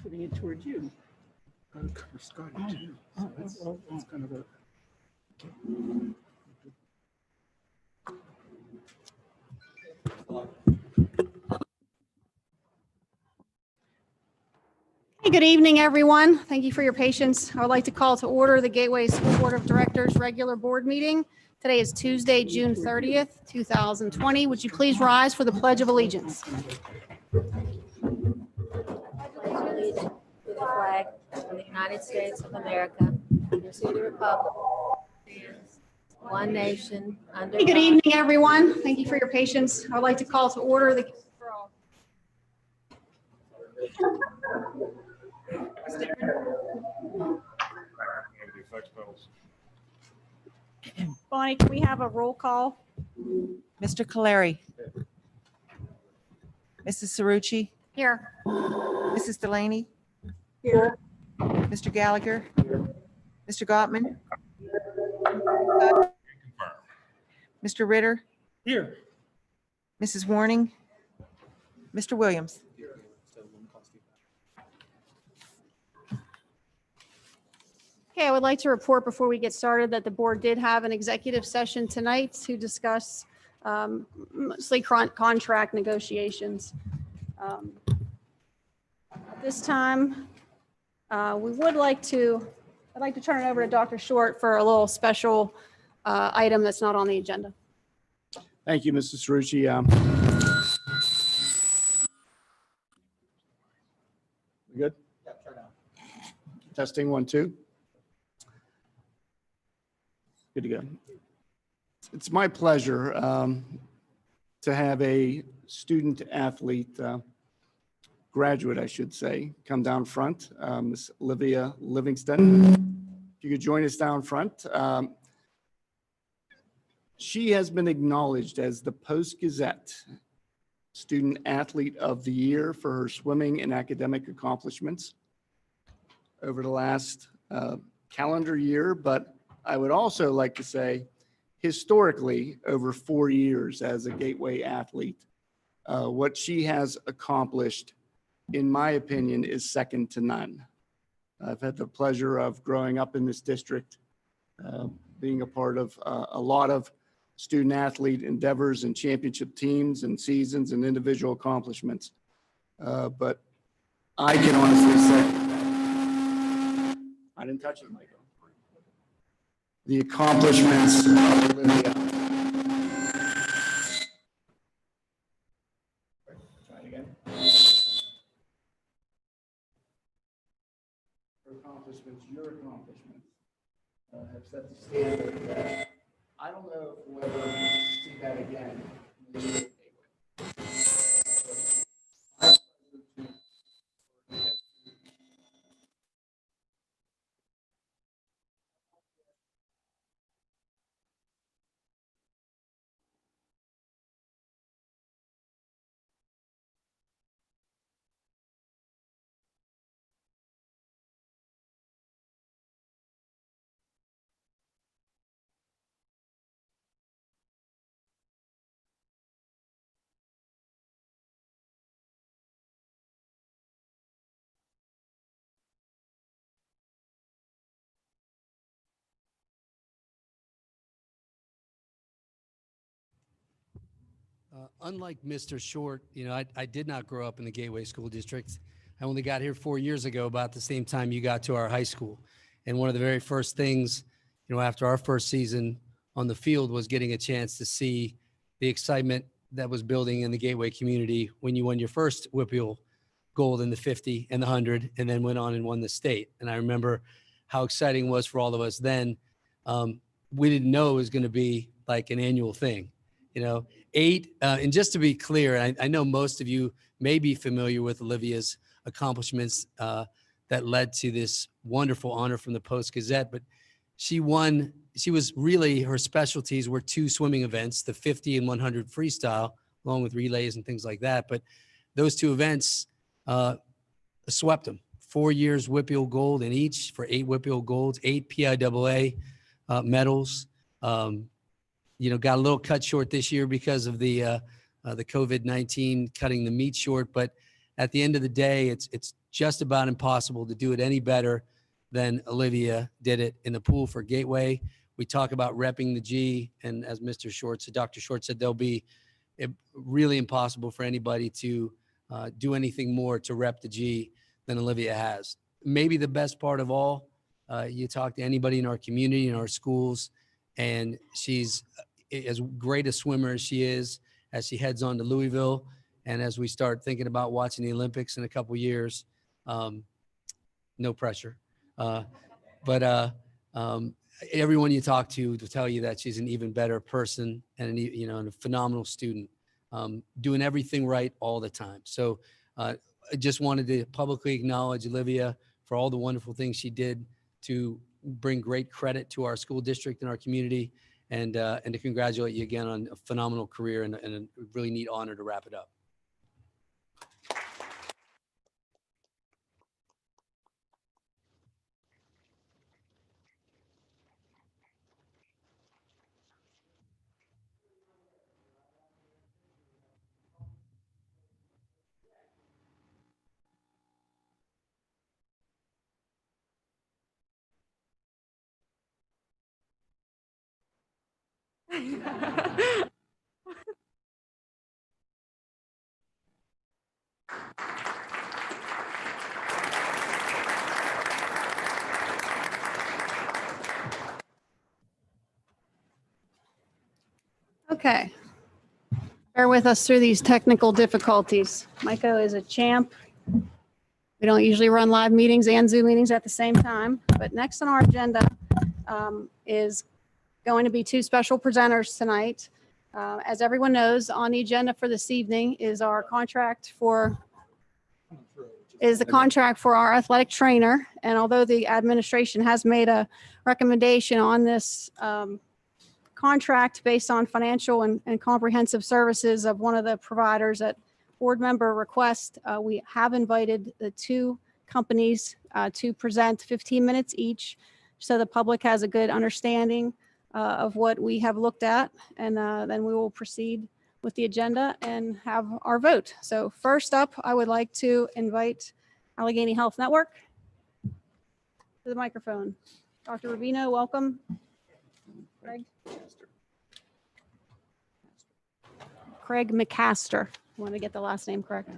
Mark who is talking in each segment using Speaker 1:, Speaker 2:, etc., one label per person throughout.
Speaker 1: putting it toward you.
Speaker 2: Gotta cover Scotty too.
Speaker 1: Oh,
Speaker 2: So that's kind of a.
Speaker 3: Hey, good evening, everyone. Thank you for your patience. I would like to call to order the Gateway School Board of Directors regular board meeting. Today is Tuesday, June 30th, 2020. Would you please rise for the Pledge of Allegiance?
Speaker 4: Allegiance to the flag of the United States of America and to the republic, one nation, under
Speaker 3: Hey, good
Speaker 4: God.
Speaker 3: evening, everyone. Thank you for your patience. I would like to call to order the Bonnie, can we have a roll call?
Speaker 5: Mr. Caleri. Mrs. Cerrucci.
Speaker 3: Here.
Speaker 5: Mrs. Delaney.
Speaker 3: Here.
Speaker 5: Mr. Gallagher. Mr. Gottman. Mr. Ritter.
Speaker 1: Here.
Speaker 5: Mrs. Warning. Mr. Williams.
Speaker 3: Okay, I would like to report before we get started that the board did have an executive session tonight to discuss mostly contract negotiations. At this time, I'd like to turn it over to Dr. Short for a little special item that's not on the agenda.
Speaker 6: Thank you, Mrs. Cerrucci. We good? Testing 1, 2. Good to go. It's my pleasure to have a student athlete, graduate, I should say, come down front, Miss Olivia Livingston. If you could join us down front. She has been acknowledged as the Post-Gazette Student Athlete of the Year for her swimming and academic accomplishments over the last calendar year, but I would also like to say historically over 4 years as a Gateway athlete. What she has accomplished, in my opinion, is second to none. I've had the pleasure of growing up in this district, being a part of a lot of student athlete endeavors and championship teams and seasons and individual accomplishments. But I can honestly say, I didn't touch it, Michael. The accomplishments of Olivia. Try it again. Her accomplishments, your accomplishments, have set the standard that I don't know if we'll ever see that again.
Speaker 7: Unlike Mr. Short, I did not grow up in the Gateway School District. I only got here 4 years ago, about the same time you got to our high school. And one of the very first things, after our first season on the field was getting a chance to see the excitement that was building in the Gateway community when you won your first WPIAL gold in the 50 and the 100, and then went on and won the state. And I remember how exciting it was for all of us then. We didn't know it was going to be like an annual thing. 8, and just to be clear, I know most of you may be familiar with Olivia's accomplishments that led to this wonderful honor from the Post-Gazette, but her specialties were 2 swimming events, the 50 and 100 freestyle, along with relays and things like that. But those 2 events swept them. 4 years WPIAL gold in each for 8 WPIAL golds, 8 PIAA medals. Got a little cut short this year because of the COVID-19 cutting the meet short, but at the end of the day, it's just about impossible to do it any better than Olivia did it in the pool for Gateway. We talk about repping the G, and as Dr. Short said, there'll be really impossible for anybody to do anything more to rep the G than Olivia has. Maybe the best part of all, you talk to anybody in our community, in our schools, and she's as great a swimmer as she is as she heads on to Louisville. And as we start thinking about watching the Olympics in a couple years, no pressure. But everyone you talk to tell you that she's an even better person and and a phenomenal student, doing everything right all the time. So I just wanted to publicly acknowledge Olivia for all the wonderful things she did to bring great credit to our school district and our community, and to congratulate you again on a phenomenal career and a really neat honor to wrap it up.
Speaker 3: Okay. Bear with us through these technical difficulties. Micah is a champ. We don't usually run live meetings and Zoom meetings at the same time, but next on our agenda is going to be two special presenters tonight. As everyone knows, on the agenda for this evening is our contract for our athletic trainer. And although the administration has made a recommendation on this contract based on financial and comprehensive services of one of the providers at board member request, we have invited the two companies to present 15 minutes each, so the public has a good understanding of what we have looked at, and then we will proceed with the agenda and have our vote. So first up, I would like to invite Allegheny Health Network to the microphone. Dr. Rubino, welcome. Craig McCaster. I want to get the last name correct.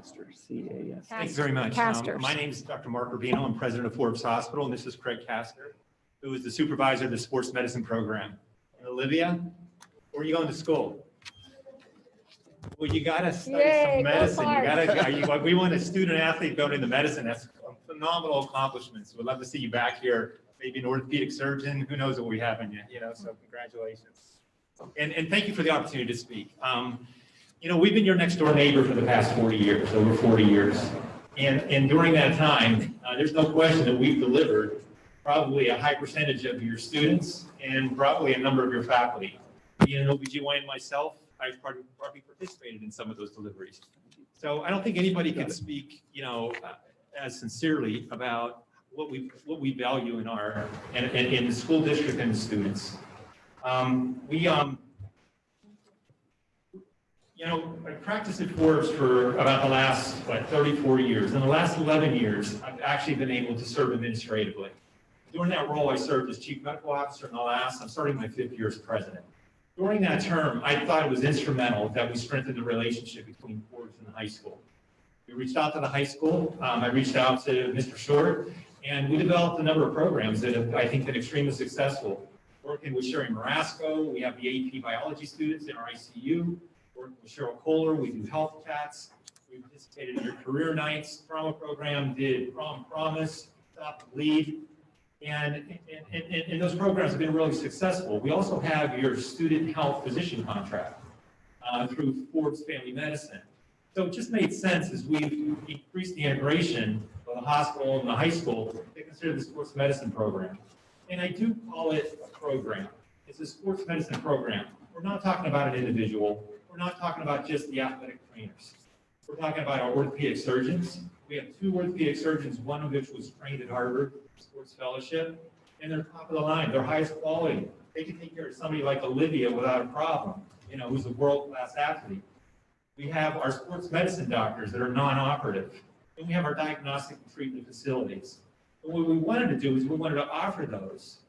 Speaker 2: C-A-S.
Speaker 1: Thanks very much.
Speaker 3: Casters.
Speaker 1: My name is Dr. Mark Rubino. I'm president of Forbes Hospital, and this is Craig Caster, who is the supervisor of the sports medicine program. And Olivia, where are you going to school? Well, you got to study some medicine. We want a student athlete going into medicine. That's a phenomenal accomplishment. So we'd love to see you back here. Maybe an orthopedic surgeon. Who knows what we have in you? So congratulations. And thank you for the opportunity to speak. We've been your next door neighbor for the past 40 years, over 40 years. And during that time, there's no question that we've delivered probably a high percentage of your students and probably a number of your faculty. Being an OBGYN myself, I've probably participated in some of those deliveries. So I don't think anybody can speak, as sincerely about what we value in in the school district and the students. I've practiced at Forbes for about the last 34 years. In the last 11 years, I've actually been able to serve administratively. During that role, I served as chief medical officer, and I'm starting my 5th year as president. During that term, I thought it was instrumental that we strengthen the relationship between Forbes and the high school. We reached out to the high school. I reached out to Mr. Short, and we developed a number of programs that have, I think, been extremely successful. Working with Sherry Marasco, we have the AP biology students in our ICU. Working with Cheryl Kohler, we do health chats. We participated in your career nights trauma program, did prom promise, stop the bleed. And those programs have been really successful. We also have your student health physician contract through Forbes Family Medicine. So it just made sense as we've increased the integration of the hospital and the high school to consider the sports medicine program. And I do call it a program. It's a sports medicine program. We're not talking about an individual. We're not talking about just the athletic trainers. We're talking about our orthopedic surgeons. We have 2 orthopedic surgeons, one of which was trained at Harvard Sports Fellowship, and they're top of the line. They're highest quality. They can take care of somebody like Olivia without a problem, who's a world-class athlete. We have our sports medicine doctors that are non-operative. And we have our diagnostic and treatment facilities. And what we wanted to do is we wanted to offer those,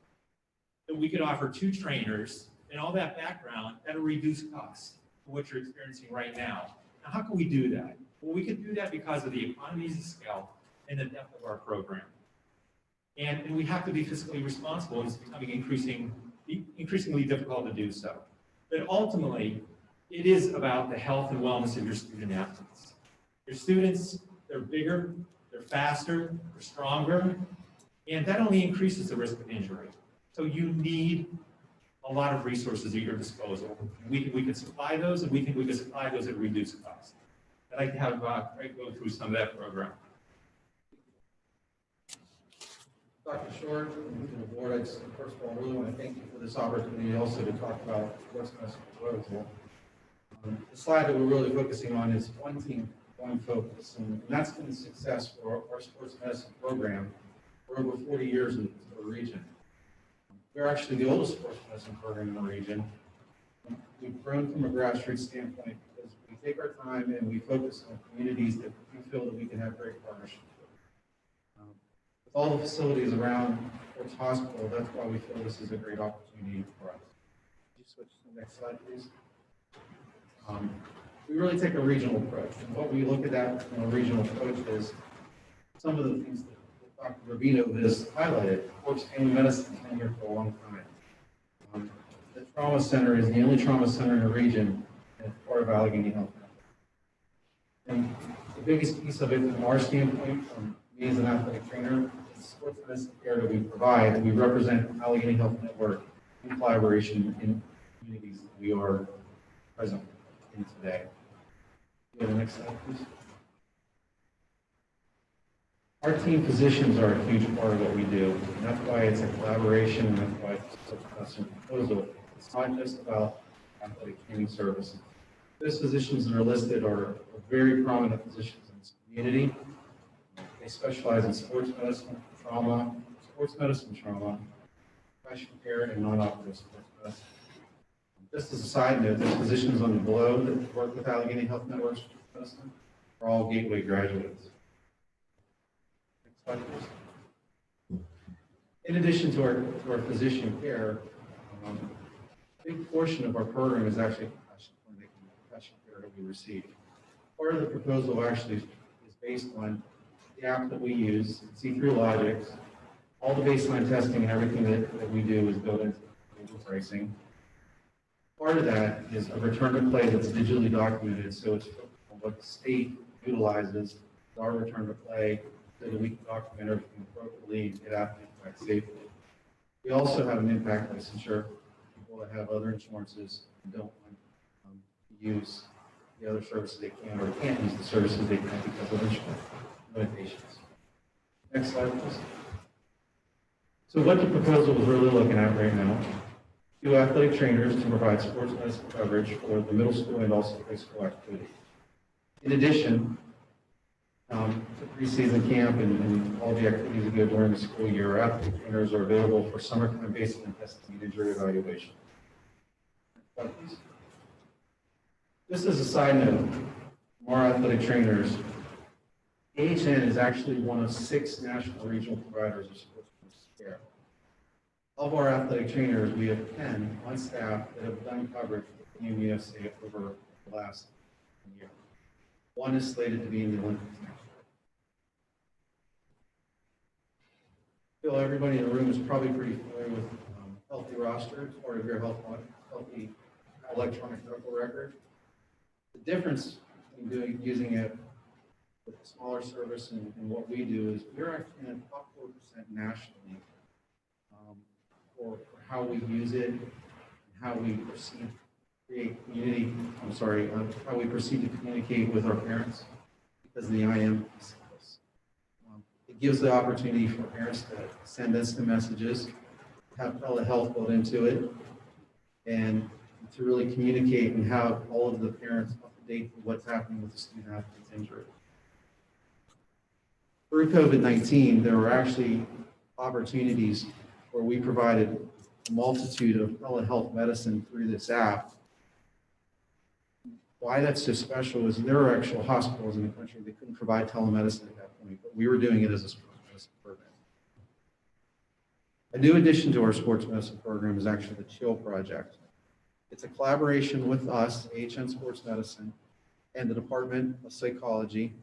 Speaker 1: that we could offer 2 trainers and all that background at a reduced cost for what you're experiencing right now. Now, how can we do that? Well, we can do that because of the economies of scale and the depth of our program. And we have to be fiscally responsible, and it's becoming increasingly difficult to do so. But ultimately, it is about the health and wellness of your student athletes. Your students, they're bigger, they're faster, they're stronger, and that only increases the risk of injury. So you need a lot of resources at your disposal. We can supply those, and we think we can supply those at reduced cost. I'd like to have Craig go through some of that program.
Speaker 8: Dr. Short, and to the board, I just, first of all, really want to thank you for this opportunity also to talk about sports medicine proposal. The slide that we're really focusing on is one team, one focus, and that's been a success for our sports medicine program for over 40 years in the region. We're actually the oldest sports medicine program in the region. We've grown from a grassroots standpoint because we take our time and we focus on communities that we feel that we can have great partnerships with. With all the facilities around Ford's Hospital, that's why we feel this is a great opportunity for us. Could you switch to the next slide, please? We really take a regional approach, and what we look at that from a regional approach is some of the things that Dr. Rubino has highlighted. Ford's Family Medicine has been here for a long time. The trauma center is the only trauma center in the region as part of Allegheny Health. And the biggest piece of it from our standpoint, from me as an athletic trainer, is sports medicine care that we provide, and we represent Allegheny Health Network in collaboration in communities that we are present in today. Go to the next slide, please. Our team physicians are a huge part of what we do, and that's why it's a collaboration, and that's why it's such a custom proposal. It's not just about athletic training services. Those physicians that are listed are very prominent physicians in this community. They specialize in sports medicine, trauma, concussion care, and non-operative sports medicine. Just as a side note, there's physicians on the below that work with Allegheny Health Network Sports Medicine are all Gateway graduates. Next slide, please. In addition to our physician care, a big portion of our program is actually concussion care that we receive. Part of the proposal actually is based on the app that we use, C3 Logics. All the baseline testing and everything that we do is built into pricing. Part of that is a return to play that's digitally documented, so it's what the state utilizes our return to play so that we can document everything appropriately and get athletes back safely. We also have an impact licensure. People that have other insurances and don't want to use the other services they can or can't use the services they can because of insurance limitations. Next slide, please. So what the proposal is really looking at right now, 2 athletic trainers to provide sports medicine coverage for the middle school and also high school activities. In addition, to preseason camp and all the activities that go during the school year, athletic trainers are available for summertime baseline testing and injury evaluation. Just as a side note, more athletic trainers, AHN is actually one of 6 national regional providers of sports medicine care. Of our athletic trainers, we have 10 on staff that have done coverage with Team USA over the last year. 1 is slated to be in the Olympics next year. I feel everybody in the room is probably pretty familiar with Healthy Roster. It's part of your healthy electronic medical record. The difference between using it with a smaller service and what we do is we're actually in the top 4% nationally for how we use it and how we proceed how we proceed to communicate with our parents because of the IM. It gives the opportunity for parents to send us the messages, have telehealth built into it, and to really communicate and have all of the parents up to date with what's happening with the student athlete's injury. Through COVID-19, there were actually opportunities where we provided a multitude of telehealth medicine through this app. Why that's so special is there are actual hospitals in the country that couldn't provide telemedicine at that We were doing it as a sports medicine program. A new addition to our sports medicine program is actually the CHILL project. It's a collaboration with us, AHN Sports Medicine, and the Department of Psychology.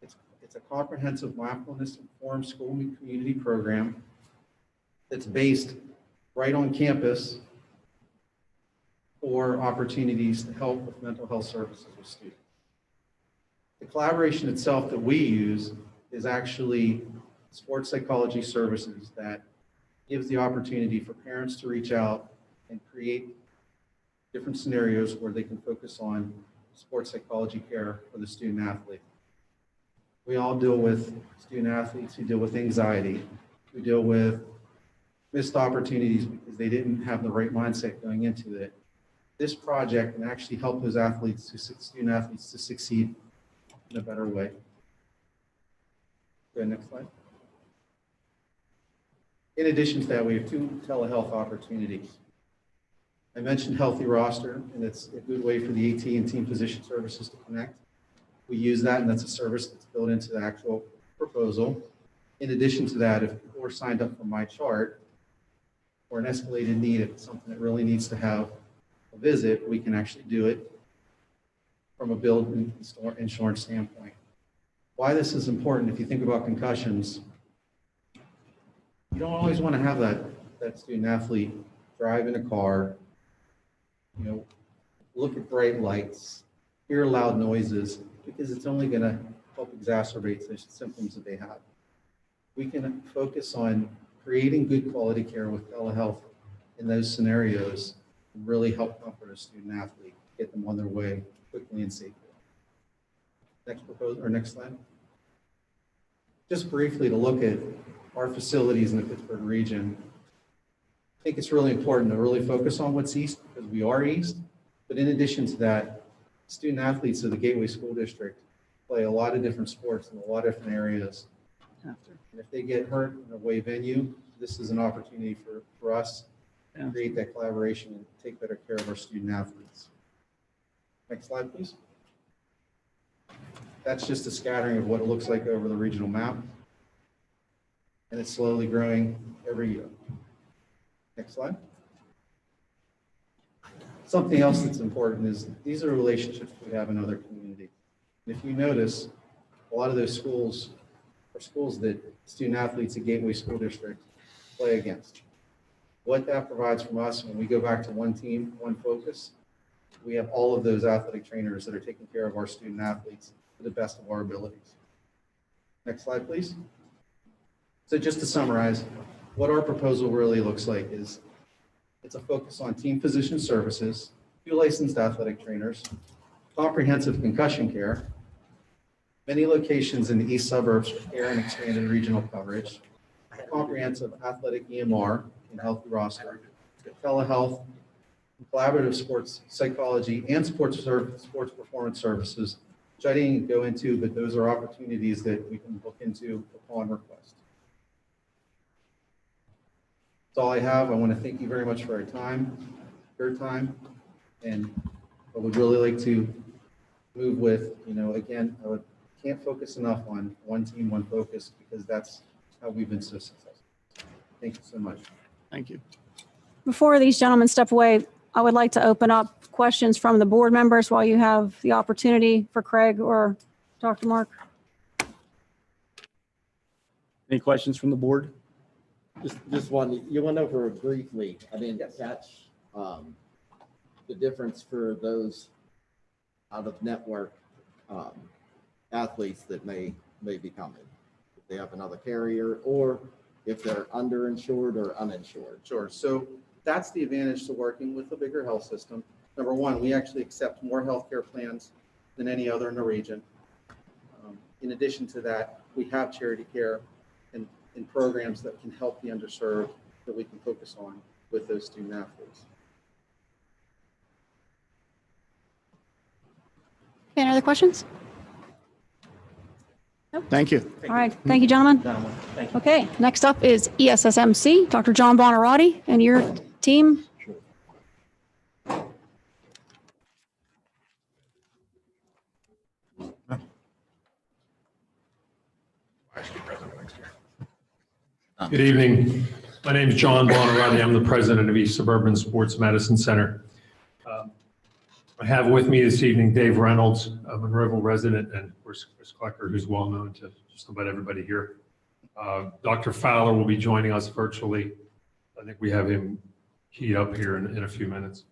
Speaker 8: It's a comprehensive mindfulness-informed school and community program that's based right on campus for opportunities to help with mental health services with students. The collaboration itself that we use is actually sports psychology services that gives the opportunity for parents to reach out and create different scenarios where they can focus on sports psychology care for the student athlete. We all deal with student athletes who deal with anxiety, who deal with missed opportunities because they didn't have the right mindset going into it. This project can actually help those athletes, student athletes, to succeed in a better way. Go ahead, next slide. In addition to that, we have 2 telehealth opportunities. I mentioned Healthy Roster, and it's a good way for the AT and team physician services to connect. We use that, and that's a service that's built into the actual proposal. In addition to that, if people are signed up for My Chart or an escalated need, if it's something that really needs to have a visit, we can actually do it from a bill and insurance standpoint. Why this is important, if you think about concussions, you don't always want to have that student athlete drive in a car, look at bright lights, hear loud noises, because it's only going to help exacerbate the symptoms that they have. We can focus on creating good quality care with telehealth in those scenarios and really help comfort a student athlete, get them on their way quickly and safely. Next slide. Just briefly to look at our facilities in the Pittsburgh region, I think it's really important to really focus on what's east because we are east. But in addition to that, student athletes of the Gateway School District play a lot of different sports in a lot of different areas. And if they get hurt in a away venue, this is an opportunity for us to create that collaboration and take better care of our student athletes. Next slide, please. That's just a scattering of what it looks like over the regional map. And it's slowly growing every year. Next slide. Something else that's important is these are relationships we have in other communities. And if you notice, a lot of those schools are schools that student athletes at Gateway School District play against. What that provides from us when we go back to one team, one focus, we have all of those athletic trainers that are taking care of our student athletes to the best of our abilities. Next slide, please. So just to summarize, what our proposal really looks like is it's a focus on team physician services, 2 licensed athletic trainers, comprehensive concussion care, many locations in the east suburbs for care and expanded regional coverage, comprehensive athletic EMR and healthy roster, telehealth, collaborative sports psychology, and sports performance services, which I didn't go into, but those are opportunities that we can look into upon request. That's all I have. I want to thank you very much for your time, and I would really like to move with, again, can't focus enough on one team, one focus, because that's how we've been so successful. Thank you so much.
Speaker 6: Thank you.
Speaker 3: Before these gentlemen step away, I would like to open up questions from the board members while you have the opportunity for Craig or Dr. Mark.
Speaker 6: Any questions from the board?
Speaker 9: Just one, you went over briefly, I didn't catch the difference for those out of network athletes that may be coming. If they have another carrier or if they're underinsured or uninsured.
Speaker 8: Sure. So that's the advantage to working with a bigger health system. Number one, we actually accept more healthcare plans than any other in the region. In addition to that, we have charity care and programs that can help the underserved that we can focus on with those student athletes.
Speaker 3: Any other questions?
Speaker 6: Thank you.
Speaker 3: All right. Thank you, gentlemen.
Speaker 1: Thank you.
Speaker 3: Okay. Next up is E ESSMC, Dr. John Bonarotti and your team.
Speaker 10: Good evening. My name is John Bonarati. I'm the president of East Suburban Sports Medicine Center. I have with me this evening Dave Reynolds, a Monroeville resident, and of course Chris Klecker, who's well known to just about everybody here. Dr. Fowler will be joining us virtually. I think we have him keyed up here in a few minutes.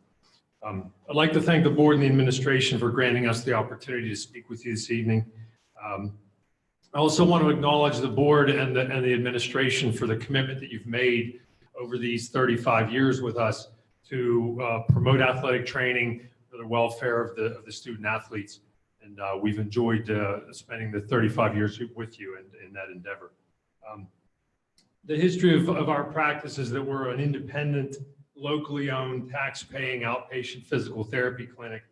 Speaker 10: I'd like to thank the board and the administration for granting us the opportunity to speak with you this evening. I also want to acknowledge the board and the administration for the commitment that you've made over these 35 years with us to promote athletic training for the welfare of the student athletes. And we've enjoyed spending the 35 years with you in that endeavor. The history of our practice is that we're an independent, locally owned, tax-paying outpatient physical therapy clinic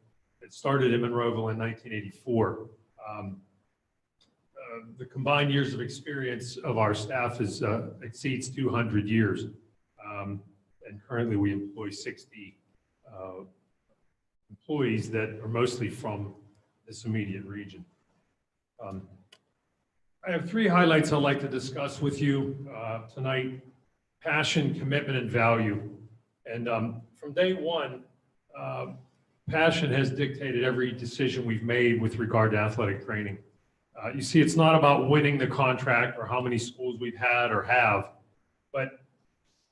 Speaker 10: that started in Monroeville in 1984. The combined years of experience of our staff exceeds 200 years. And currently we employ 60 employees that are mostly from this immediate region. I have three highlights I'd like to discuss with you tonight: passion, commitment, and value. And from day one, passion has dictated every decision we've made with regard to athletic training. You see, it's not about winning the contract or how many schools we've had or have, but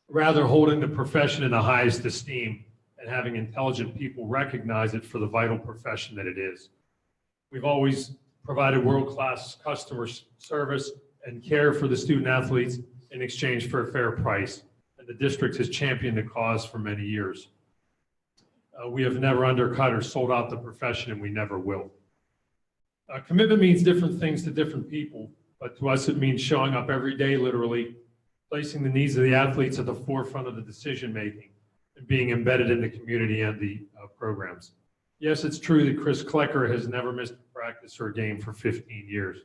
Speaker 10: rather holding the profession in the highest esteem and having intelligent people recognize it for the vital profession that it is. We've always provided world-class customer service and care for the student athletes in exchange for a fair price. And the district has championed the cause for many years. We have never undercut or sold out the profession, and we never will. Commitment means different things to different people, but to us it means showing up every day, literally, placing the needs of the athletes at the forefront of the decision-making, and being embedded in the community and the programs. Yes, it's true that Chris Klecker has never missed a practice or a game for 15 years.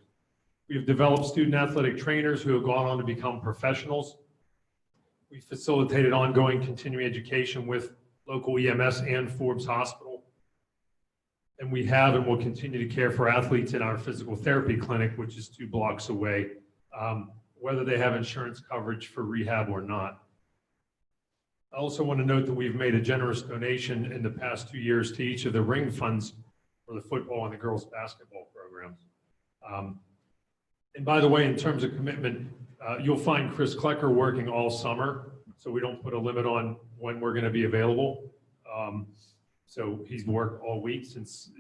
Speaker 10: We have developed student athletic trainers who have gone on to become professionals. We facilitated ongoing continuing education with local EMS and Forbes Hospital. And we have and will continue to care for athletes in our physical therapy clinic, which is 2 blocks away, whether they have insurance coverage for rehab or not. I also want to note that we've made a generous donation in the past 2 years to each of the ring funds for the football and the girls basketball programs. And by the way, in terms of commitment, you'll find Chris Klecker working all summer, so we don't put a limit on when we're going to be available. So he's worked all week since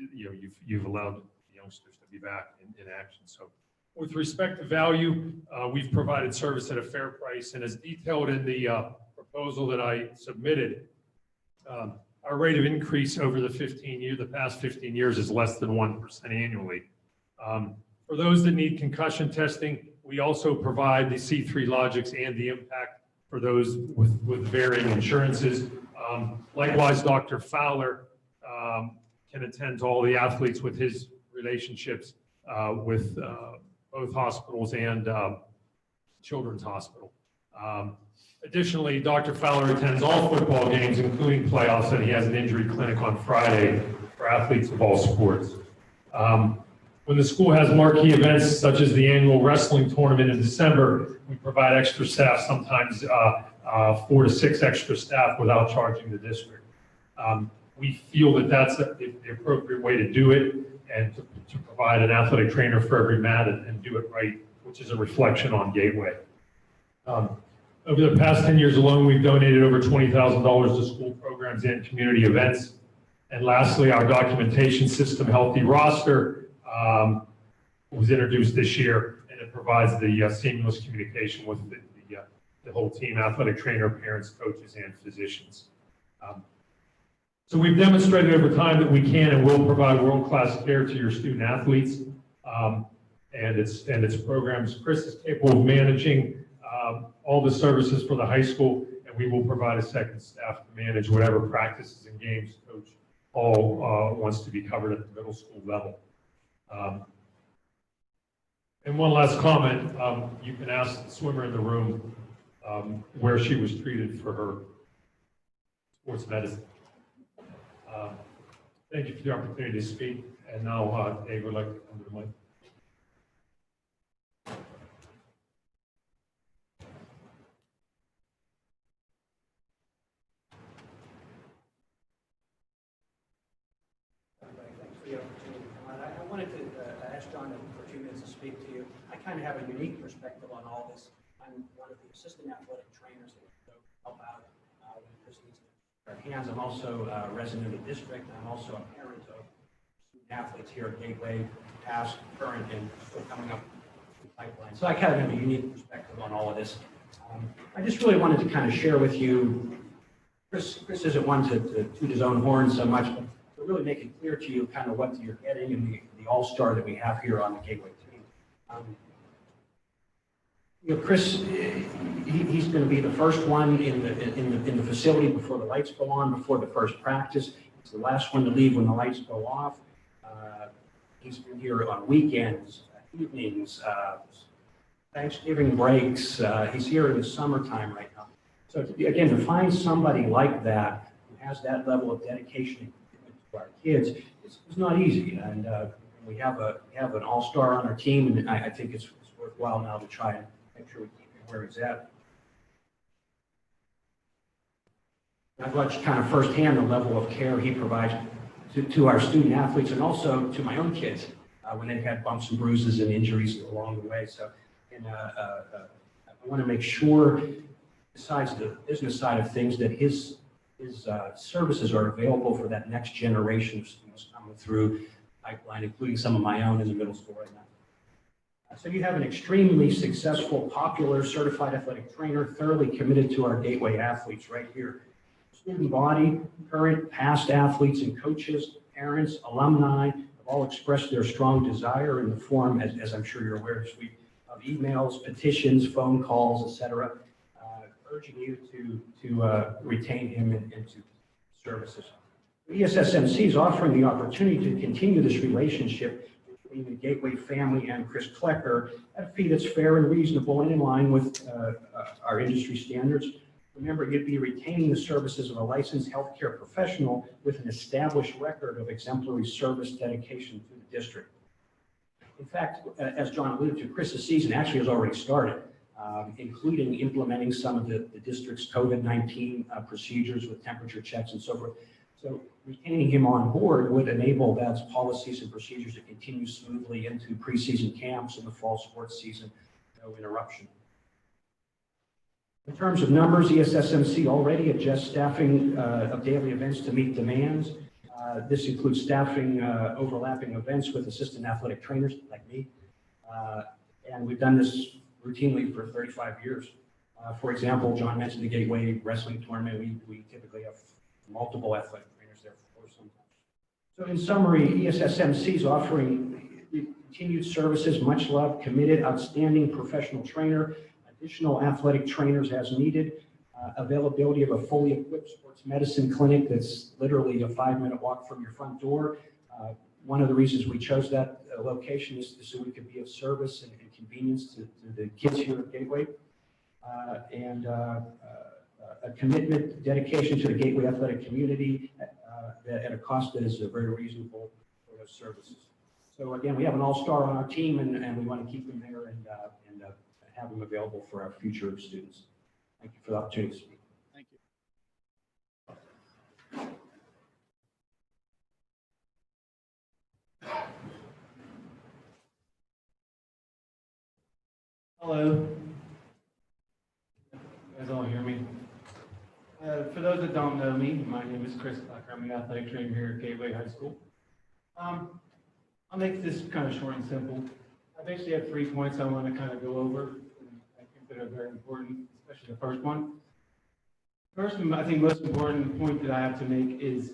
Speaker 10: you've allowed the youngsters to be back in action. So with respect to value, we've provided service at a fair price, and as detailed in the proposal that I submitted, our rate of increase over the past 15 years is less than 1% annually. For those that need concussion testing, we also provide the C3 Logics and the Impact for those with varying insurances. Likewise, Dr. Fowler can attend to all the athletes with his relationships with both hospitals and Children's Hospital. Additionally, Dr. Fowler attends all football games, including playoffs, and he has an injury clinic on Friday for athletes of all sports. When the school has marquee events such as the annual wrestling tournament in December, we provide extra staff, sometimes 4 to 6 extra staff without charging the district. We feel that that's the appropriate way to do it, and to provide an athletic trainer for every mat and do it right, which is a reflection on Gateway. Over the past 10 years alone, we've donated over $20,000 to school programs and community events. And lastly, our documentation system, Healthy Roster, was introduced this year, and it provides the seamless communication with the whole team: athletic trainer, parents, coaches, and physicians. So we've demonstrated over time that we can and will provide world-class care to your student athletes and its programs. Chris is capable of managing all the services for the high school, and we will provide a second staff to manage whatever practices and games Coach Hall wants to be covered at the middle school level. And one last comment, you can ask the swimmer in the room where she was treated for her sports medicine. Thank you for the opportunity to speak, and now Dave would like to come to the mic.
Speaker 11: ask John for 2 minutes to speak to you. I kind of have a unique perspective on all this. I'm one of the assistant athletic trainers that help out when Chris needs their hands. I'm also a resident of the district. I'm also a parent of student athletes here at Gateway, past, current, and still coming up the pipeline. So I kind of have a unique perspective on all of this. I just really wanted to kind of share with you, Chris isn't one to toot his own horn so much, but to really make it clear to you kind of what you're getting and the all-star that we have here on the Gateway team. Chris, he's going to be the first one in the facility before the lights go on, before the first practice. He's the last one to leave when the lights go off. He's been here on weekends, evenings, Thanksgiving breaks. He's here in the summertime right now. So again, to find somebody like that who has that level of dedication to our kids, it's not easy. And we have an all-star on our team, and I think it's worthwhile now to try and make sure we keep him where he's at. I've watched kind of firsthand the level of care he provides to our student athletes and also to my own kids when they've had bumps and bruises and injuries along the way. So, I want to make sure, besides the business side of things, that his services are available for that next generation of students coming through pipeline, including some of my own in the middle school right now. So you have an extremely successful, popular, certified athletic trainer, thoroughly committed to our Gateway athletes right here. Student body, current, past athletes and coaches, parents, alumni have all expressed their strong desire in the form, as I'm sure you're aware, of emails, petitions, phone calls, etc., urging you to retain him into services. ESSMC is offering the opportunity to continue this relationship between the Gateway family and Chris Klecker at a fee that's fair and reasonable and in line with our industry standards. Remember, you'd be retaining the services of a licensed healthcare professional with an established record of exemplary service dedication to the district. In fact, as John alluded to, Chris's season actually has already started, including implementing some of the district's COVID-19 procedures with temperature checks and so forth. So retaining him on board would enable those policies and procedures to continue smoothly into preseason camps and the fall sports season, no interruption. In terms of numbers, ESSMC already adjusts staffing of daily events to meet demands. This includes staffing overlapping events with assistant athletic trainers like me. And we've done this routinely for 35 years. For example, John mentioned the Gateway Wrestling Tournament. We typically have multiple athletic trainers there for sometimes. So in summary, ESSMC is offering continued services, much loved, committed, outstanding professional trainer, additional athletic trainers as needed, availability of a fully equipped sports medicine clinic that's literally a 5-minute walk from your front door. One of the reasons we chose that location is so we could be of service and convenience to the kids here at Gateway. And a commitment, dedication to the Gateway athletic community at a cost that is very reasonable for those services. So again, we have an all-star on our team, and we want to keep him there and have them available for our future students. Thank you for the opportunity to speak.
Speaker 6: Thank you.
Speaker 12: Hello. You guys all hear me? For those that don't know me, my name is Chris Klecker. I'm the athletic trainer here at Gateway High School. I'll make this kind of short and simple. I basically have 3 points I want to kind of go over. I think that are very important, especially the first one. First, and I think most important point that I have to make is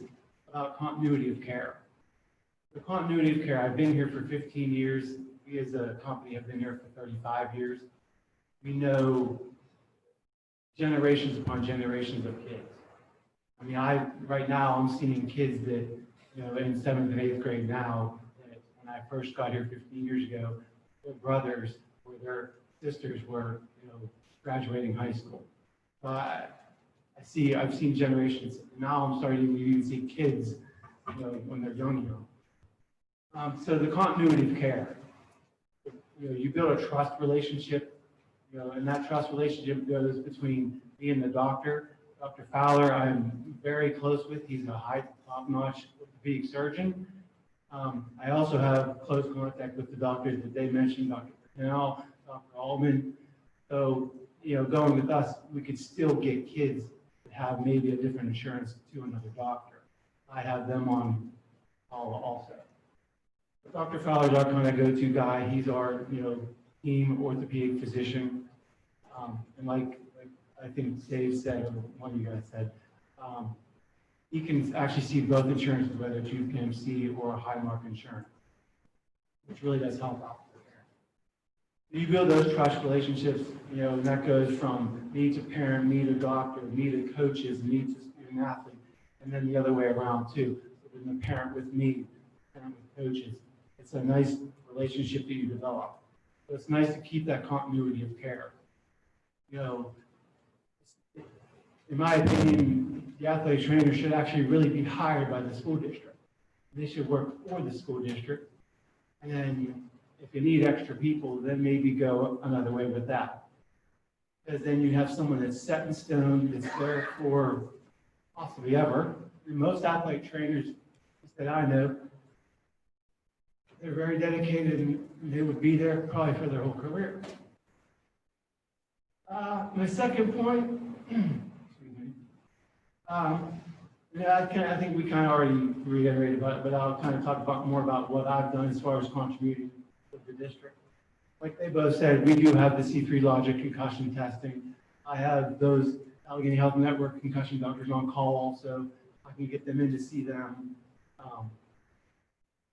Speaker 12: about continuity of care. The continuity of care, I've been here for 15 years. We as a company have been here for 35 years. We know generations upon generations of kids. I mean, right now I'm seeing kids that, in 7th and 8th grade now, that when I first got here 15 years ago, their brothers or their sisters were, graduating high school. So I've seen generations. Now I'm starting to even see kids, when they're younger. So the continuity of care. You build a trust relationship, and that trust relationship goes between me and the doctor. Dr. Fowler, I'm very close with. He's a high top-notch orthopedic surgeon. I also have close contact with the doctors that they mentioned, Dr. Canal, Dr. Allman. So, going with us, we could still get kids that have maybe a different insurance to another doctor. I have them on call also. Dr. Fowler is our kind of go-to guy. He's our, team orthopedic physician. And like I think Dave said, or one of you guys said, he can actually see both insurances, whether it's UPMC or Highmark insurance, which really does help out. You build those trust relationships, and that goes from me to parent, me to doctor, me to coaches, me to student athlete, and then the other way around too. So when the parent with me, parent with coaches, it's a nice relationship that you develop. So it's nice to keep that continuity of care. In my opinion, the athletic trainer should actually really be hired by the school district. They should work for the school district. And then if you need extra people, then maybe go another way with that. Because then you have someone that's set in stone, that's there for possibly ever. And most athletic trainers that I know, they're very dedicated and they would be there probably for their whole career. My second point, excuse me, I think we kind of already reiterated about it, but I'll kind of talk more about what I've done as far as contributing to the district. Like they both said, we do have the C3 Logic concussion testing. I have those Allegheny Health Network concussion doctors on call also. I can get them in to see them.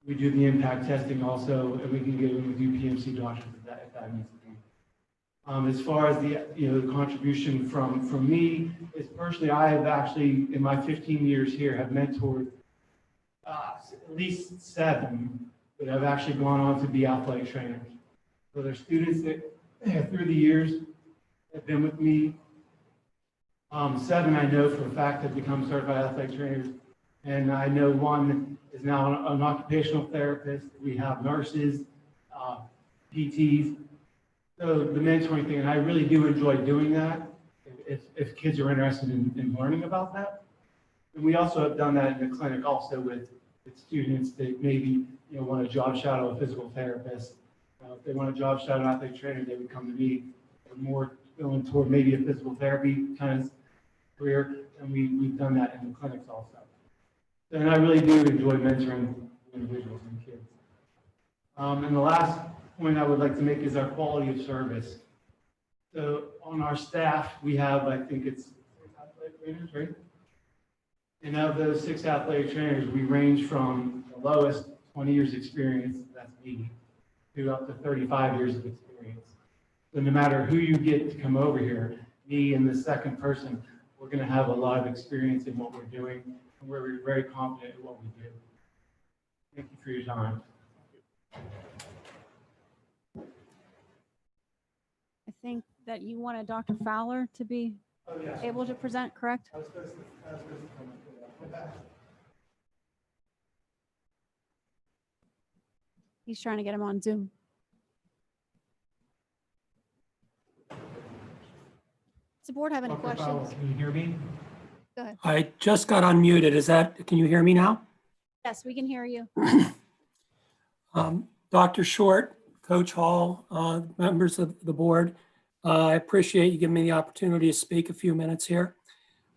Speaker 12: We do the impact testing also, and we can get in with UPMC doctors if that needs to be. As far as the contribution from me, is personally, I have actually, in my 15 years here, have mentored at least 7 that have actually gone on to be athletic trainers. So they're students that through the years have been with me. 7 I know for a fact have become certified athletic trainers, and I know 1 is now an occupational therapist. We have nurses, PTs. So the mentoring thing, and I really do enjoy doing that if kids are interested in learning about that. And we also have done that in the clinic also with students that maybe want a job shadow a physical therapist. If they want a job shadow an athletic trainer, they would come to me. They're more going toward maybe a physical therapy kind of career, and we've done that in the clinics also. And I really do enjoy mentoring individuals and kids. And the last point I would like to make is our quality of service. So on our staff, we have, I think it's 6 athletic trainers, right? And of those 6 athletic trainers, we range from the lowest 20 years experience, that's me, to up to 35 years of experience. So no matter who you get to come over here, me and the second person, we're going to have a lot of experience in what we're doing, and we're very confident in what we do. Thank you for your time.
Speaker 3: I think that you wanted Dr. Fowler to be able to present, correct? He's trying to get him on Zoom. Does the board have any
Speaker 11: Dr. Fowler,
Speaker 3: questions?
Speaker 11: can you hear me?
Speaker 3: Go ahead.
Speaker 11: I just got unmuted. Can you hear me now?
Speaker 3: Yes, we can hear you.
Speaker 11: Dr. Short, Coach Hall, members of the board, I appreciate you giving me the opportunity to speak a few minutes here.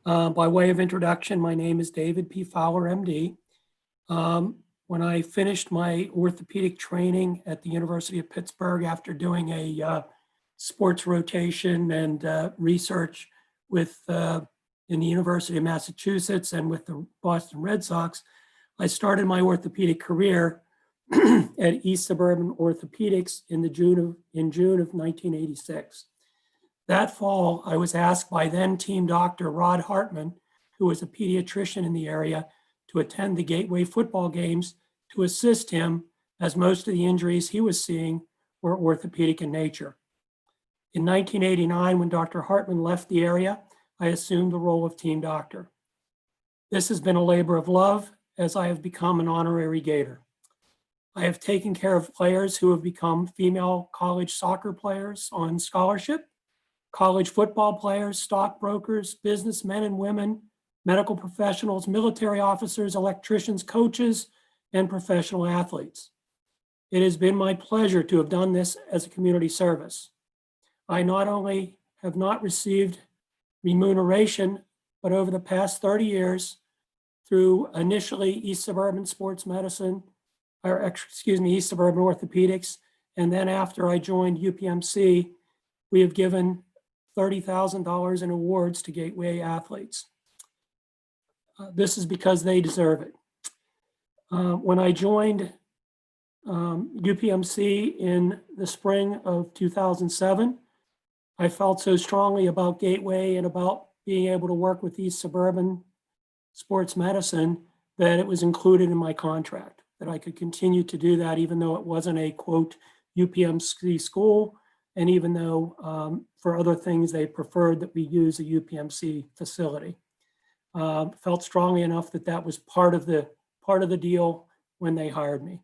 Speaker 11: By way of introduction, my name is David P. Fowler, MD. When I finished my orthopedic training at the University of Pittsburgh after doing a sports rotation and research with in the University of Massachusetts and with the Boston Red Sox, I started my orthopedic career at Sbrm Orthopedics in June of 1986. That fall, I was asked by then team doctor Rod Hartman, who was a pediatrician in the area, to attend the Gateway football games to assist him, as most of the injuries he was seeing were orthopedic in nature. In 1989, when Dr. Hartman left the area, I assumed the role of team doctor. This has been a labor of love, as I have become an honorary Gator. I have taken care of players who have become female college soccer players on scholarship, college football players, stockbrokers, businessmen and women, medical professionals, military officers, electricians, coaches,
Speaker 13: and professional athletes. It has been my pleasure to have done this as a community service. I not only have not received remuneration, but over the past 30 years, through initially East Suburban Sports Medicine, East Suburban Orthopedics, and then after I joined UPMC, we have given $30,000 in awards to Gateway athletes. This is because they deserve it. When I joined UPMC in the spring of 2007, I felt so strongly about Gateway and about being able to work with East Suburban Sports Medicine that it was included in my contract, that I could continue to do that even though it wasn't a quote UPMC school, and even though for other things they preferred that we use a UPMC facility. Felt strongly enough that that was part of the deal when they hired me.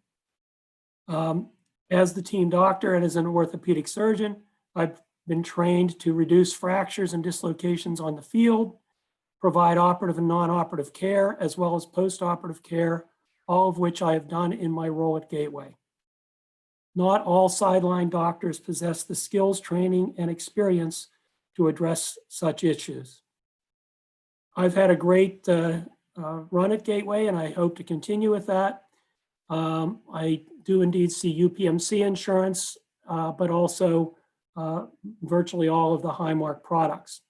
Speaker 13: As the team doctor and as an orthopedic surgeon, I've been trained to reduce fractures and dislocations on the field, provide operative and non-operative care, as well as post-operative care, all of which I have done in my role at Gateway. Not all sideline doctors possess the skills, training, and experience to address such issues. I've had a great run at Gateway, and I hope to continue with that. I do indeed see UPMC insurance, but also virtually all of the Highmark products.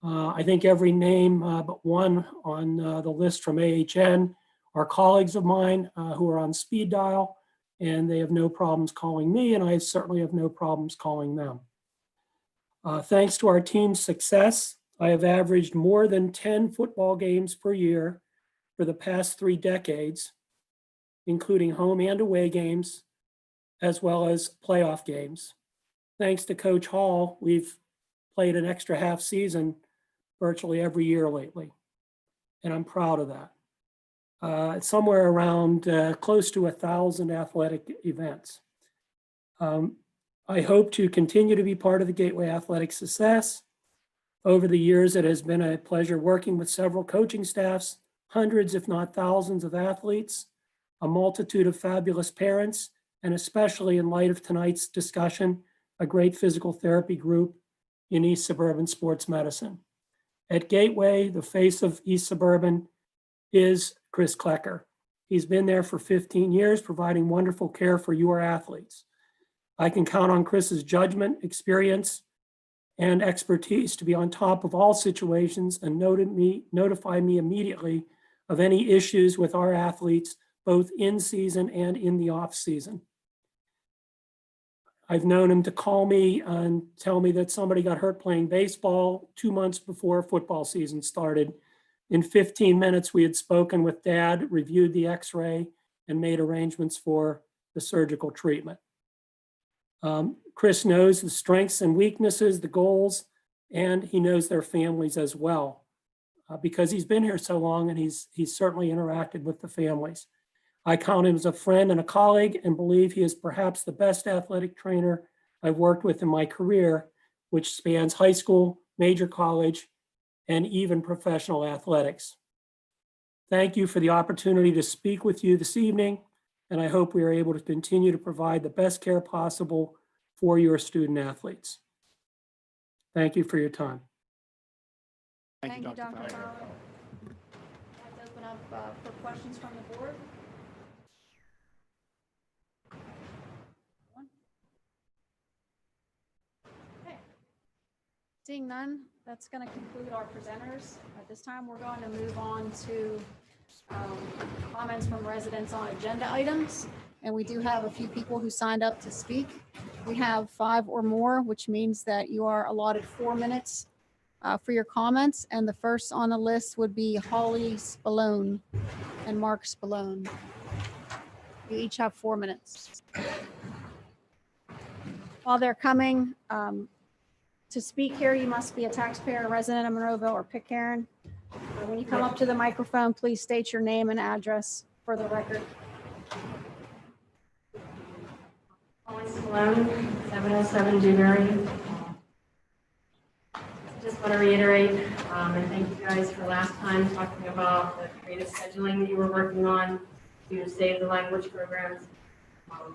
Speaker 13: I think every name but one on the list from AHN are colleagues of mine who are on speed dial, and they have no problems calling me, and I certainly have no problems calling them. Thanks to our team's success, I have averaged more than 10 football games per year for the past 3 decades, including home and away games, as well as playoff games. Thanks to Coach Hall, we've played an extra half season virtually every year lately, and I'm proud of that. It's somewhere around close to 1,000 athletic events. I hope to continue to be part of the Gateway Athletic success. Over the years, it has been a pleasure working with several coaching staffs, hundreds, if not thousands of athletes, a multitude of fabulous parents, and especially in light of tonight's discussion, a great physical therapy group in East Suburban Sports Medicine. At Gateway, the face of East Suburban is Chris Klecker. He's been there for 15 years, providing wonderful care for your athletes. I can count on Chris's judgment, experience, and expertise to be on top of all situations and notify me immediately of any issues with our athletes, both in season and in the off season. I've known him to call me and tell me that somebody got hurt playing baseball 2 months before football season started. In 15 minutes, we had spoken with Dad, reviewed the x-ray, and made arrangements for the surgical treatment. Chris knows the strengths and weaknesses, the goals, and he knows their families as well because he's been here so long and he's certainly interacted with the families. I count him as a friend and a colleague and believe he is perhaps the best athletic trainer I've worked with in my career, which spans high school, major college, and even professional athletics. Thank you for the opportunity to speak with you this evening, and I hope we are able to continue to provide the best care possible for your student athletes. Thank you for your time.
Speaker 3: Thank you, Dr. Fowler. I'd like to open up for questions from the board. Okay. Seeing none, that's going to conclude our presenters. At this time, we're going to move on to comments from residents on agenda items. And we do have a few people who signed up to speak. We have 5 or more, which means that you are allotted 4 minutes for your comments. And the first on the list would be Holly Spallone and Mark Spallone. You each have 4 minutes. While they're coming to speak here, you must be a taxpayer, a resident of Monroeville or Pitcairn. When you come up to the microphone, please state your name and address for the record.
Speaker 14: Holly Spallone, 707 Dewberry. Just want to reiterate and thank you guys for last time talking about the creative scheduling that you were working on. to save the language programs.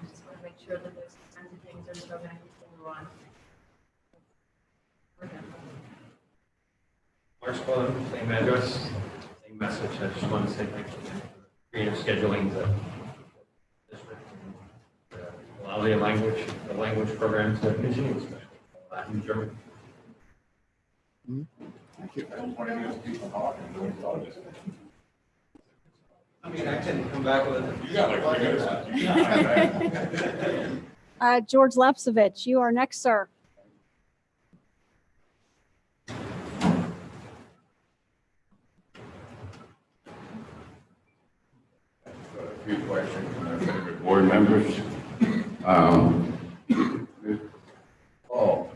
Speaker 14: Just want to make sure that those kinds of things are still going to continue on. Okay.
Speaker 1: Mark Spillane, same address, same message. I just want to say thank you for creative scheduling the district and allow the language program to continue, especially Latin and German.
Speaker 6: Thank you.
Speaker 1: I mean, I can come back with it.
Speaker 10: You got like 3 minutes.
Speaker 3: George Lepsovich, you are next, sir.
Speaker 15: A few questions from our favorite board members. Paul,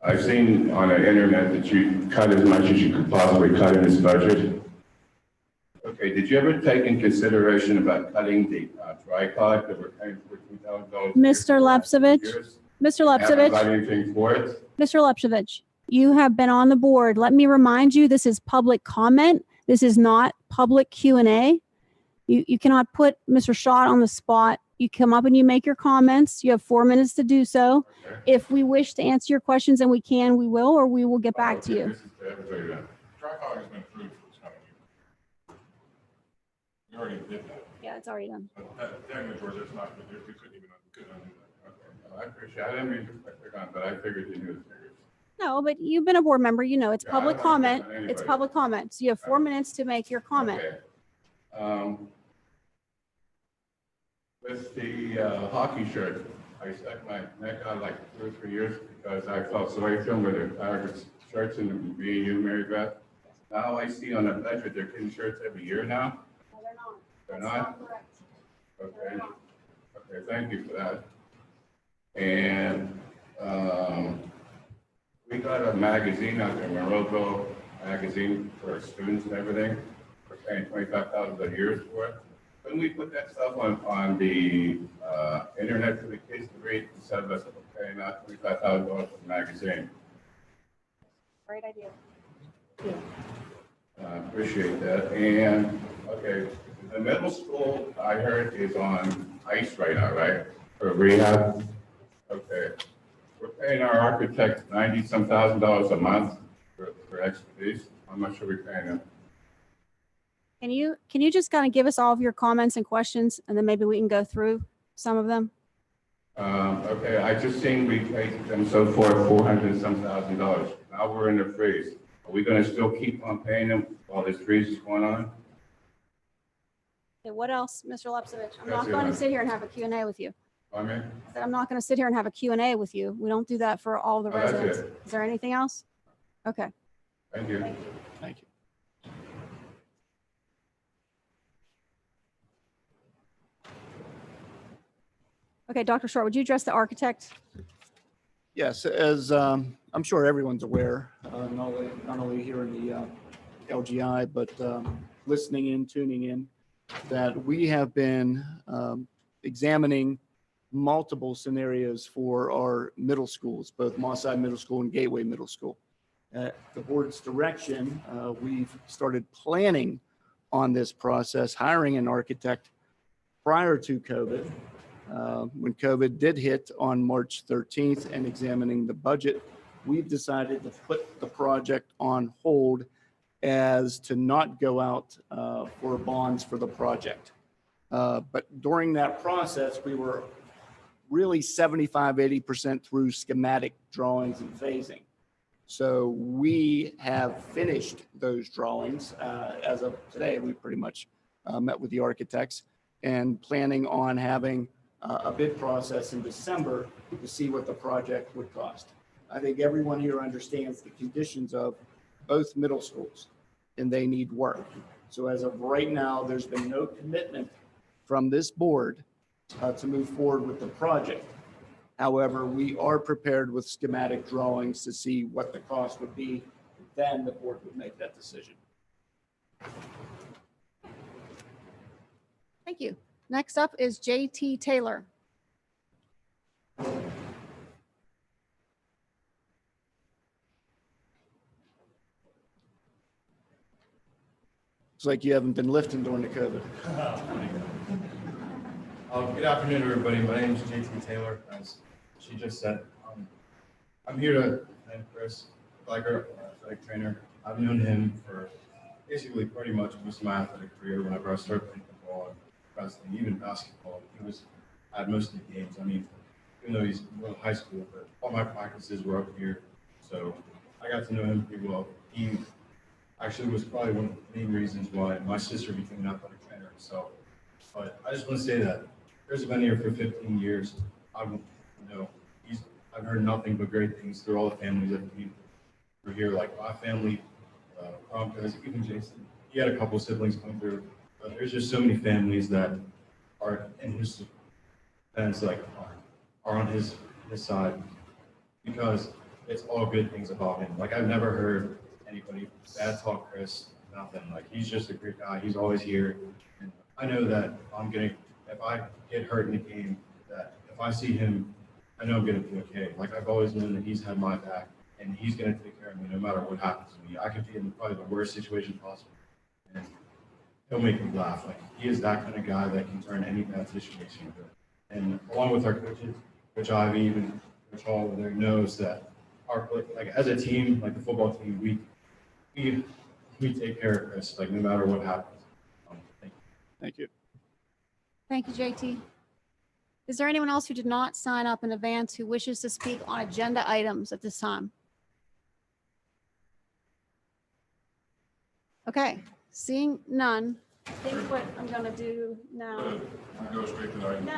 Speaker 15: I've seen on the internet that you cut as much as you could possibly cut in this budget. Okay, did you ever take in consideration about cutting the tripod that we're paying $14,000?
Speaker 3: Mr. Lepsovich, Mr.
Speaker 15: Haven't got
Speaker 3: Lepsovich,
Speaker 15: anything for it?
Speaker 3: Mr. Lepsovich, you have been on the board. Let me remind you, this is public comment. This is not public Q&A. You cannot put Mr. Schott on the spot. You come up and you make your comments. You have 4 minutes to do so.
Speaker 15: Okay.
Speaker 3: If we wish to answer your questions and we can, we will, or we will get back to you.
Speaker 15: This is to everybody then.
Speaker 10: Tripod has been approved for this coming year. We already did that.
Speaker 3: Yeah, it's already done.
Speaker 10: But damn it, George, it's not, we couldn't even, couldn't undo that.
Speaker 15: Okay, well, I appreciate it. I didn't mean to pick on, but I figured you knew the figures.
Speaker 3: No, but you've been a board member, you know, it's
Speaker 15: Yeah, I
Speaker 3: public
Speaker 15: don't wanna pick
Speaker 3: comment.
Speaker 15: on
Speaker 3: It's
Speaker 15: anybody.
Speaker 3: public comment. So you have 4 minutes to make your comment.
Speaker 15: Okay. With the hockey shirt, I stuck my neck out like 2 or 3 years because I felt sorry for them with their Tigers shirts and being you, Mary Beth. Now I see on the budget, they're getting shirts every year now.
Speaker 3: No, they're not.
Speaker 15: They're
Speaker 3: That's
Speaker 15: not?
Speaker 3: correct.
Speaker 15: Okay. Okay, thank you for that. And we got a magazine out there, Monroeville magazine for our students and everything. We're paying $25,000 a year for it. Couldn't we put that stuff on the internet for the kids to read instead of us paying out $25,000 for the magazine?
Speaker 3: Great idea.
Speaker 15: Appreciate that. And, okay, the middle school, I heard, is on ice right now, right? For rehab? Okay. We're paying our architect $90-some thousand a month for expertise. How much are we paying him?
Speaker 3: Can you just kind of give us all of your comments and questions, and then maybe we can go through some of them?
Speaker 15: Okay, I just seen we paid them so far $400-some thousand. Now we're in the freeze. Are we gonna still keep on paying them while this freeze is going on?
Speaker 3: Okay, what else, Mr. Lepsovich? I'm
Speaker 15: That's
Speaker 3: not
Speaker 15: it,
Speaker 3: going to
Speaker 15: huh?
Speaker 3: sit here and have a Q&A with you.
Speaker 15: I mean,
Speaker 3: I said I'm not going to sit here and have a Q&A with you. We don't do that for all the
Speaker 15: Oh, that's
Speaker 3: residents.
Speaker 15: it.
Speaker 3: Is there anything else? Okay.
Speaker 15: thank you.
Speaker 6: Thank you.
Speaker 3: Okay, Dr. Short, would you address the architect?
Speaker 6: Yes, as I'm sure everyone's aware, not only here in the LGI, but listening in, tuning in, that we have been examining multiple scenarios for our middle schools, both Mossad Middle School and Gateway Middle School. At the board's direction, we've started planning on this process, hiring an architect prior to COVID. When COVID did hit on March 13th and examining the budget, we've decided to put the project on hold as to not go out for bonds for the project. But during that process, we were really 75-80% through schematic drawings and phasing. So we have finished those drawings. As of today, we pretty much met with the architects and planning on having a bid process in December to see what the project would cost. I think everyone here understands the conditions of both middle schools and they need work. So as of right now, there's been no commitment from this board to move forward with the project. However, we are prepared with schematic drawings to see what the cost would be. Then the board would make that decision.
Speaker 3: Thank you. Next up is JT Taylor.
Speaker 6: It's like you haven't been lifting during the COVID.
Speaker 8: Good afternoon, everybody. My name is JT Taylor, as she just said. I'm here to thank Chris Flecker, athletic trainer. I've known him for basically pretty much most of my athletic career. Whenever I started playing football, wrestling, even basketball, he was at most of the games. I mean, even though he's in high school, but all my practices were up here, so I got to know him pretty well. He actually was probably one of the main reasons why my sister became an athletic trainer. So, but I just want to say that Chris has been here for 15 years. I've heard nothing but great things through all the families that we were here. Like my family, Broncos, even Jason. He had a couple siblings come through, but there's just so many families that are in his fence, like are on his side, because it's all good things about him. Like I've never heard anybody bad talk Chris, nothing. Like he's just a great guy. He's always here. And I know that if I get hurt in a game, that if I see him, I know I'm gonna be okay. Like I've always known that he's had my back and he's gonna take care of me no matter what happens to me. I could be in probably the worst situation possible, and he'll make me laugh. Like he is that kind of guy that can turn any bad situation good. And along with our coaches, Coach Ivy, even Coach Hall over there knows that like as a team, like the football team, we take care of Chris, like no matter what happens. Thank you.
Speaker 6: Thank you.
Speaker 3: Thank you, JT. Is there anyone else who did not sign up in advance who wishes to speak on agenda items at this time? Okay, seeing none, I think what I'm gonna do now.
Speaker 15: Go straight to the item.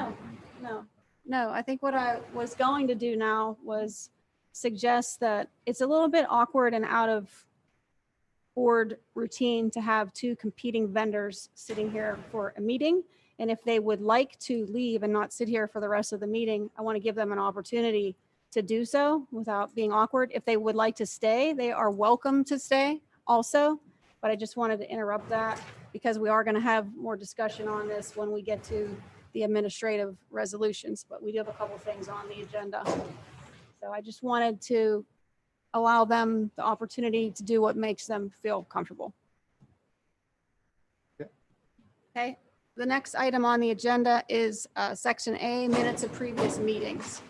Speaker 3: No. I think what I was going to do now was suggest that it's a little bit awkward and out of board routine to have two competing vendors sitting here for a meeting. And if they would like to leave and not sit here for the rest of the meeting, I want to give them an opportunity to do so without being awkward. If they would like to stay, they are welcome to stay also. But I just wanted to interrupt that because we are going to have more discussion on this when we get to the administrative resolutions. But we do have a couple things on the agenda. So I just wanted to allow them the opportunity to do what makes them feel comfortable. Okay. The next item on the agenda is Section A, minutes of previous meetings.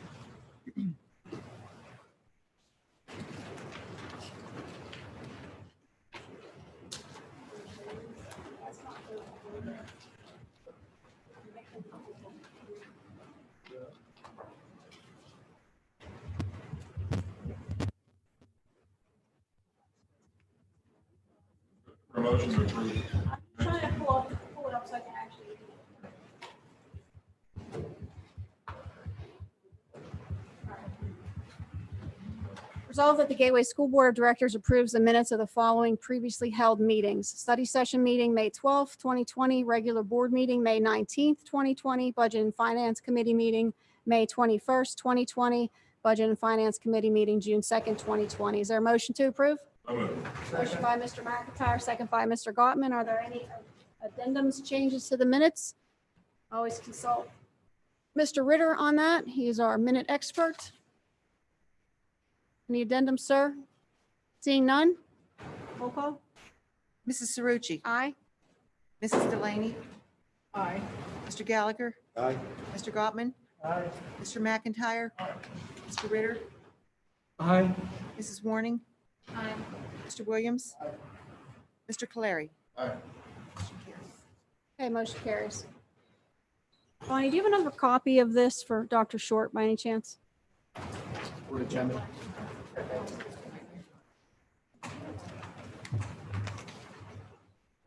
Speaker 15: Promotion to approve.
Speaker 3: I'm trying to pull it up so I can actually read it. Resolved that the Gateway School Board of Directors approves the minutes of the following previously held meetings. Study session meeting, May 12th, 2020, regular board meeting, May 19th, 2020, Budget and Finance Committee meeting, May 21st, 2020, Budget and Finance Committee meeting, June 2nd, 2020. Is there a motion to approve? Motion by Mr. McIntyre, second by Mr. Gottman. Are there any addendums, changes to the minutes? Always consult Mr. Ritter on that. He is our minute expert. Any addendums, sir? Seeing none? Roll call.
Speaker 5: Mrs. Cerrucci.
Speaker 3: Aye.
Speaker 5: Mrs. Delaney.
Speaker 3: Aye.
Speaker 5: Mr. Gallagher.
Speaker 9: Aye.
Speaker 5: Mr. Gottman.
Speaker 12: Aye.
Speaker 5: Mr. McIntyre. Mr. Ritter.
Speaker 13: Aye.
Speaker 5: Mrs. Warning.
Speaker 3: Aye.
Speaker 5: Mr. Williams. Mr. Caleri.
Speaker 15: Aye.
Speaker 3: Okay, motion carries. Bonnie, do you have another copy of this for Dr. Short by any chance?
Speaker 6: Board agenda.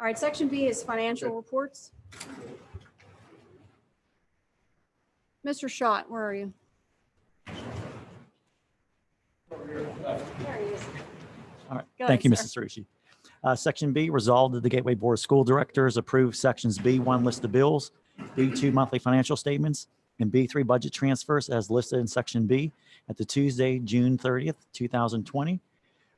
Speaker 3: All right, section B is financial reports. Mr. Schott, where are you? There he is.
Speaker 16: All right,
Speaker 3: Go
Speaker 16: thank you,
Speaker 3: ahead,
Speaker 16: Mrs. Cerucci. Section B, resolved that the Gateway Board of School Directors approve sections B1 list of bills, B2 monthly financial statements, and B3 budget transfers as listed in section B at the Tuesday, June 30th, 2020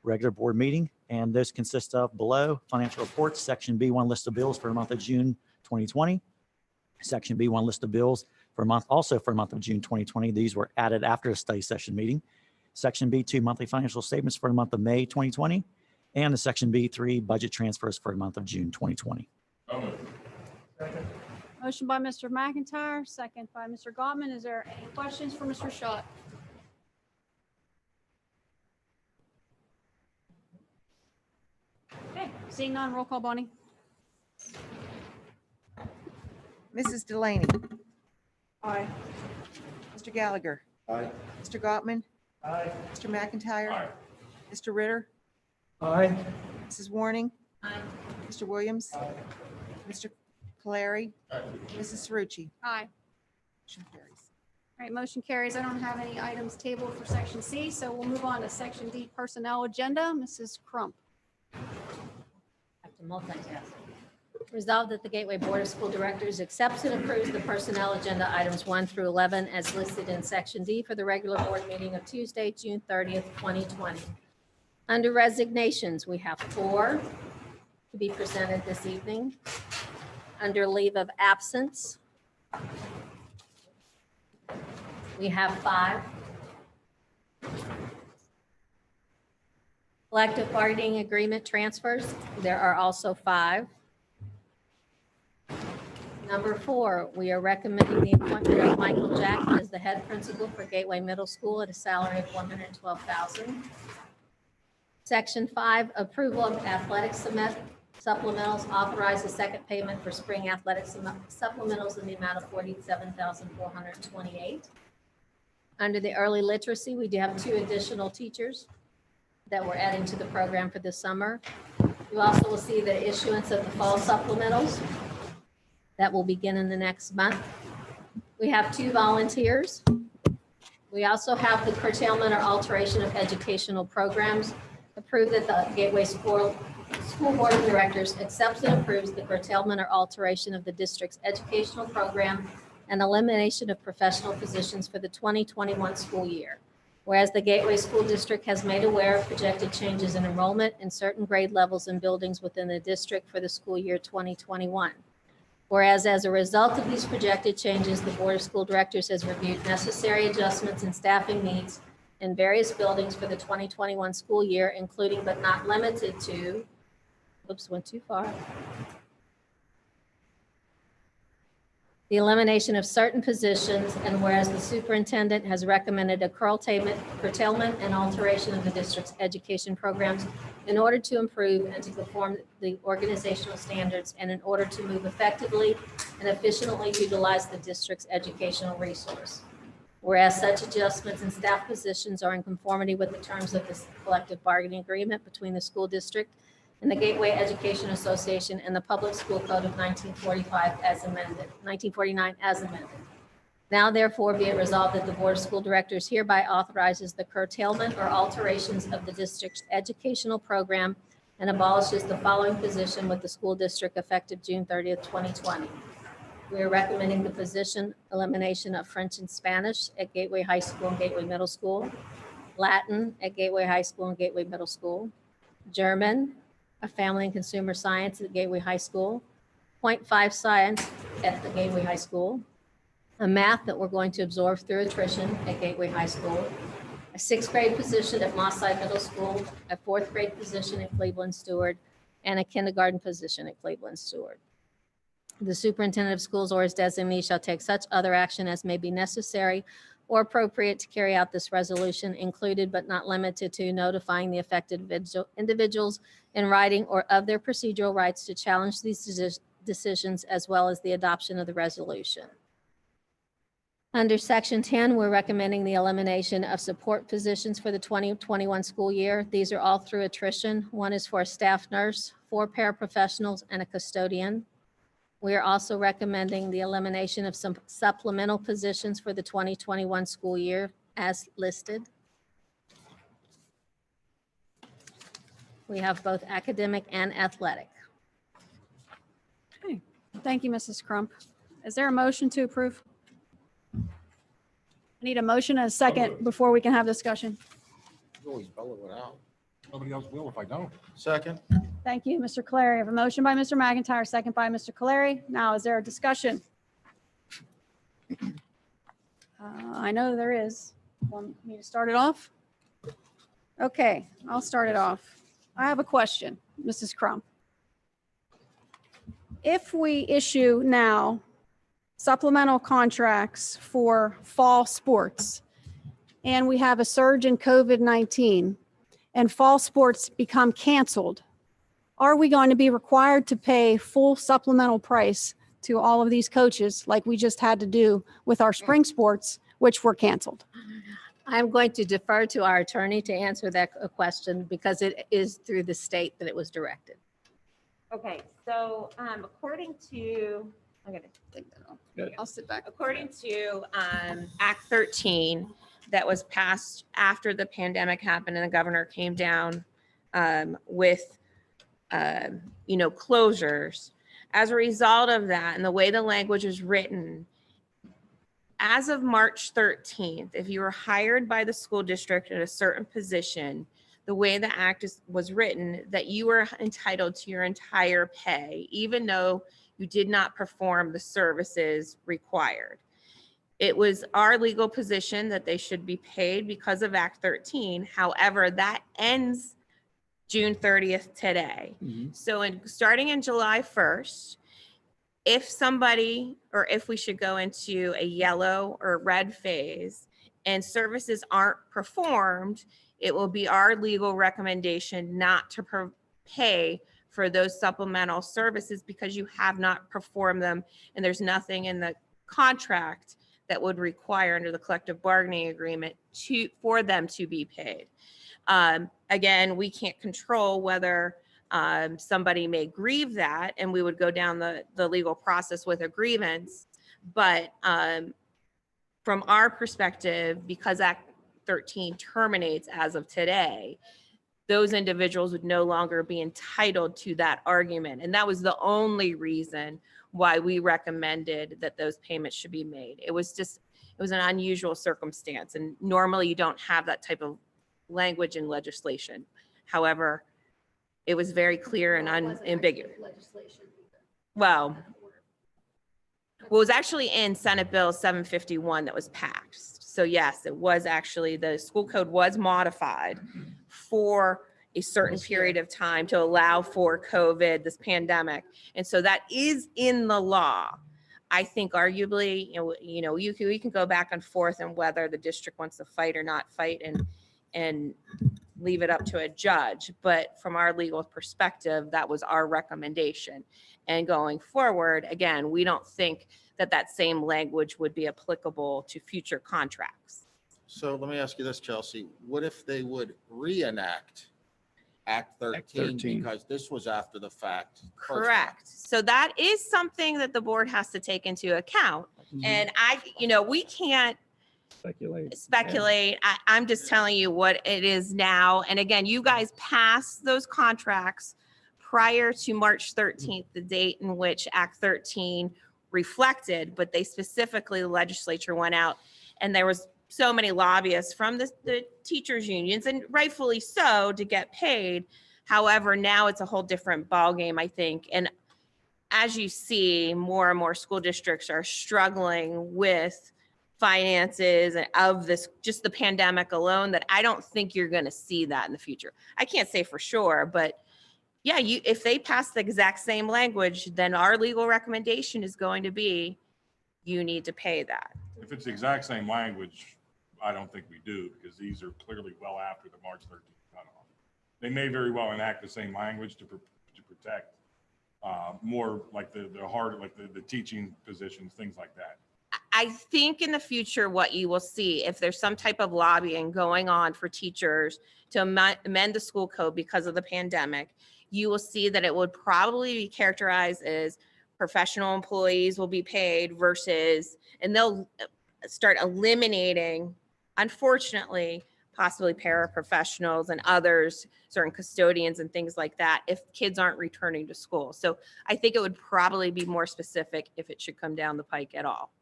Speaker 16: regular board meeting. And those consist of below financial reports, section B1 list of bills for the month of June 2020, section B1 list of bills for a month, also for the month of June 2020. These were added after the study session meeting. Section B2 monthly financial statements for the month of May 2020, and the section B3 budget transfers for the month of June 2020.
Speaker 3: Motion by Mr. McIntyre, second by Mr. Gottman. Is there any questions for Mr. Schott? Okay, seeing none, roll call, Bonnie.
Speaker 5: Mrs. Delaney.
Speaker 3: Aye.
Speaker 5: Mr. Gallagher.
Speaker 9: Aye.
Speaker 5: Mr. Gottman.
Speaker 12: Aye.
Speaker 5: Mr. McIntyre.
Speaker 10: Aye.
Speaker 5: Mr. Ritter.
Speaker 13: Aye.
Speaker 5: Mrs. Warning. Mr. Williams. Mr. Caleri. Mrs. Cerucci.
Speaker 3: Aye.
Speaker 5: Motion carries.
Speaker 3: All right, motion carries. I don't have any items tabled for section C, so we'll move on to section D personnel agenda. Mrs. Crump.
Speaker 4: Have to multitask. Resolved that the Gateway Board of School Directors accepts and approves the personnel agenda items 1 through 11 as listed in section D for the regular board meeting of Tuesday, June 30th, 2020. Under resignations, we have 4 to be presented this evening. Under leave of absence, we have 5. Collective bargaining agreement transfers, there are also 5. Number 4, we are recommending the appointment of Michael Jackson as the head principal for Gateway Middle School at a salary of $112,000. Section 5, approval of athletic supplementals, authorize the second payment for spring athletic supplementals in the amount of $47,428. Under the early literacy, we do have 2 additional teachers that we're adding to the program for this summer. You also will see the issuance of the fall supplementals that will begin in the next month. We have 2 volunteers. We also have the curtailment or alteration of educational programs. Approved that the Gateway School Board of Directors accepts and approves the curtailment or alteration of the district's educational program and elimination of professional positions for the 2021 school year. Whereas the Gateway School District has made aware of projected changes in enrollment in certain grade levels and buildings within the district for the school year 2021. Whereas as a result of these projected changes, the Board of School Directors has reviewed necessary adjustments in staffing needs in various buildings for the 2021 school year, including but not limited to, oops, went too far. The elimination of certain positions, and whereas the superintendent has recommended a curtailment and alteration of the district's education programs in order to improve and to conform the organizational standards and in order to move effectively and efficiently utilize the district's educational resource. Whereas such adjustments in staff positions are in conformity with the terms of this collective bargaining agreement between the school district and the Gateway Education Association and the Public School Code of 1949 as amended. Now therefore be it resolved that the Board of School Directors hereby authorizes the curtailment or alterations of the district's educational program and abolishes the following position with the school district effective June 30th, 2020. We are recommending the position elimination of French and Spanish at Gateway High School and Gateway Middle School, Latin at Gateway High School and Gateway Middle School, German, a Family and Consumer Science at Gateway High School, 0.5 Science at the Gateway High School, a Math that we're going to absorb through attrition at Gateway High School, a 6th grade position at Moss Side Middle School, a 4th grade position at Cleveland Stewart, and a kindergarten position at Cleveland Stewart. The superintendent of schools or his designee shall take such other action as may be necessary or appropriate to carry out this resolution, included but not limited to notifying the affected individuals in writing or of their procedural rights to challenge these decisions, as well as the adoption of the resolution. Under Section 10, we're recommending the elimination of support positions for the 2021 school year. These are all through attrition. 1 is for a staff nurse, 4 paraprofessionals, and a custodian. We are also recommending the elimination of some supplemental positions for the 2021 school year as listed. We have both academic and athletic.
Speaker 3: Okay, thank you, Mrs. Crump. Is there a motion to approve? I need a motion and a second before we can have discussion.
Speaker 17: Always bellow it out. Nobody else will if I don't.
Speaker 9: Second.
Speaker 3: Thank you, Mr. Caleri. I have a motion by Mr. McIntyre, second by Mr. Caleri. Now, is there a discussion? I know there is. Want me to start it off? Okay, I'll start it off. I have a question, Mrs. Crump. If we issue now supplemental contracts for fall sports. And we have a surge in COVID-19 and fall sports become canceled. Are we going to be required to pay full supplemental price to all of these coaches like we just had to do with our spring sports, which were canceled?
Speaker 4: I'm going to defer to our attorney to answer that question because it is through the state that it was directed.
Speaker 18: Okay, so according to, I'm gonna take that off.
Speaker 3: I'll sit back.
Speaker 18: According to Act 13 that was passed after the pandemic happened and the governor came down with, closures. As a result of that and the way the language is written, as of March 13th, if you were hired by the school district at a certain position, the way the act was written, that you were entitled to your entire pay, even though you did not perform the services required. It was our legal position that they should be paid because of Act 13. However, that ends June 30th today. So starting in July 1st, if somebody, or if we should go into a yellow or red phase and services aren't performed, it will be our legal recommendation not to pay for those supplemental services because you have not performed them and there's nothing in the contract that would require under the collective bargaining agreement for them to be paid. Again, we can't control whether somebody may grieve that, and we would go down the legal process with a grievance. But from our perspective, because Act 13 terminates as of today, those individuals would no longer be entitled to that argument. And that was the only reason why we recommended that those payments should be made. It was an unusual circumstance. And normally you don't have that type of language in legislation. However, it was very clear and unambiguous. Well, it was actually in Senate Bill 751 that was passed. So yes, it was actually, the school code was modified for a certain period of time to allow for COVID, this pandemic. And so that is in the law. I think arguably, we can go back and forth on whether the district wants to fight or not fight and leave it up to a judge. But from our legal perspective, that was our recommendation. And going forward, again, we don't think that same language would be applicable to future contracts.
Speaker 17: So let me ask you this, Chelsea. What if they would reenact Act 13 because this was after the fact?
Speaker 18: Correct. So that is something that the board has to take into account. And we can't speculate. I'm just telling you what it is now. And again, you guys passed those contracts prior to March 13th, the date in which Act 13 reflected, but they specifically, the legislature went out and there was so many lobbyists from the teachers unions, and rightfully so, to get paid. However, now it's a whole different ballgame, I think. And as you see, more and more school districts are struggling with finances of this, just the pandemic alone, that I don't think you're going to see that in the future. I can't say for sure, but yeah, if they pass the exact same language, then our legal recommendation is going to be, you need to pay that.
Speaker 19: If it's the exact same language, I don't think we do, because these are clearly well after the March 13th cutoff. They may very well enact the same language to protect more like the hard, like the teaching positions, things like that.
Speaker 18: I think in the future, what you will see, if there's some type of lobbying going on for teachers to amend the school code because of the pandemic, you will see that it would probably be characterized as professional employees will be paid versus, and they'll start eliminating, unfortunately, possibly paraprofessionals and others, certain custodians and things like that, if kids aren't returning to school. So I think it would probably be more specific if it should come down the pike at all.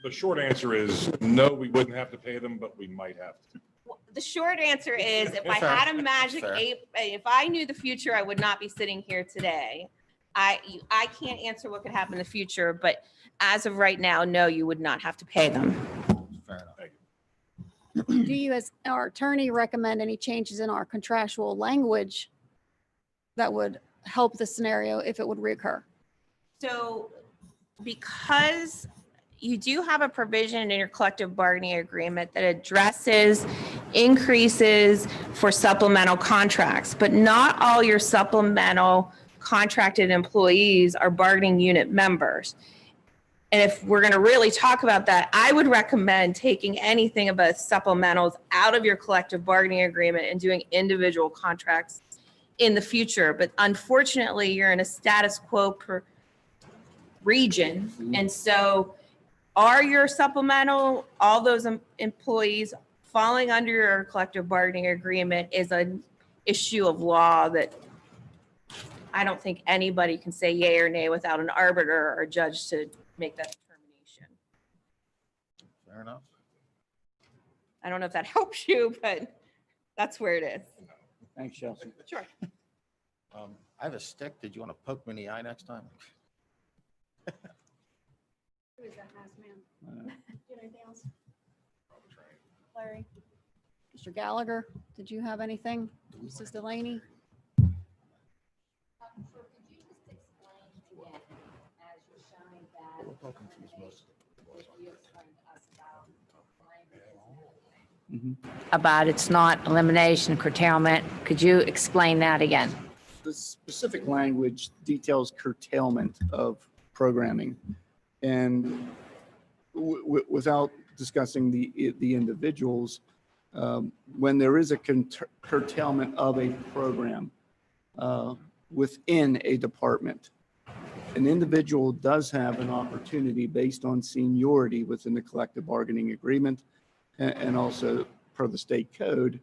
Speaker 19: The short answer is no, we wouldn't have to pay them, but we might have to.
Speaker 18: The short answer is, if I had a magic if I knew the future, I would not be sitting here today. I can't answer what could happen in the future, but as of right now, no, you would not have to pay them.
Speaker 17: Fair enough.
Speaker 3: Do you, as our attorney, recommend any changes in our contractual language that would help the scenario if it would reoccur?
Speaker 18: So because you do have a provision in your collective bargaining agreement that addresses increases for supplemental contracts, but not all your supplemental contracted employees are bargaining unit members. And if we're going to really talk about that, I would recommend taking anything about supplementals out of your collective bargaining agreement and doing individual contracts in the future. But unfortunately, you're in a status quo per region. And so are your supplemental, all those employees falling under your collective bargaining agreement is an issue of law that I don't think anybody can say yay or nay without an arbiter or judge to make that determination.
Speaker 17: Fair enough.
Speaker 18: I don't know if that helps you, but that's where it is.
Speaker 6: Thanks, Chelsea.
Speaker 18: Sure.
Speaker 17: I have a stick. Did you want to poke me in the eye next time?
Speaker 3: Who is that masked man? Do you have anything else? Larry? Mr. Gallagher, did you have anything? Mrs. Delaney?
Speaker 20: About it's not elimination, curtailment. Could you explain that again?
Speaker 6: The specific language details curtailment of programming. And without discussing the individuals, when there is a curtailment of a program within a department, an individual does have an opportunity based on seniority within the collective bargaining agreement and also per the state code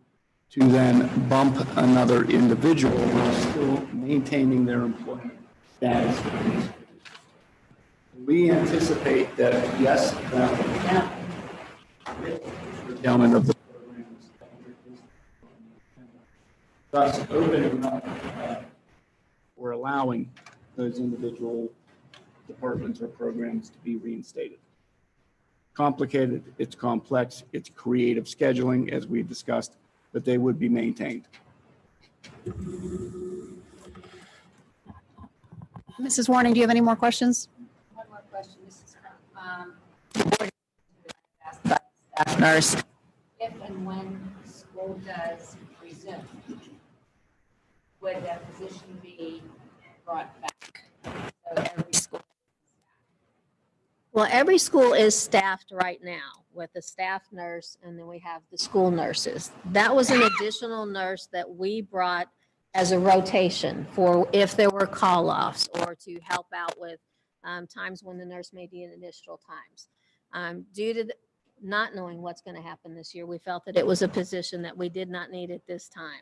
Speaker 6: to then bump another individual while still maintaining their employment status. We anticipate that, yes, that will happen. Curtailment of the programs. Thus opening up or allowing those individual departments or programs to be reinstated. Complicated, it's complex, it's creative scheduling, as we discussed, but they would be maintained.
Speaker 3: Mrs. Warning, do you have any more questions?
Speaker 20: One more question, Mrs. Staff nurse. If and when school does resume, would that position be brought back? So every school.
Speaker 4: Well, every school is staffed right now with a staff nurse, and then we have the school nurses. That was an additional nurse that we brought as a rotation for if there were call-offs or to help out with times when the nurse may be in initial times. Due to not knowing what's going to happen this year, we felt that it was a position that we did not need at this time.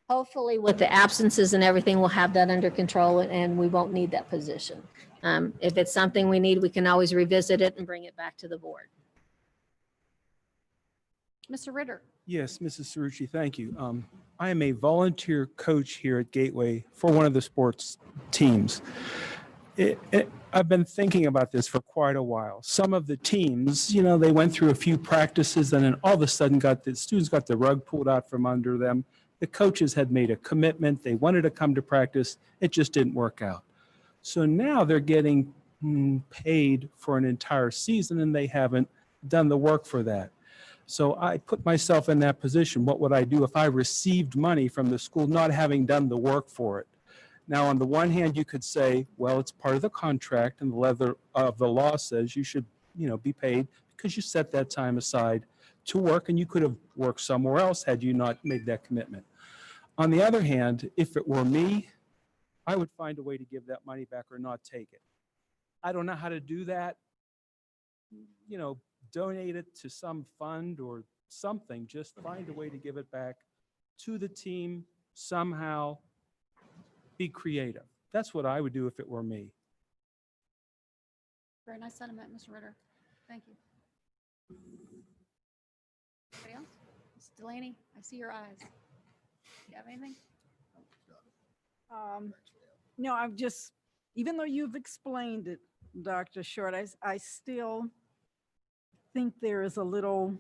Speaker 4: Hopefully, with the absences and everything, we'll have that under control and we won't need that position. If it's something we need, we can always revisit it and bring it back to the board.
Speaker 3: Mr. Ritter?
Speaker 21: Yes, Mrs. Cerrucci, thank you. I am a volunteer coach here at Gateway for one of the sports teams. I've been thinking about this for quite a while. Some of the teams, you know, they went through a few practices and then all of a sudden the students got the rug pulled out from under them. The coaches had made a commitment. They wanted to come to practice. It just didn't work out. So now they're getting paid for an entire season and they haven't done the work for that. So I put myself in that position. What would I do if I received money from the school not having done the work for it? Now, on the one hand, you could say, well, it's part of the contract and the letter of the law says you should, you know, be paid because you set that time aside to work and you could have worked somewhere else had you not made that commitment. On the other hand, if it were me, I would find a way to give that money back or not take it. I don't know how to do that. You know, donate it to some fund or something. Just find a way to give it back to the team somehow. Be creative. That's what I would do if it were me.
Speaker 3: Very nice sentiment, Mr. Ritter. Thank you. Anybody else? Ms. Delaney, I see your eyes. Do you have anything?
Speaker 22: No, I'm just, even though you've explained it, Dr. Short, I still think there is a little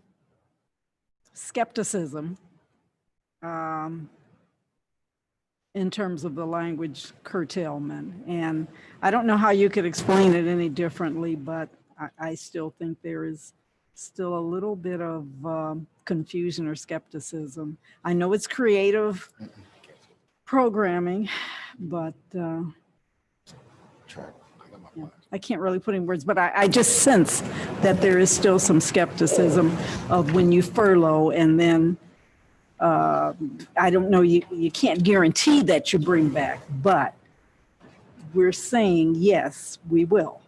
Speaker 22: skepticism in terms of the language curtailment. And I don't know how you could explain it any differently, but I still think there is still a little bit of confusion or skepticism. I know it's creative programming, but yeah, I can't really put in words, but I just sense that there is still some skepticism of when you furlough and then I don't know, you can't guarantee that you bring back, but we're saying, yes, we will.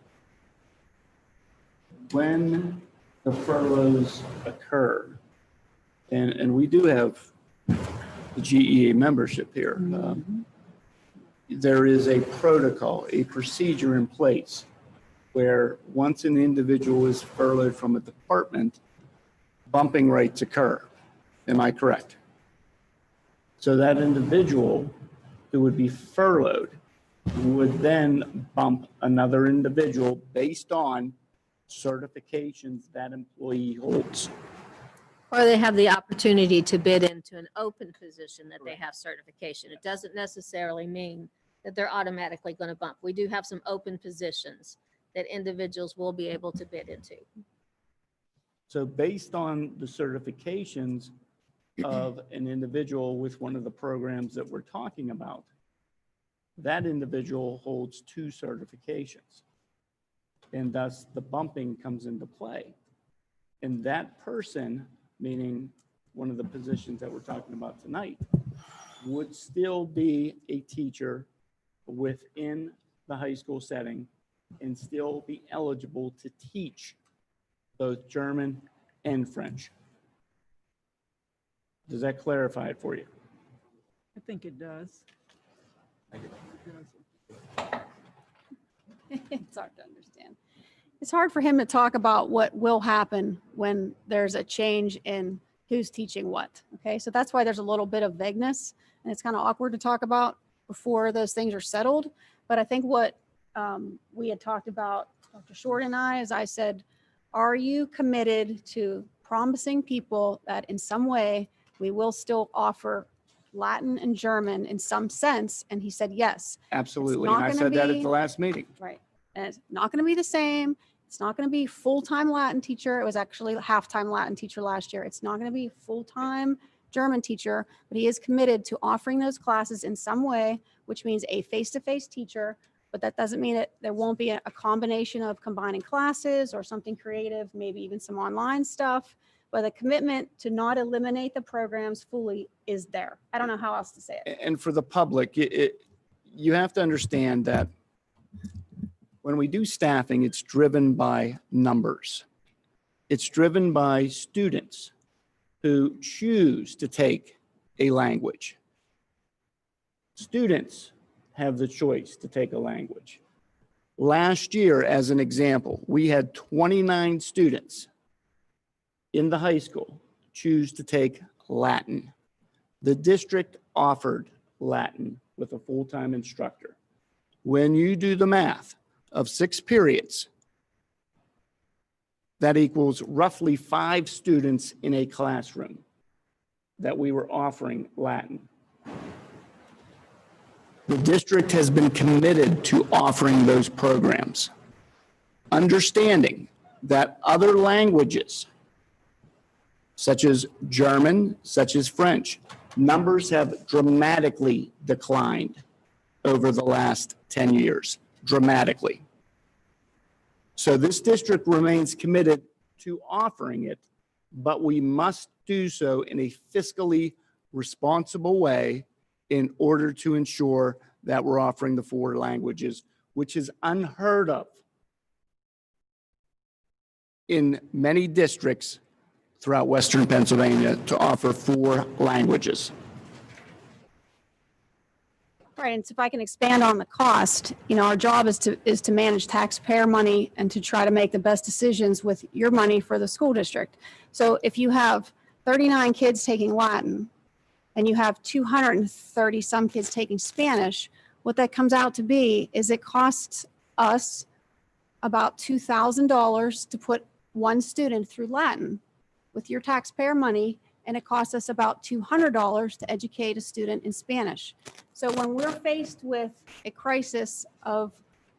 Speaker 6: When the furloughs occur, and we do have the GEA membership here, there is a protocol, a procedure in place where once an individual is furloughed from a department, bumping rights occur. Am I correct? So that individual who would be furloughed would then bump another individual based on certifications that employee holds.
Speaker 4: Or they have the opportunity to bid into an open position that they have certification. It doesn't necessarily mean that they're automatically going to bump. We do have some open positions that individuals will be able to bid into.
Speaker 6: So based on the certifications of an individual with one of the programs that we're talking about, that individual holds 2 certifications. And thus the bumping comes into play. And that person, meaning one of the positions that we're talking about tonight, would still be a teacher within the high school setting and still be eligible to teach both German and French. Does that clarify it for you?
Speaker 22: I think it does.
Speaker 3: It's hard to understand. It's hard for him to talk about what will happen when there's a change in who's teaching what. Okay, so that's why there's a little bit of vagueness, and it's kind of awkward to talk about before those things are settled. But I think what we had talked about, Dr. Short and I, as I said, are you committed to promising people that in some way we will still offer Latin and German in some sense? And he said, yes.
Speaker 6: Absolutely.
Speaker 3: It's
Speaker 6: And
Speaker 3: not
Speaker 6: I
Speaker 3: gonna
Speaker 6: said that at
Speaker 3: be-
Speaker 6: the last meeting.
Speaker 3: Right. And it's not going to be the same. It's not going to be full-time Latin teacher. It was actually a half-time Latin teacher last year. It's not going to be full-time German teacher, but he is committed to offering those classes in some way, which means a face-to-face teacher. But that doesn't mean that there won't be a combination of combining classes or something creative, maybe even some online stuff. But the commitment to not eliminate the programs fully is there. I don't know how else to say it.
Speaker 6: And for the public, you have to understand that when we do staffing, it's driven by numbers. It's driven by students who choose to take a language. Students have the choice to take a language. Last year, as an example, we had 29 students in the high school choose to take Latin. The district offered Latin with a full-time instructor. When you do the math of 6 periods, that equals roughly 5 students in a classroom that we were offering Latin. The district has been committed to offering those programs, understanding that other languages, such as German, such as French, numbers have dramatically declined over the last 10 years, dramatically. So this district remains committed to offering it, but we must do so in a fiscally responsible way in order to ensure that we're offering the 4 languages, which is unheard of in many districts throughout Western Pennsylvania to offer 4 languages.
Speaker 3: Right, and so if I can expand on the cost, our job is to manage taxpayer money and to try to make the best decisions with your money for the school district. So if you have 39 kids taking Latin and you have 230 some kids taking Spanish, what that comes out to be is it costs us about $2,000 to put one student through Latin. With your taxpayer money, and it costs us about $200 to educate a student in Spanish. So when we're faced with a crisis of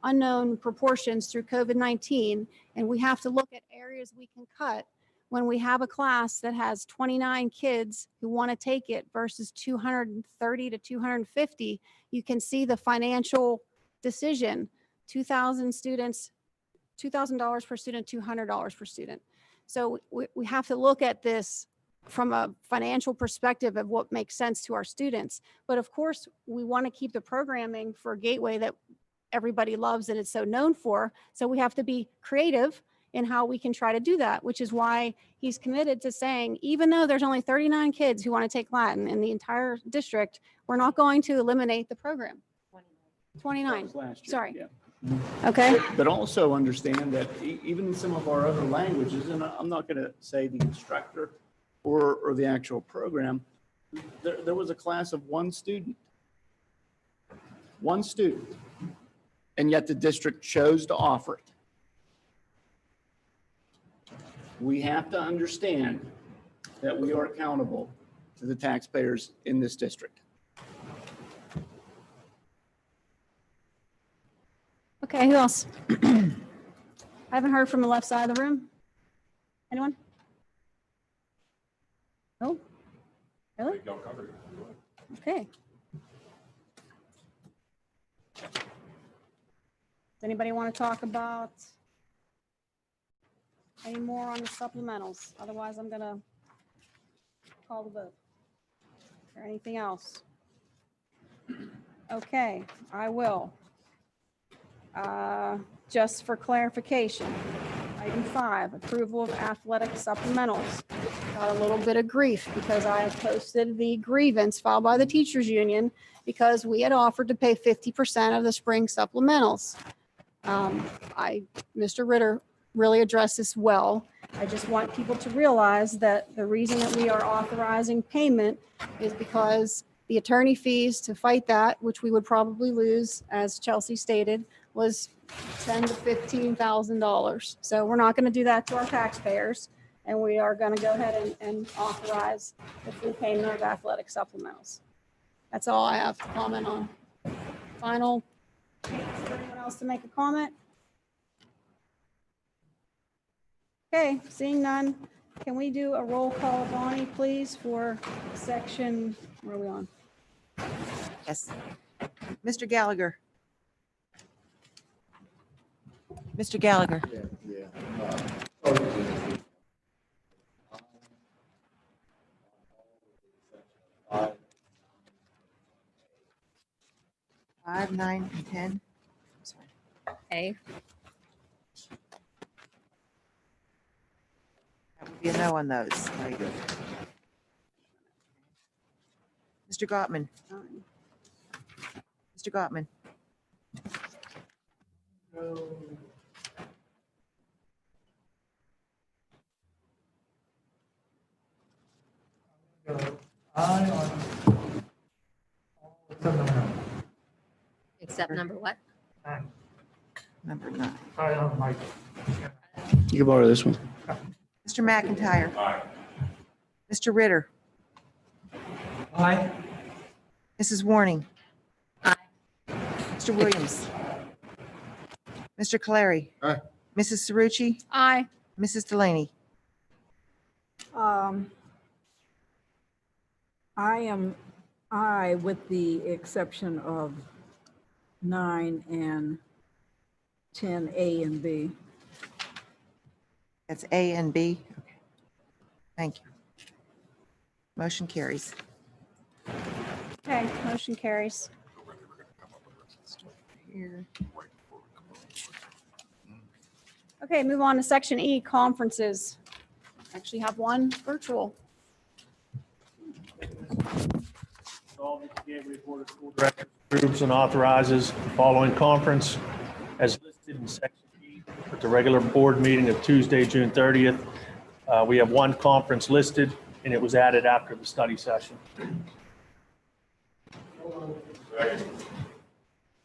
Speaker 3: unknown proportions through COVID-19, and we have to look at areas we can cut, when we have a class that has 29 kids who want to take it versus 230 to 250, you can see the financial decision. 2,000 students, $2,000 per student, $200 per student. So we have to look at this from a financial perspective of what makes sense to our students. But of course, we want to keep the programming for Gateway that everybody loves and it's so known for. So we have to be creative in how we can try to do that, which is why he's committed to saying, even though there's only 39 kids who want to take Latin in the entire district, we're not going to eliminate the program. 29,
Speaker 6: Last year,
Speaker 3: sorry.
Speaker 6: yeah.
Speaker 3: Okay.
Speaker 6: But also understand that even in some of our other languages, and I'm not going to say the instructor or the actual program, there was a class of one student, and yet the district chose to offer it. We have to understand that we are accountable to the taxpayers in this district.
Speaker 3: Okay, who else? I haven't heard from the left side of the room. Anyone? No? Really?
Speaker 19: Y'all covered it.
Speaker 3: Okay. Does anybody want to talk about any more on the supplementals? Otherwise, I'm gonna call the vote. Or anything else? Okay, I will. Just for clarification, item 5, approval of athletic supplementals. Got a little bit of grief because I posted the grievance filed by the teachers union because we had offered to pay 50% of the spring supplementals. Mr. Ritter really addressed this well. I just want people to realize that the reason that we are authorizing payment is because the attorney fees to fight that, which we would probably lose, as Chelsea stated, was $10,000 to $15,000. So we're not going to do that to our taxpayers, and we are going to go ahead and authorize the full payment of athletic supplementals. That's all I have to comment on. Final, is there anyone else to make a comment? Okay, seeing none, can we do a roll call, Bonnie, please, for section, where are we on?
Speaker 5: Yes. Mr. Gallagher. Mr. Gallagher. Five, 9, and 10. Sorry.
Speaker 4: A.
Speaker 5: That would be a no on those. Very good. Mr. Gottman. Mr. Gottman.
Speaker 4: Except number what?
Speaker 5: Number 9.
Speaker 6: You can borrow this one.
Speaker 5: Mr. McIntyre.
Speaker 19: Aye.
Speaker 5: Mr. Ritter.
Speaker 12: Aye.
Speaker 5: Mrs. Warning.
Speaker 4: Aye.
Speaker 5: Mr. Williams. Mr. Clary.
Speaker 17: Aye.
Speaker 5: Mrs. Cerrucci.
Speaker 3: Aye.
Speaker 5: Mrs. Delaney.
Speaker 22: I am aye with the exception of 9 and 10, A and B.
Speaker 5: That's A and B. Okay. Thank you. Motion carries.
Speaker 3: Okay, motion carries.
Speaker 5: Here.
Speaker 3: Okay, move on to section E, conferences. Actually have one virtual.
Speaker 2: Resolved that the Gateway Board of School Directors approves and authorizes the following conference as listed in section E at the regular board meeting of Tuesday, June 30th. We have one conference listed, and it was added after the study session.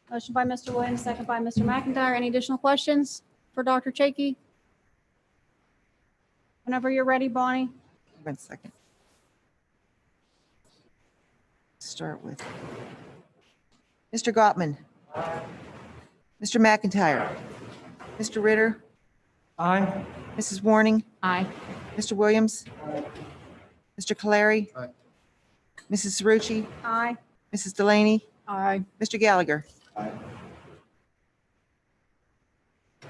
Speaker 3: Motion by Mr. Williams, second by Mr. McIntyre. Any additional questions for Dr. Chaky? Whenever you're ready, Bonnie.
Speaker 5: 1 second. start with? Mr. Gottman? Mr. McIntyre? Mr. Ritter?
Speaker 21: Aye.
Speaker 5: Mrs. Warning?
Speaker 3: Aye.
Speaker 5: Mr. Williams? Mr. Caleri?
Speaker 17: Aye.
Speaker 5: Mrs. Cerrucci?
Speaker 3: Aye.
Speaker 5: Mrs. Delaney?
Speaker 22: Aye.
Speaker 5: Mr. Gallagher?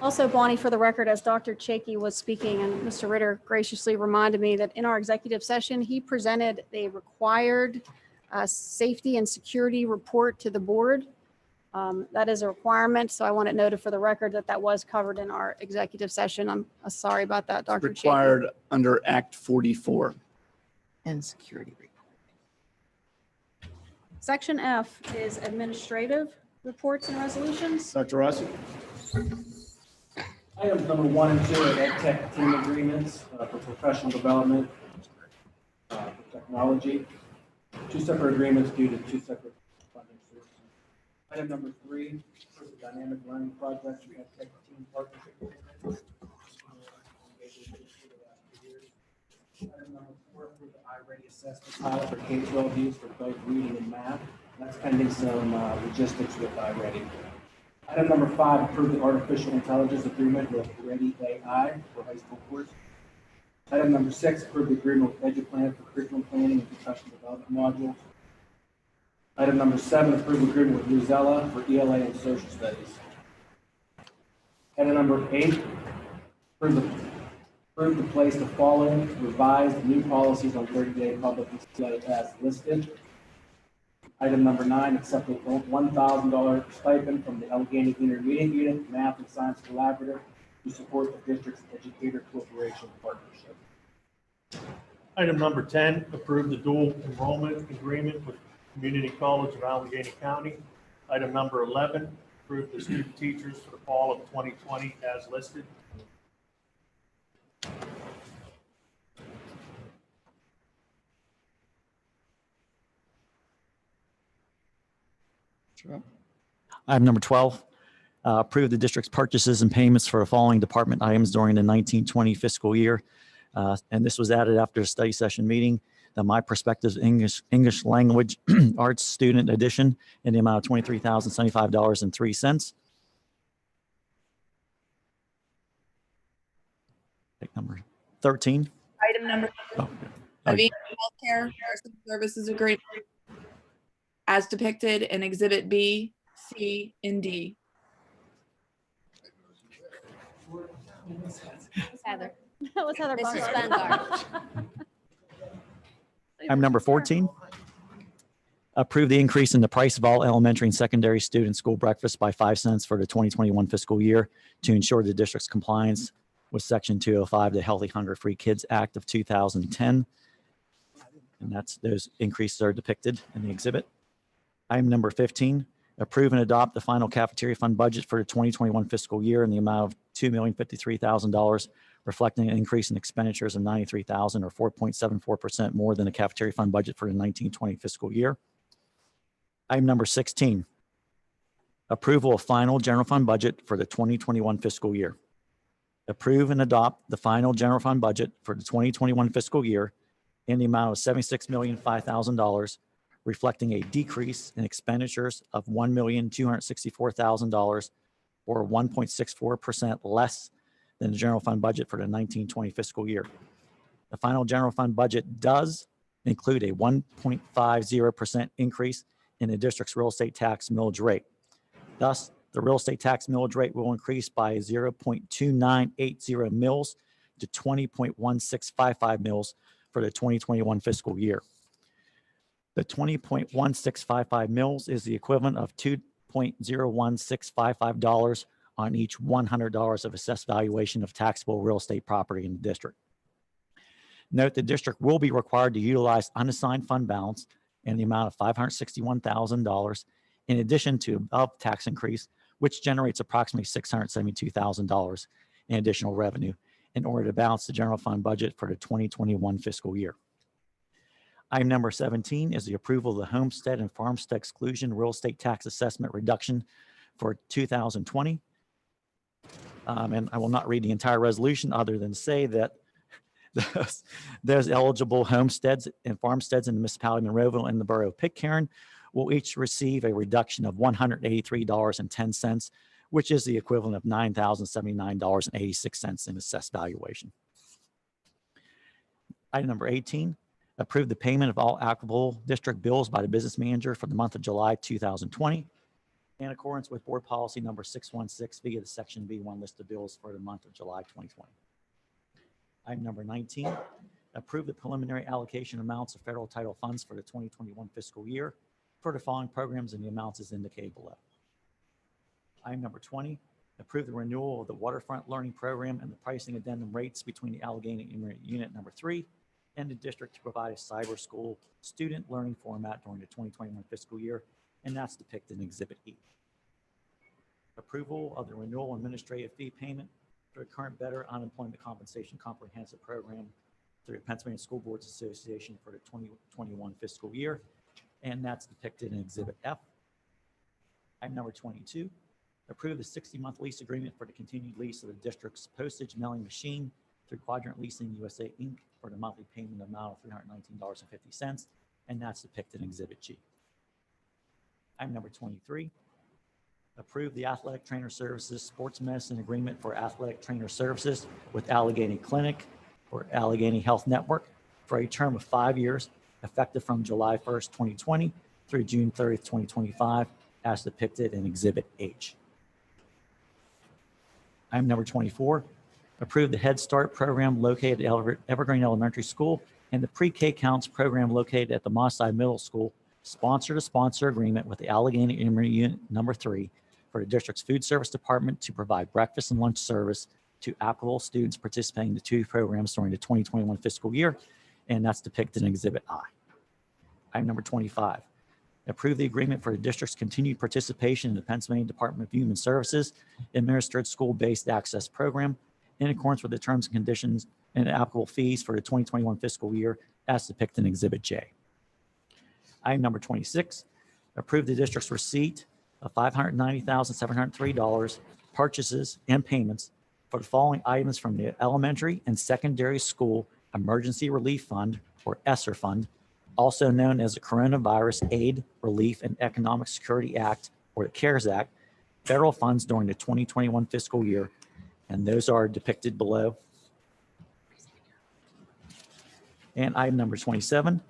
Speaker 3: Also, Bonnie, for the record, as Dr. Chaky was speaking and Mr. Ritter graciously reminded me that in our executive session, he presented a required safety and security report to the board. That is a requirement, so I want it noted for the record that that was covered in our executive session. I'm sorry about that, Dr. Chaky.
Speaker 6: Required under Act 44.
Speaker 5: And security.
Speaker 3: Section F is administrative reports and resolutions.
Speaker 6: Dr. Rossi?
Speaker 2: Items number 1 and 2 are ed tech team agreements for professional development, for technology. 2 separate agreements due to 2 separate funding sources. Item number 3 for the dynamic learning project, we ed tech team partnership agreement. Item number 4 for the iReady assessment pilot for K-12 use for both reading and math. That's pending some logistics with iReady. Item number 5, approve the artificial intelligence agreement with Ready AI for high school course. Item number 6, approve the agreement with EduPlan for curriculum planning and professional development modules. Item number 7, approve the agreement with Luzella for ELA and social studies. Item number 8, approve to place the following revised new policies on 30-day public display as listed. Item number 9, accept a $1,000 stipend from the Allegheny Intermediate Unit Math and Science Collaborative to support the district's educator corporation partnership. Item number 10, approve the dual enrollment agreement with Community College of Allegheny County. Item number 11, approve the student teachers for the fall of 2020 as listed.
Speaker 16: Item number 12, approve the district's purchases and payments for the following department items during the 1920 fiscal year. And this was added after a study session meeting. The My Perspectives English Language Arts Student Edition in the amount of $23,075.03. Pick number 13.
Speaker 7: Item number Aviva Healthcare Nursing Services Agreement as depicted in Exhibit B, C, and D.
Speaker 4: Heather.
Speaker 3: That was Heather
Speaker 4: Mrs.
Speaker 3: Bungard.
Speaker 4: Bungard.
Speaker 16: Item number 14, approve the increase in the price of all elementary and secondary student school breakfast by 5 cents for the 2021 fiscal year to ensure the district's compliance with Section 205 of the Healthy Hunger Free Kids Act of 2010. And those increases are depicted in the exhibit. Item number 15, approve and adopt the final cafeteria fund budget for the 2021 fiscal year in the amount of $2,053,000, reflecting an increase in expenditures of $93,000 or 4.74% more than the cafeteria fund budget for the 1920 fiscal year. Item number 16, approval of final general fund budget for the 2021 fiscal year. Approve and adopt the final general fund budget for the 2021 fiscal year in the amount of $76,005,000, reflecting a decrease in expenditures of $1,264,000 or 1.64% less than the general fund budget for the 1920 fiscal year. The final general fund budget does include a 1.50% increase in the district's real estate tax millage rate. Thus, the real estate tax millage rate will increase by 0.2980 mils to 20.1655 mils for the 2021 fiscal year. The 20.1655 mils is the equivalent of $2.01655 on each $100 of assessed valuation of taxable real estate property in the district. Note the district will be required to utilize unassigned fund balance in the amount of $561,000 in addition to above tax increase, which generates approximately $672,000 in additional revenue in order to balance the general fund budget for the 2021 fiscal year. Item number 17 is the approval of the homestead and farmstead exclusion real estate tax assessment reduction for 2020. And I will not read the entire resolution other than say that Those eligible homesteads and farmsteads in the municipality of Monroeville and the borough of Pitcairn will each receive a reduction of $183.10, which is the equivalent of $9,079.86 in assessed valuation. Item number 18, approve the payment of all applicable district bills by the business manager for the month of July 2020 in accordance with board policy number 616 via the section B1 list of bills for the month of July 2020. Item number 19, approve the preliminary allocation amounts of federal title funds for the 2021 fiscal year for the following programs and the amounts as indicated below. Item number 20, approve the renewal of the waterfront learning program and the pricing addendum rates between the Allegheny Unit number 3 and the district to provide a cyber school student learning format during the 2021 fiscal year, and that's depicted in Exhibit E. Approval of the renewal administrative fee payment for the current Better Unemployment Compensation Comprehensive Program through the Pennsylvania School Boards Association for the 2021 fiscal year, and that's depicted in Exhibit F. Item number 22, approve the 60-month lease agreement for the continued lease of the district's postage mailing machine through Quadrant Leasing USA, Inc. for the monthly payment amount of $319.50, and that's depicted in Exhibit G. Item number 23, approve the athletic trainer services sports medicine agreement for athletic trainer services with Allegheny Clinic or Allegheny Health Network for a term of 5 years, effective from July 1st, 2020 through June 30th, 2025, as depicted in Exhibit H. Item number 24, approve the Head Start program located at Evergreen Elementary School and the Pre-K Counts program located at the Mosside Middle School, sponsor-to-sponsor agreement with the Allegheny Unit number 3 for the district's food service department to provide breakfast and lunch service to applicable students participating in the two programs during the 2021 fiscal year, and that's depicted in Exhibit I. Item number 25, approve the agreement for the district's continued participation in the Pennsylvania Department of Human Services administered school-based access program in accordance with the terms and conditions and applicable fees for the 2021 fiscal year as depicted in Exhibit J. Item number 26, approve the district's receipt of $590,703 purchases and payments for the following items from the Elementary and Secondary School Emergency Relief Fund, or ESSER Fund, also known as the Coronavirus Aid, Relief, and Economic Security Act, or the CARES Act, federal funds during the 2021 fiscal year, and those are depicted below. And item number 27,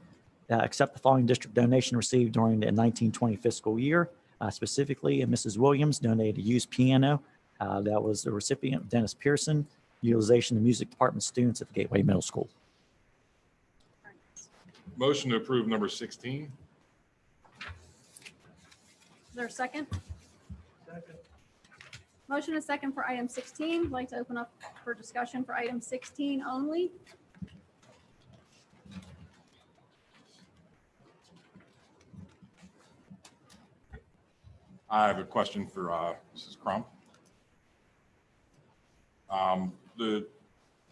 Speaker 16: accept the following district donation received during the 1920 fiscal year. Specifically, Mrs. Williams donated a used piano. That was the recipient, Dennis Pearson, utilization of music department students at the Gateway Middle School.
Speaker 19: Motion to approve number 16.
Speaker 3: Is there a second? Second. Motion is second for item 16. I'd like to open up for discussion for item 16 only.
Speaker 19: I have a question for Mrs. Crump. The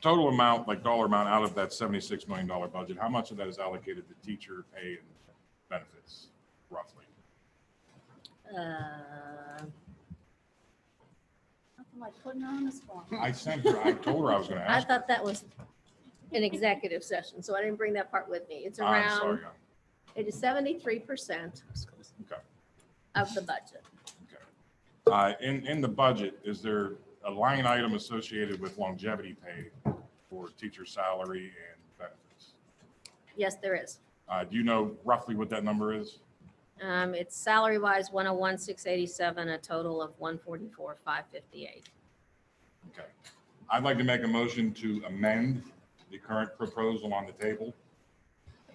Speaker 19: total amount, like dollar amount out of that $76 million budget, how much of that is allocated to teacher pay and benefits, roughly?
Speaker 3: Nothing like putting her on the spot.
Speaker 19: I told her I was going to
Speaker 4: I
Speaker 19: ask her.
Speaker 4: thought that was an executive session, so I didn't bring that part with me. It's
Speaker 19: I'm
Speaker 4: around,
Speaker 19: sorry.
Speaker 4: it is 73%
Speaker 19: Okay.
Speaker 4: of the budget.
Speaker 19: In the budget, is there a line item associated with longevity pay for teacher salary and benefits?
Speaker 4: Yes, there is.
Speaker 19: Do you know roughly what that number is?
Speaker 4: It's salary wise 101,687, a total of 144,558.
Speaker 19: Okay. I'd like to make a motion to amend the current proposal on the table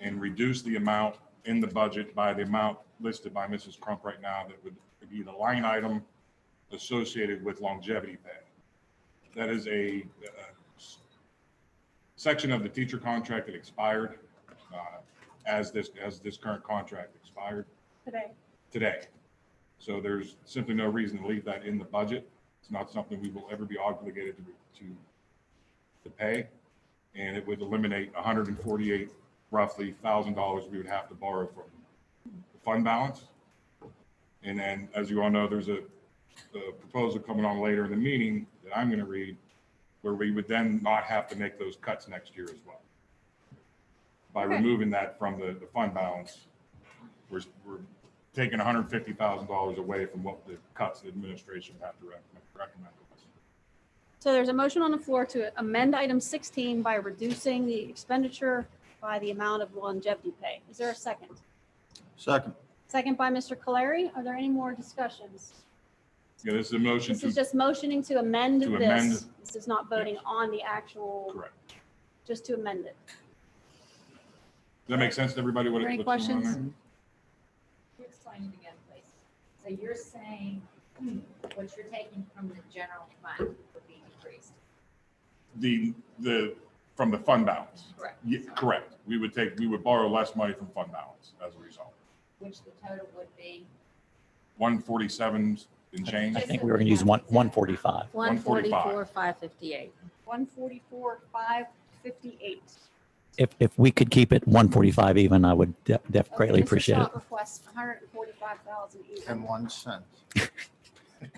Speaker 19: and reduce the amount in the budget by the amount listed by Mrs. Crump right now that would be the line item associated with longevity pay. That is a section of the teacher contract that expired as this current contract expired today. So there's simply no reason to leave that in the budget. It's not something we will ever be obligated to pay, and it would eliminate $148 roughly $1,000 we would have to borrow from the fund balance. And then, as you all know, there's a proposal coming on later in the meeting that I'm going to read where we would then not have to make those cuts next year as well. By
Speaker 3: Okay.
Speaker 19: removing that from the fund balance, we're taking $150,000 away from what the cuts the administration have to recommend.
Speaker 3: So there's a motion on the floor to amend item 16 by reducing the expenditure by the amount of longevity pay. Is there a second?
Speaker 17: Second.
Speaker 3: Second by Mr. Caleri. Are there any more discussions?
Speaker 19: Yeah, this is a motion
Speaker 3: This is
Speaker 19: to,
Speaker 3: just motioning to amend
Speaker 19: To
Speaker 3: this.
Speaker 19: amend.
Speaker 3: This is not voting on the actual,
Speaker 19: correct.
Speaker 3: just to amend it.
Speaker 19: Does that make sense to everybody?
Speaker 3: Are there any
Speaker 19: what's going on
Speaker 3: questions?
Speaker 20: You explain it again, please. So you're saying what you're taking from the general fund would be decreased?
Speaker 19: The from the fund balance.
Speaker 20: Correct.
Speaker 19: Yeah, correct. We would borrow less money from fund balance as a result.
Speaker 20: Which the total would be?
Speaker 19: 147 and change.
Speaker 16: I think we were going to use 145.
Speaker 4: 144, 558.
Speaker 3: 144,558.
Speaker 16: If we could keep it 145 even, I would greatly
Speaker 3: Mr.
Speaker 16: appreciate it.
Speaker 3: Schott requests 145,000 even.
Speaker 17: And 1 cent.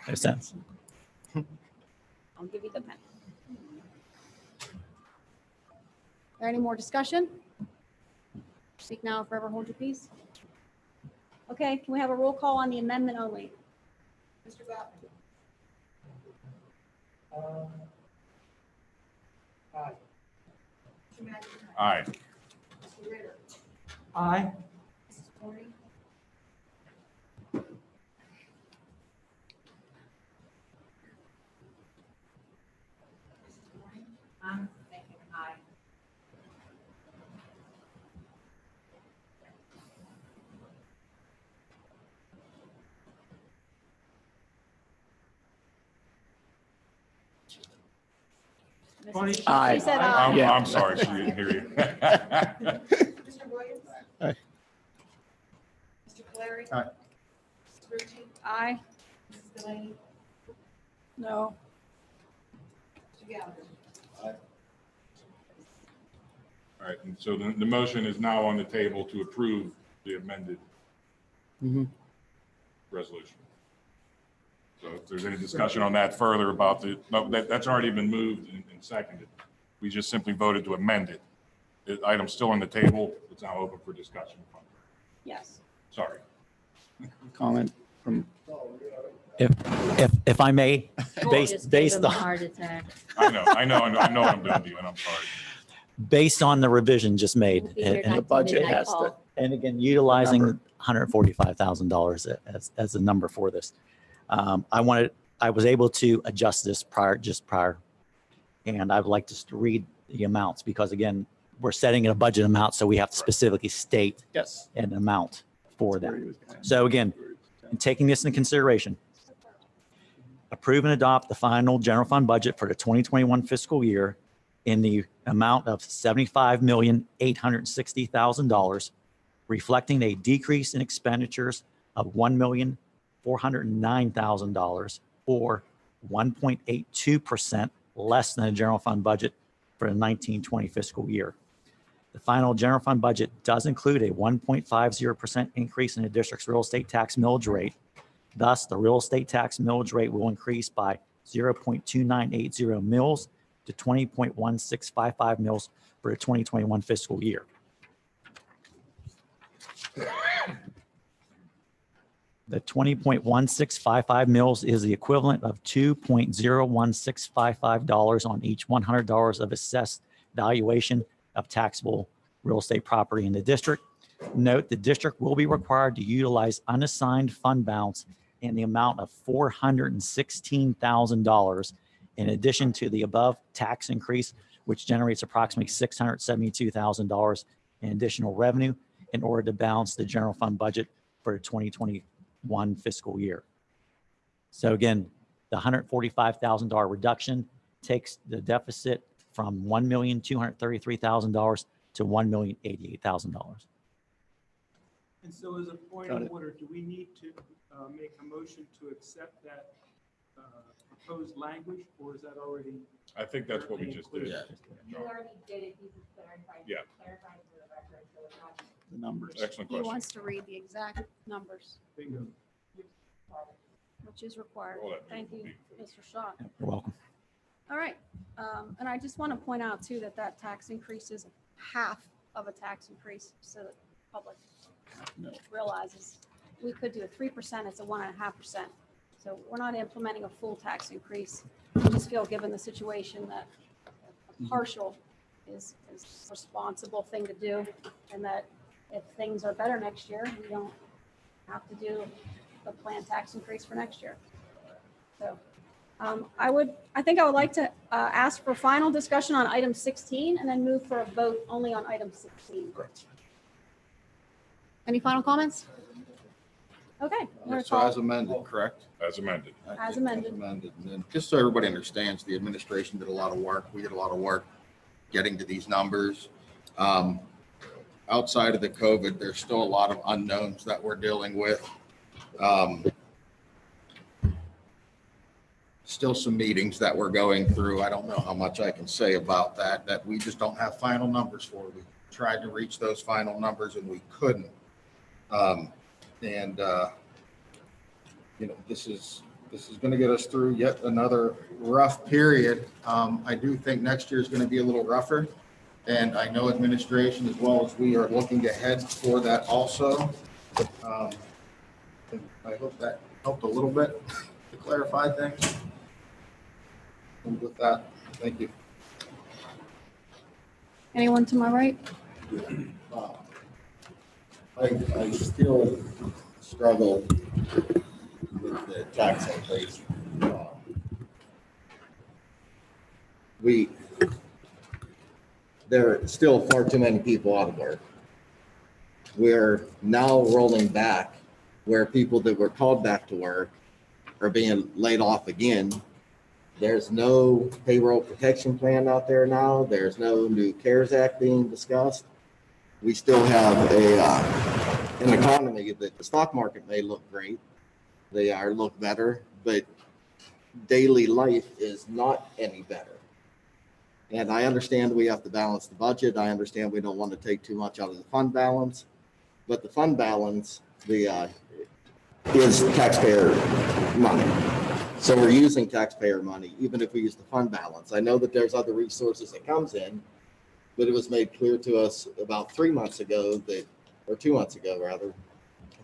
Speaker 16: No sense.
Speaker 3: I'll give you the pen. There any more discussion? Speak now or forever hold your peace. Okay, can we have a roll call on the amendment only?
Speaker 20: Mr. Gottman?
Speaker 12: Aye.
Speaker 20: Mr. McIntyre?
Speaker 19: Aye.
Speaker 20: Mr. Ritter?
Speaker 12: Aye.
Speaker 20: Mrs. Corey? Mrs. Corey? I'm thinking aye.
Speaker 3: Mrs.
Speaker 6: Aye.
Speaker 3: She said
Speaker 19: I'm,
Speaker 3: aye.
Speaker 19: I'm sorry, she didn't hear you.
Speaker 20: Mr. Williams?
Speaker 17: Aye.
Speaker 20: Mr. Caleri?
Speaker 17: Aye.
Speaker 20: Mrs. Ritchie?
Speaker 3: Aye.
Speaker 20: Mrs. Delaney?
Speaker 22: No.
Speaker 20: Mr. Gallagher?
Speaker 19: All right, and so the motion is now on the table to approve the amended resolution. So if there's any discussion on that further about no, that's already been moved and seconded. We just simply voted to amend it. The item's still on the table. It's now open for discussion.
Speaker 3: Yes.
Speaker 19: Sorry.
Speaker 6: Comment from,
Speaker 16: If I may,
Speaker 4: Just gave
Speaker 16: based
Speaker 4: him a
Speaker 16: on
Speaker 4: heart attack.
Speaker 19: I know what I'm doing to you, and I'm sorry.
Speaker 16: based on the revision just made,
Speaker 4: Be here
Speaker 16: and
Speaker 6: the budget
Speaker 4: midnight
Speaker 6: has to,
Speaker 4: call.
Speaker 16: and again, utilizing
Speaker 6: Number.
Speaker 16: $145,000 as a number for this. I was able to adjust this prior, and I would like to read the amounts because again, we're setting a budget amount, so we have to specifically state
Speaker 6: yes.
Speaker 16: an amount for
Speaker 6: Where
Speaker 16: that.
Speaker 6: he was going.
Speaker 16: So again, in taking this into consideration, approve and adopt the final general fund budget for the 2021 fiscal year in the amount of $75,860,000, reflecting a decrease in expenditures of $1,409,000 or 1.82% less than the general fund budget for the 1920 fiscal year. The final general fund budget does include a 1.50% increase in the district's real estate tax millage rate. Thus, the real estate tax millage rate will increase by 0.2980 mils to 20.1655 mils for the 2021 fiscal year. The 20.1655 mils is the equivalent of $2.01655 on each $100 of assessed valuation of taxable real estate property in the district. Note, the district will be required to utilize unassigned fund balance in the amount of $416,000 in addition to the above tax increase, which generates approximately $672,000 in additional revenue in order to balance the general fund budget for the 2021 fiscal year. So again, the $145,000 reduction takes the deficit from $1,233,000 to $1,088,000.
Speaker 21: And so as a point
Speaker 6: Got
Speaker 21: of
Speaker 6: it.
Speaker 21: order, do we need to make a motion to accept that proposed language, or is that already?
Speaker 19: I think that's what we just did.
Speaker 17: Yeah.
Speaker 20: You already did it, you just clarified.
Speaker 19: Yeah.
Speaker 20: Clarified for the record, so it's not.
Speaker 6: The numbers.
Speaker 19: Excellent
Speaker 3: He
Speaker 19: question.
Speaker 3: wants to read the exact numbers,
Speaker 21: Bingo.
Speaker 3: which is required.
Speaker 19: All that
Speaker 3: Thank you,
Speaker 19: will be-
Speaker 3: Mr. Schott.
Speaker 16: You're welcome.
Speaker 3: All right, And I just want to point out too, that that tax increase is half of a tax increase, so that the public realizes we could do a 3%, it's a 1.5%. So we're not implementing a full tax increase. We just feel, given the situation, that a partial is a responsible thing to do, and that if things are better next year, we don't have to do a planned tax increase for next year. So I think I would like to ask for final discussion on item 16 and then move for a vote only on item 16. Any final comments? Okay.
Speaker 17: So as amended, correct?
Speaker 19: As amended.
Speaker 3: As amended.
Speaker 17: And then just so everybody understands, the administration did a lot of work. We did a lot of work getting to these numbers. Outside of the COVID, there's still a lot of unknowns that we're dealing with. Still some meetings that we're going through. I don't know how much I can say about that we just don't have final numbers for. We tried to reach those final numbers and we couldn't. This is going to get us through yet another rough period. I do think next year is going to be a little rougher. And I know administration as well as we are looking ahead for that also. I hope that helped a little bit to clarify things. And with that, thank you.
Speaker 3: Anyone to my right?
Speaker 17: I still struggle with the tax increase. There are still far too many people out of work. We're now rolling back where people that were called back to work are being laid off again. There's no payroll protection plan out there now. There's no new CARES Act being discussed. We still have an economy that the stock market may look great. They look better, but daily life is not any better. And I understand we have to balance the budget. I understand we don't want to take too much out of the fund balance, but the fund balance is taxpayer money. So we're using taxpayer money, even if we use the fund balance. I know that there's other resources that comes in, but it was made clear to us about 3 months ago or 2 months ago rather,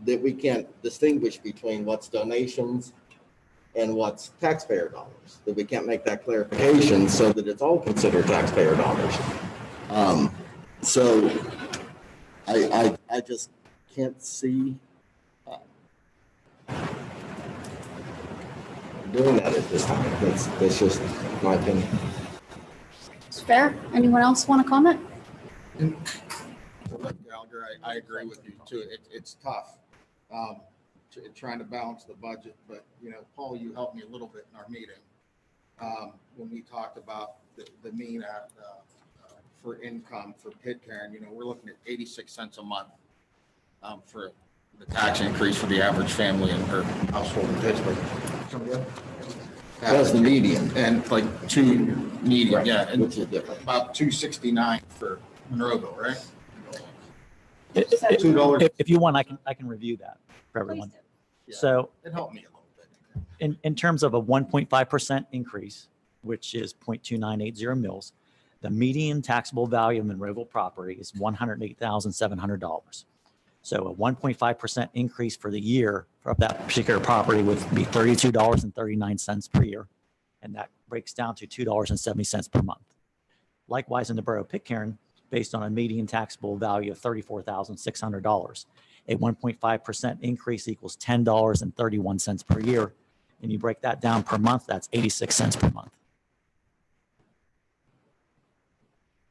Speaker 17: that we can't distinguish between what's donations and what's taxpayer dollars, that we can't make that clarification so that it's all considered taxpayer dollars. So I just can't see doing that at this time. That's just my opinion.
Speaker 3: It's fair. Anyone else want to comment?
Speaker 17: Gallagher, I agree with you too. It's tough trying to balance the budget, but Paul, you helped me a little bit in our meeting when we talked about the mean for income for Pitcairn. We're looking at 86 cents a month for the tax increase for the average family in her household in Pittsburgh. That's the median, and like median, right. Yeah, and about $2.69 for Monroeville, right? $2.
Speaker 16: If you want, I can review that for everyone.
Speaker 17: Yeah,
Speaker 16: so
Speaker 17: it helped me a little bit.
Speaker 16: In terms of a 1.5% increase, which is 0.2980 mils, the median taxable value of Monroeville property is $108,700. So a 1.5% increase for the year of that particular property would be $32.39 per year. And that breaks down to $2.70 per month. Likewise, in the borough of Pitcairn, based on a median taxable value of $34,600, a 1.5% increase equals $10.31 per year. And you break that down per month, that's 86 cents per month.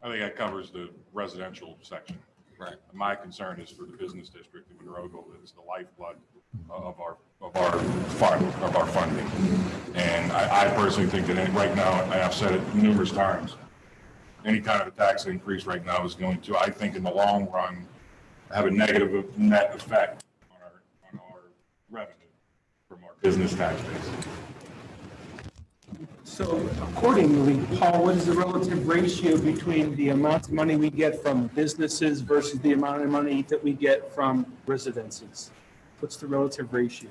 Speaker 19: I think that covers the residential section.
Speaker 17: Right.
Speaker 19: My concern is for the business district of Monroeville. It's the lifeblood of our funding. And I personally think that right now, and I've said it numerous times, any kind of a tax increase right now is going to, I think in the long run, have a negative net effect on our revenue from our business tax base.
Speaker 21: So accordingly, Paul, what is the relative ratio between the amount of money we get from businesses versus the amount of money that we get from residences? What's the relative ratio?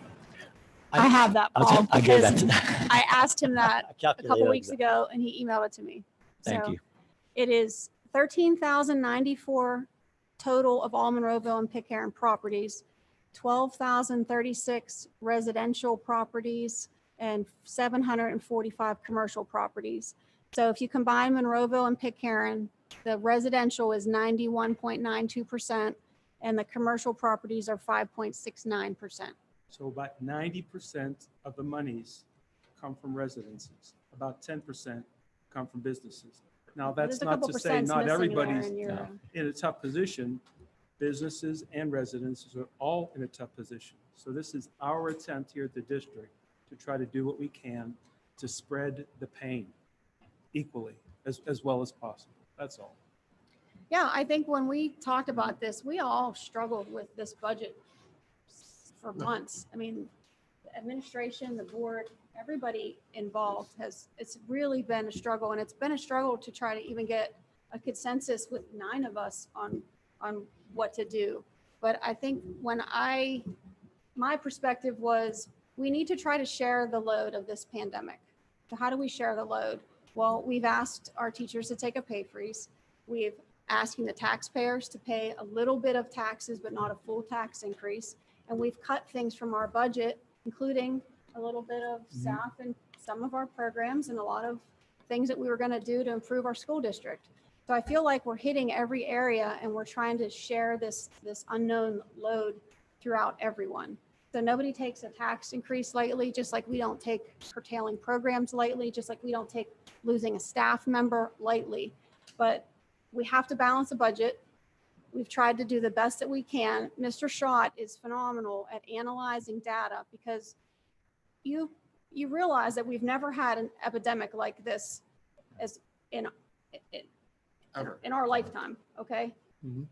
Speaker 3: I have that, Paul,
Speaker 16: I gave that
Speaker 3: because
Speaker 16: to.
Speaker 3: I asked him that a couple
Speaker 16: calculated
Speaker 3: weeks ago and he emailed it to me.
Speaker 16: Thank
Speaker 3: So
Speaker 16: you.
Speaker 3: it is 13,094 total of all Monroeville and Pitcairn properties, 12,036 residential properties, and 745 commercial properties. So if you combine Monroeville and Pitcairn, the residential is 91.92% and the commercial properties are 5.69%.
Speaker 21: So about 90% of the monies come from residences. About 10% come from businesses. Now, that's
Speaker 3: There's a
Speaker 21: not
Speaker 3: couple
Speaker 21: to say
Speaker 3: percents
Speaker 21: not
Speaker 3: missing there
Speaker 21: everybody's
Speaker 3: in your,
Speaker 21: in a tough position. Businesses and residences are all in a tough position. So this is our attempt here at the district to try to do what we can to spread the pain equally as well as possible. That's all.
Speaker 3: Yeah, I think when we talked about this, we all struggled with this budget for months. I mean, the administration, the board, everybody involved it's really been a struggle, and it's been a struggle to try to even get a consensus with 9 of us on what to do. But I think my perspective was we need to try to share the load of this pandemic. So how do we share the load? Well, we've asked our teachers to take a pay freeze. We've asking the taxpayers to pay a little bit of taxes, but not a full tax increase. And we've cut things from our budget, including a little bit of staff and some of our programs and a lot of things that we were going to do to improve our school district. So I feel like we're hitting every area and we're trying to share this unknown load throughout everyone. So nobody takes a tax increase lightly, just like we don't take curtailing programs lightly, just like we don't take losing a staff member lightly. But we have to balance a budget. We've tried to do the best that we can. Mr. Schott is phenomenal at analyzing data because you realize that we've never had an epidemic like this as in our lifetime, okay?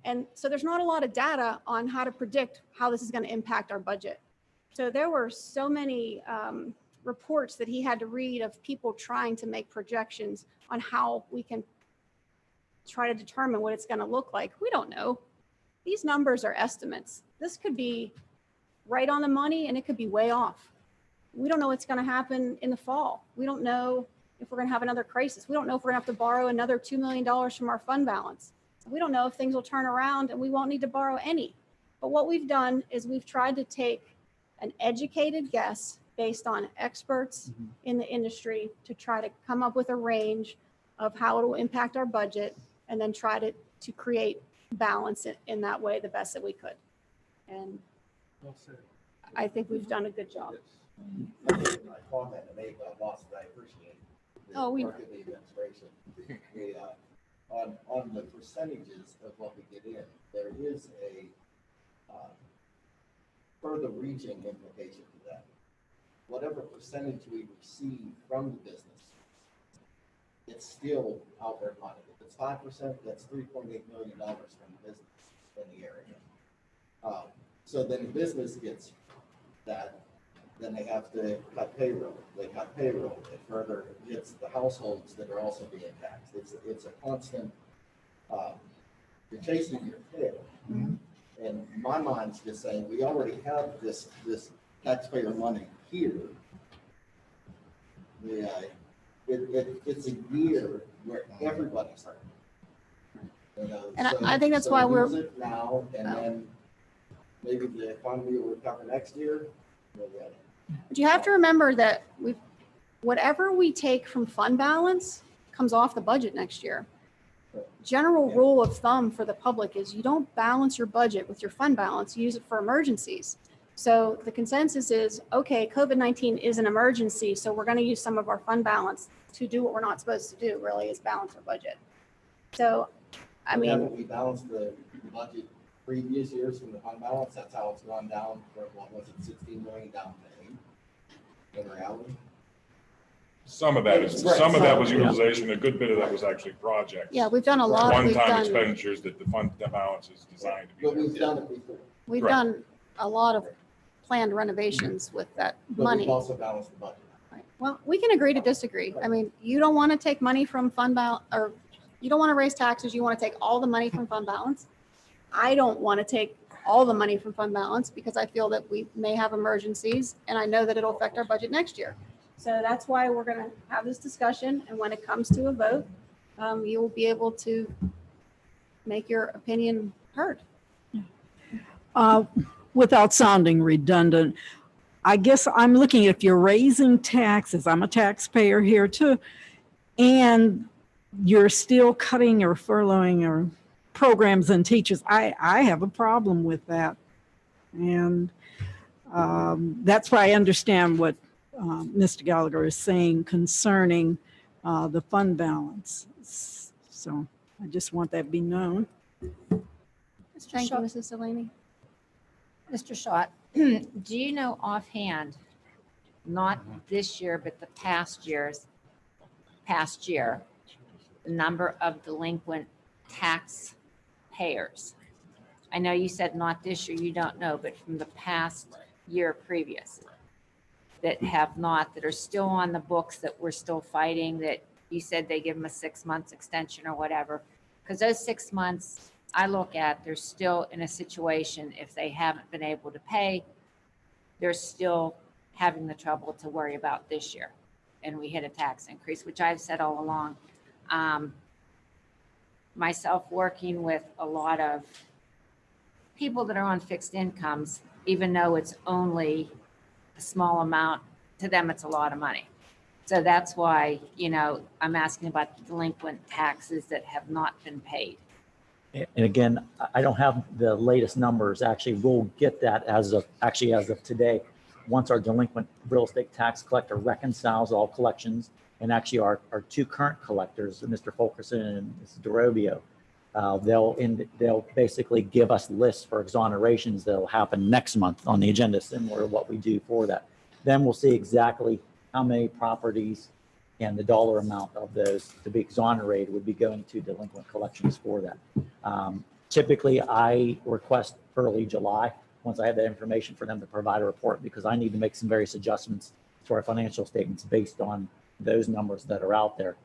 Speaker 3: And so there's not a lot of data on how to predict how this is going to impact our budget. So there were so many reports that he had to read of people trying to make projections on how we can try to determine what it's going to look like. We don't know. These numbers are estimates. This could be right on the money and it could be way off. We don't know what's going to happen in the fall. We don't know if we're going to have another crisis. We don't know if we're going to have to borrow another $2 million from our fund balance. We don't know if things will turn around and we won't need to borrow any. But what we've done is we've tried to take an educated guess based on experts in the industry to try to come up with a range of how it will impact our budget and then try to create balance in that way the best that we could. And I think we've done a good job.
Speaker 17: I think my comment I made about Boston, I appreciate the work of the administration. On the percentages of what we get in, there is a further reaching implication to that. Whatever percentage we receive from the business, it's still out there money. If it's 5%, that's $3.8 million from the business in the area. So then the business gets that, then they have to cut payroll. They cut payroll. It further hits the households that are also being taxed. It's a constant, you're chasing your tail. And my mind's just saying, we already have this taxpayer money here. Yeah, it's a year where everybody's hurting. You know,
Speaker 3: And I think that's why we're
Speaker 17: use it now, and then maybe the economy will recover next year.
Speaker 3: But you have to remember that whatever we take from fund balance comes off the budget next year. General rule of thumb for the public is you don't balance your budget with your fund balance, you use it for emergencies. So the consensus is, okay, COVID-19 is an emergency, so we're going to use some of our fund balance to do what we're not supposed to do, really, is balance our budget. So, I mean.
Speaker 17: Haven't we balanced the budget previous years from the fund balance? That's how it's gone down from, what was it, 16 million down to 8 in reality?
Speaker 19: Some of that was utilization. A good bit of that was actually projects.
Speaker 3: Yeah, we've done a lot.
Speaker 19: One-time expenditures that the fund balance is designed to be.
Speaker 17: But we've done it before.
Speaker 3: We've done a lot of planned renovations with that money.
Speaker 17: But we've also balanced the budget.
Speaker 3: Right. Well, we can agree to disagree. I mean, you don't want to take money from fund balance, or you don't want to raise taxes. You want to take all the money from fund balance. I don't want to take all the money from fund balance because I feel that we may have emergencies and I know that it'll affect our budget next year. So that's why we're going to have this discussion. And when it comes to a vote, you will be able to make your opinion heard.
Speaker 22: Without sounding redundant, I guess I'm looking, if you're raising taxes, I'm a taxpayer here too, and you're still cutting or furloughing or programs and teachers, I have a problem with that. And that's why I understand what Mr. Gallagher is saying concerning the fund balance. So I just want that to be known.
Speaker 3: Thank you, Mrs. Delaney.
Speaker 20: Mr. Schott, do you know offhand, not this year, but the past year, the number of delinquent taxpayers? I know you said not this year, you don't know, but from the past year previous that have not, that are still on the books, that we're still fighting, that you said they give them a 6 months extension or whatever. Because those 6 months I look at, they're still in a situation, if they haven't been able to pay, they're still having the trouble to worry about this year. And we hit a tax increase, which I've said all along. Myself working with a lot of people that are on fixed incomes, even though it's only a small amount, to them it's a lot of money. So that's why, I'm asking about the delinquent taxes that have not been paid.
Speaker 16: And again, I don't have the latest numbers. Actually, we'll get that as of today. Once our delinquent real estate tax collector reconciles all collections, and actually our two current collectors, Mr. Fulkerson and Mrs. DeRobio, they'll basically give us lists for exonerations that'll happen next month on the agenda, similar to what we do for that. Then we'll see exactly how many properties and the dollar amount of those to be exonerated would be going to delinquent collections for that. Typically, I request early July, once I have that information, for them to provide a report, because I need to make some various adjustments to our financial statements based on those numbers that are out there.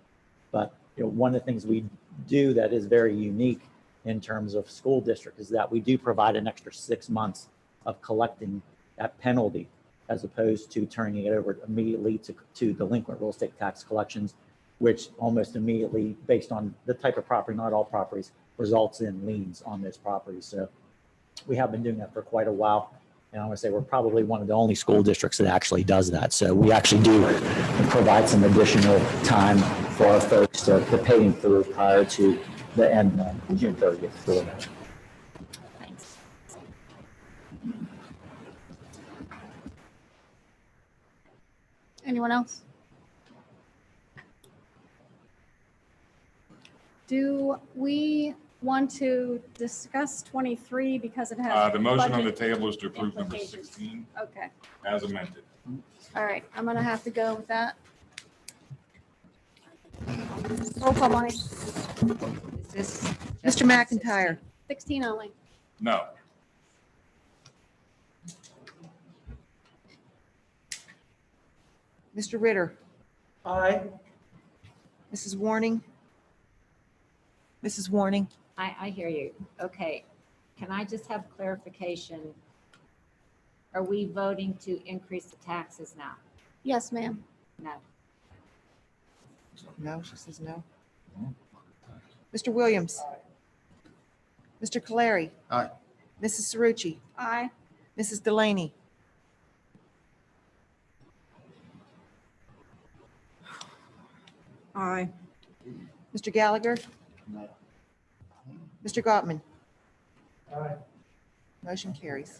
Speaker 16: But one of the things we do that is very unique in terms of school district is that we do provide an extra 6 months of collecting that penalty, as opposed to turning it over immediately to delinquent real estate tax collections, which almost immediately, based on the type of property, not all properties, results in liens on those properties. So we have been doing that for quite a while. And I want to say we're probably one of the only school districts that actually does that. So we actually do provide some additional time for our folks to pay them through prior to the end of June 30th for that.
Speaker 20: Thanks.
Speaker 3: Anyone else? Do we want to discuss 23 because it has
Speaker 19: The motion on the
Speaker 3: budget
Speaker 19: table is to approve number
Speaker 3: implications?
Speaker 19: 16
Speaker 3: Okay,
Speaker 19: as amended.
Speaker 3: all right, I'm gonna have to go with that. Roll call, Bonnie.
Speaker 5: Mr. McIntyre.
Speaker 3: 16 only.
Speaker 19: No.
Speaker 5: Mr. Ritter.
Speaker 2: Aye.
Speaker 5: Mrs. Warning. Mrs. Warning.
Speaker 20: I hear you. Okay. Can I just have clarification? Are we voting to increase the taxes now?
Speaker 3: Yes, ma'am.
Speaker 20: No.
Speaker 5: No, she says no. Mr. Williams. Mr. Caleri.
Speaker 17: Aye.
Speaker 5: Mrs. Cerrucci.
Speaker 3: Aye.
Speaker 5: Mrs. Delaney.
Speaker 22: Aye.
Speaker 5: Mr. Gallagher.
Speaker 17: No.
Speaker 5: Mr. Gottman.
Speaker 2: Aye.
Speaker 5: Motion carries.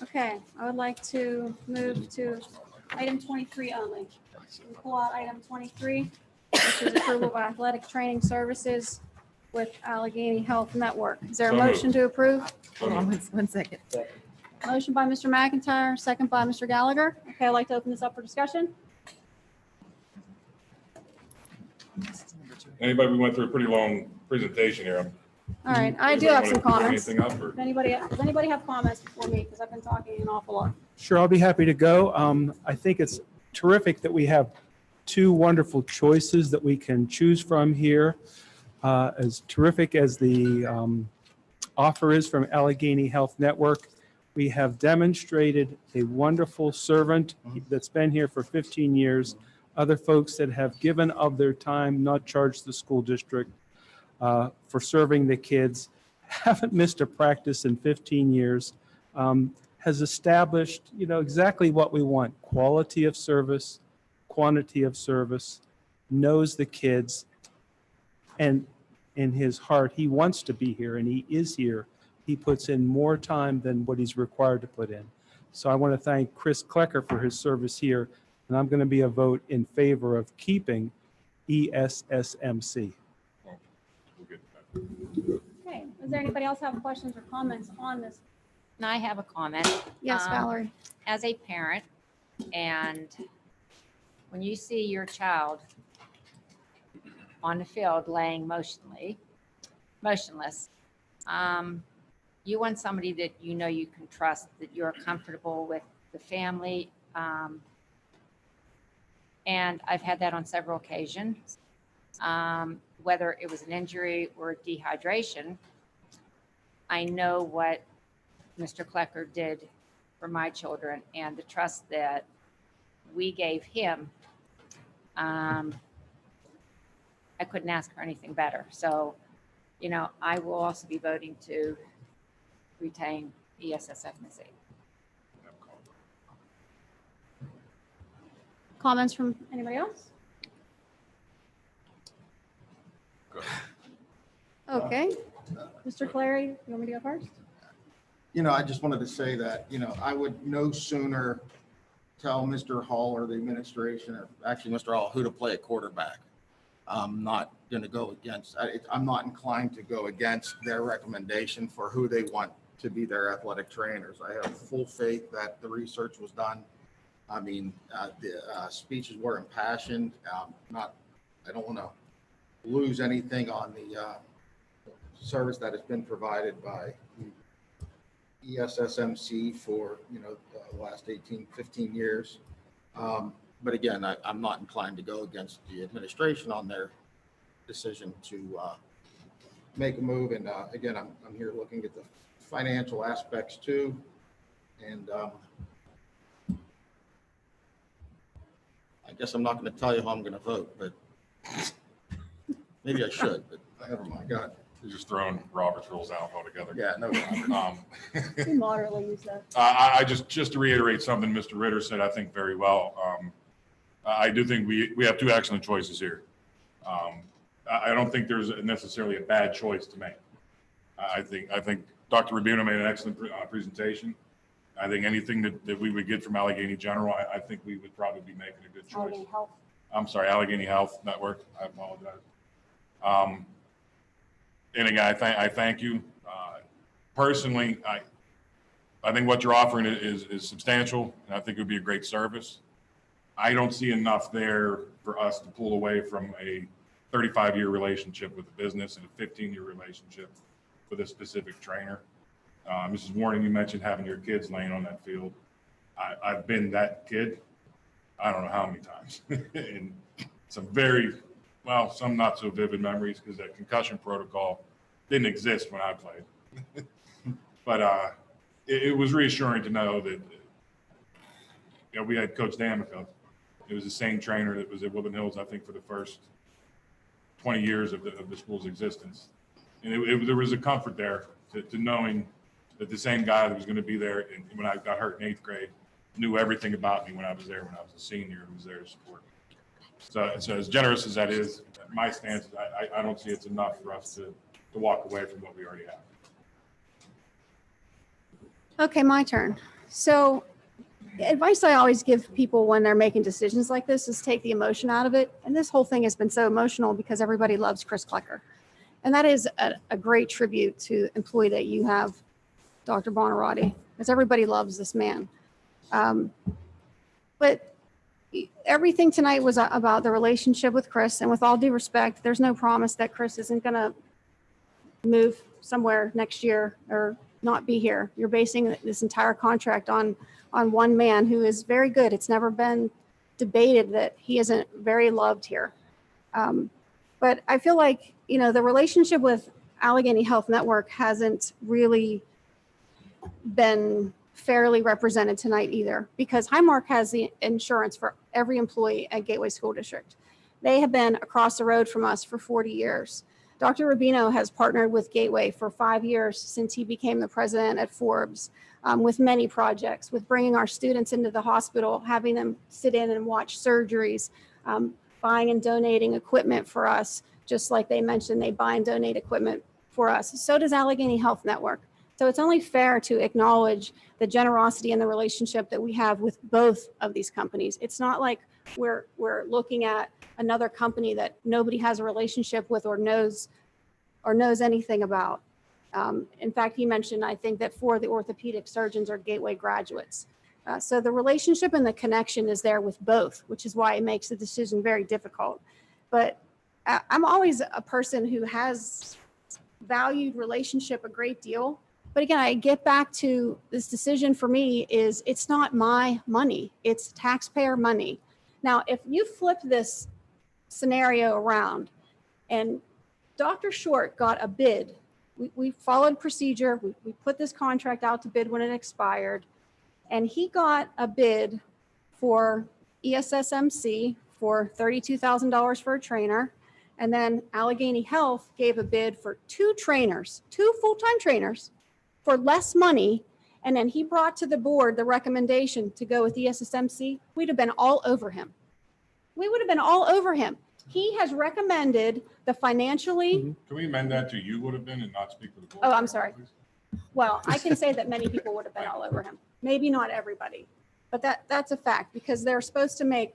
Speaker 3: Okay, I would like to move to item 23 only. We pull out item 23, which is approval of athletic training services with Allegheny Health Network. Is there a
Speaker 19: So moved.
Speaker 3: motion to approve?
Speaker 5: Hold on one second.
Speaker 3: Motion by Mr. McIntyre, second by Mr. Gallagher. Okay, I'd like to open this up for discussion.
Speaker 19: Anybody, we went through a pretty long presentation here.
Speaker 3: All right, I do
Speaker 19: Anybody
Speaker 3: have some
Speaker 19: wanna bring
Speaker 3: comments.
Speaker 19: anything up, or-
Speaker 3: Does anybody have comments before me? Because I've been talking an awful lot.
Speaker 21: Sure, I'll be happy to go. I think it's terrific that we have two wonderful choices that we can choose from here. As terrific as the offer is from Allegheny Health Network. We have demonstrated a wonderful servant that's been here for 15 years. Other folks that have given of their time, not charged the school district for serving the kids, haven't missed a practice in 15 years, has established, exactly what we want: quality of service, quantity of service, knows the kids, and in his heart, he wants to be here, and he is here. He puts in more time than what he's required to put in. So I want to thank Chris Klecker for his service here, and I'm going to be a vote in favor of keeping ESSMC.
Speaker 3: Okay, does there anybody else have questions or comments on this?
Speaker 20: And I have a comment.
Speaker 3: Yes, Valerie.
Speaker 20: As a parent, and when you see your child on the field laying motionless, you want somebody that you know you can trust, that you're comfortable with the family. And I've had that on several occasions. Whether it was an injury or dehydration, I know what Mr. Klecker did for my children, and the trust that we gave him, I couldn't ask for anything better. So, I will also be voting to retain ESSFMC.
Speaker 3: Comments from anybody else? Okay. Mr. Clary, you want me to go first?
Speaker 11: I just wanted to say that, I would no sooner tell Mr. Hall or the administration, or actually Mr. Hall, who to play at quarterback. I'm not going to go against, I'm not inclined to go against their recommendation for who they want to be their athletic trainers. I have full faith that the research was done. I mean, the speeches were impassioned. I don't want to lose anything on the service that has been provided by ESSMC for, the last 15 years. But again, I'm not inclined to go against the administration on their decision to make a move. And again, I'm here looking at the financial aspects too. And I guess I'm not going to tell you how I'm going to vote, but maybe I should, but never mind. Go ahead.
Speaker 19: You're just throwing Robert's rules out altogether.
Speaker 11: Yeah, no problem.
Speaker 3: We moderately use that.
Speaker 19: I just to reiterate something Mr. Ritter said, I think very well. I do think we have two excellent choices here. I don't think there's necessarily a bad choice to make. I think Dr. Rubino made an excellent presentation. I think anything that we would get from Allegheny General, I think we would probably be making a good choice.
Speaker 3: Allegheny Health.
Speaker 19: I'm sorry, Allegheny Health Network. I apologize. And again, I thank you. Personally, I think what you're offering is substantial, and I think it would be a great service. I don't see enough there for us to pull away from a 35-year relationship with the business and a 15-year relationship with a specific trainer. Mrs. Warren, you mentioned having your kids laying on that field. I've been that kid, I don't know how many times. And some some not so vivid memories because that concussion protocol didn't exist when I played. But it was reassuring to know that we had Coach D'Amico. It was the same trainer that was at Woodland Hills, I think, for the first 20 years of the school's existence. And there was a comfort there to knowing that the same guy that was going to be there when I got hurt in 8th grade knew everything about me when I was there, when I was a senior, and was there to support me. So as generous as that is, my stance, I don't see it's enough for us to walk away from what we already have.
Speaker 3: Okay, my turn. So advice I always give people when they're making decisions like this is take the emotion out of it. And this whole thing has been so emotional because everybody loves Chris Klecker. And that is a great tribute to the employee that you have, Dr. Bonarotti, because everybody loves this man. But everything tonight was about the relationship with Chris. And with all due respect, there's no promise that Chris isn't going to move somewhere next year or not be here. You're basing this entire contract on one man who is very good. It's never been debated that he isn't very loved here. But I feel like, the relationship with Allegheny Health Network hasn't really been fairly represented tonight either, because Highmark has the insurance for every employee at Gateway School District. They have been across the road from us for 40 years. Dr. Rubino has partnered with Gateway for 5 years since he became the president at Forbes, with many projects, with bringing our students into the hospital, having them sit in and watch surgeries, buying and donating equipment for us, just like they mentioned they buy and donate equipment for us. So does Allegheny Health Network. So it's only fair to acknowledge the generosity and the relationship that we have with both of these companies. It's not like we're looking at another company that nobody has a relationship with or knows anything about. In fact, he mentioned, I think, that 4 of the orthopedic surgeons are Gateway graduates. So the relationship and the connection is there with both, which is why it makes the decision very difficult. But I'm always a person who has valued relationship a great deal. But again, I get back to this decision for me is it's not my money, it's taxpayer money. Now, if you flip this scenario around and Dr. Short got a bid, we followed procedure, we put this contract out to bid when it expired, and he got a bid for ESSMC for $32,000 for a trainer. And then Allegheny Health gave a bid for 2 trainers, 2 full-time trainers for less money. And then he brought to the board the recommendation to go with ESSMC. We'd have been all over him. We would have been all over him. He has recommended the financially.
Speaker 19: Can we amend that to you would have been and not speak for the board?
Speaker 3: Oh, I'm sorry. Well, I can say that many people would have been all over him. Maybe not everybody, but that's a fact, because they're supposed to make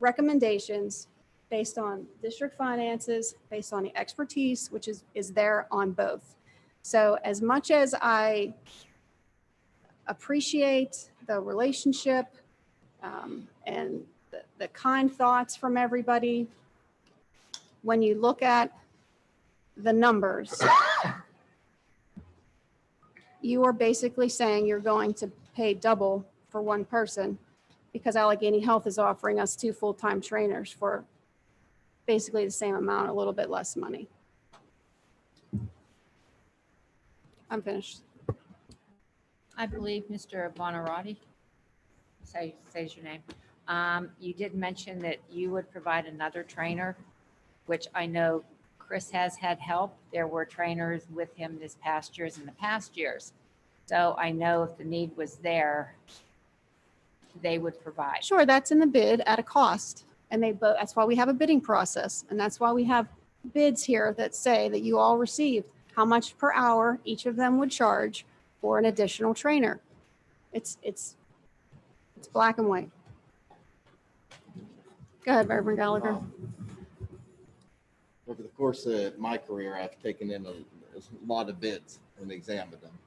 Speaker 3: recommendations based on district finances, based on the expertise, which is there on both. So as much as I appreciate the relationship and the kind thoughts from everybody, when you look at the numbers, you are basically saying you're going to pay double for one person because Allegheny Health is offering us 2 full-time trainers for basically the same amount, a little bit less money. I'm finished.
Speaker 20: I believe Mr. Bonarotti, says your name. You did mention that you would provide another trainer, which I know Chris has had help. There were trainers with him this past years and the past years. So I know if the need was there, they would provide.
Speaker 3: Sure, that's in the bid at a cost. And that's why we have a bidding process. And that's why we have bids here that say that you all received how much per hour each of them would charge for an additional trainer. It's black and white. Go ahead, Reverend Gallagher.
Speaker 17: Over the course of my career, I've taken in a lot of bids and examined them.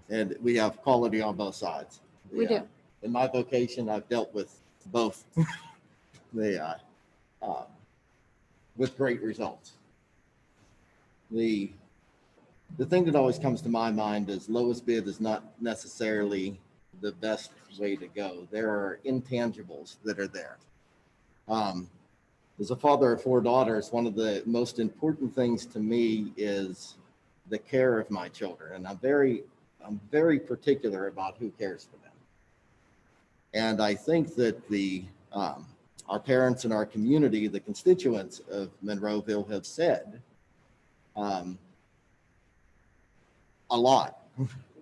Speaker 17: And we have quality on both sides.
Speaker 3: We do.
Speaker 17: In my vocation, I've dealt with both with great results. The thing that always comes to my mind is lowest bid is not necessarily the best way to go. There are intangibles that are there. As a father of 4 daughters, one of the most important things to me is the care of my children. And I'm very particular about who cares for them. And I think that our parents and our community, the constituents of Monroeville, have said a lot.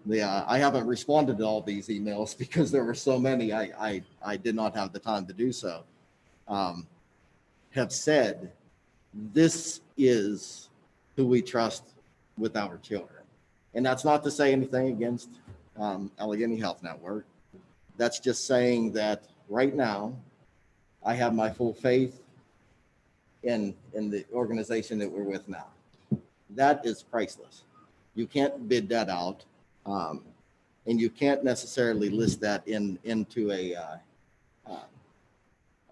Speaker 17: I haven't responded to all these emails because there were so many. I did not have the time to do so. Have said, this is who we trust with our children. And that's not to say anything against Allegheny Health Network. That's just saying that right now, I have my full faith in the organization that we're with now. That is priceless. You can't bid that out, and you can't necessarily list that into a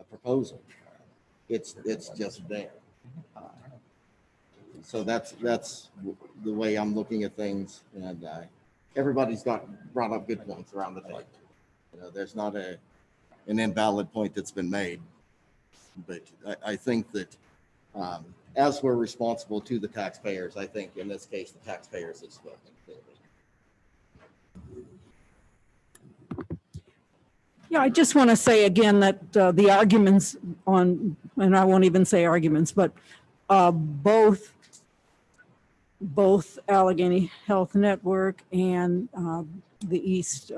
Speaker 17: proposal. It's just there. So that's the way I'm looking at things, and everybody's brought up good points around the table. There's not an invalid point that's been made, but I think that as we're responsible to the taxpayers, I think in this case, the taxpayers as well.
Speaker 22: Yeah, I just want to say again that the arguments on, and I won't even say arguments, but both Allegheny Health Network and the East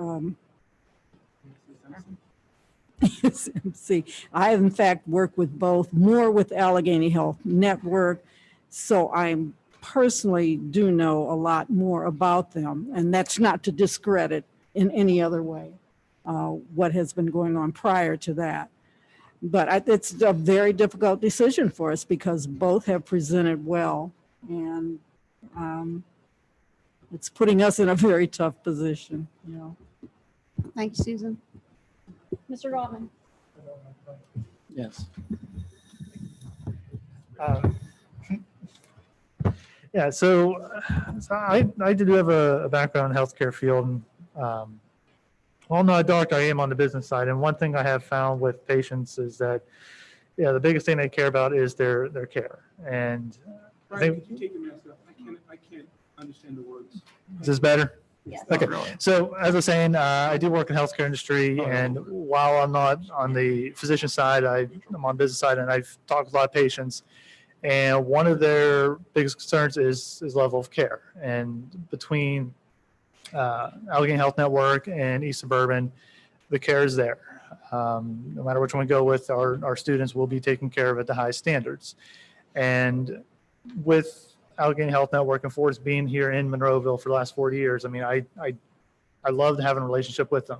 Speaker 22: SMC. I have in fact worked with both, more with Allegheny Health Network, so I personally do know a lot more about them, and that's not to discredit in any other way what has been going on prior to that. But it's a very difficult decision for us because both have presented well, and it's putting us in a very tough position, you know.
Speaker 3: Thank you, Susan. Mr. Gottman.
Speaker 6: Yes.
Speaker 1: Yeah, so I do have a background in the healthcare field. And, well, I'm not a doctor, I am on the business side. And one thing I have found with patients is that, yeah, the biggest thing they care about is their care. And I
Speaker 21: Brian,
Speaker 1: think,
Speaker 21: could you take your mask off? I can't understand the words.
Speaker 1: is this better?
Speaker 21: Yes.
Speaker 1: Okay, so as I was saying, I do work in the healthcare industry, and while I'm not on the physician side, I'm on the business side, and I've talked with a lot of patients, and one of their biggest concerns is level of care. And between Allegheny Health Network and East Suburban, the care is there. No matter which one we go with, our students will be taken care of at the highest standards. And with Allegheny Health Network and Ford's being here in Monroeville for the last 40 years, I mean, I loved having a relationship with them.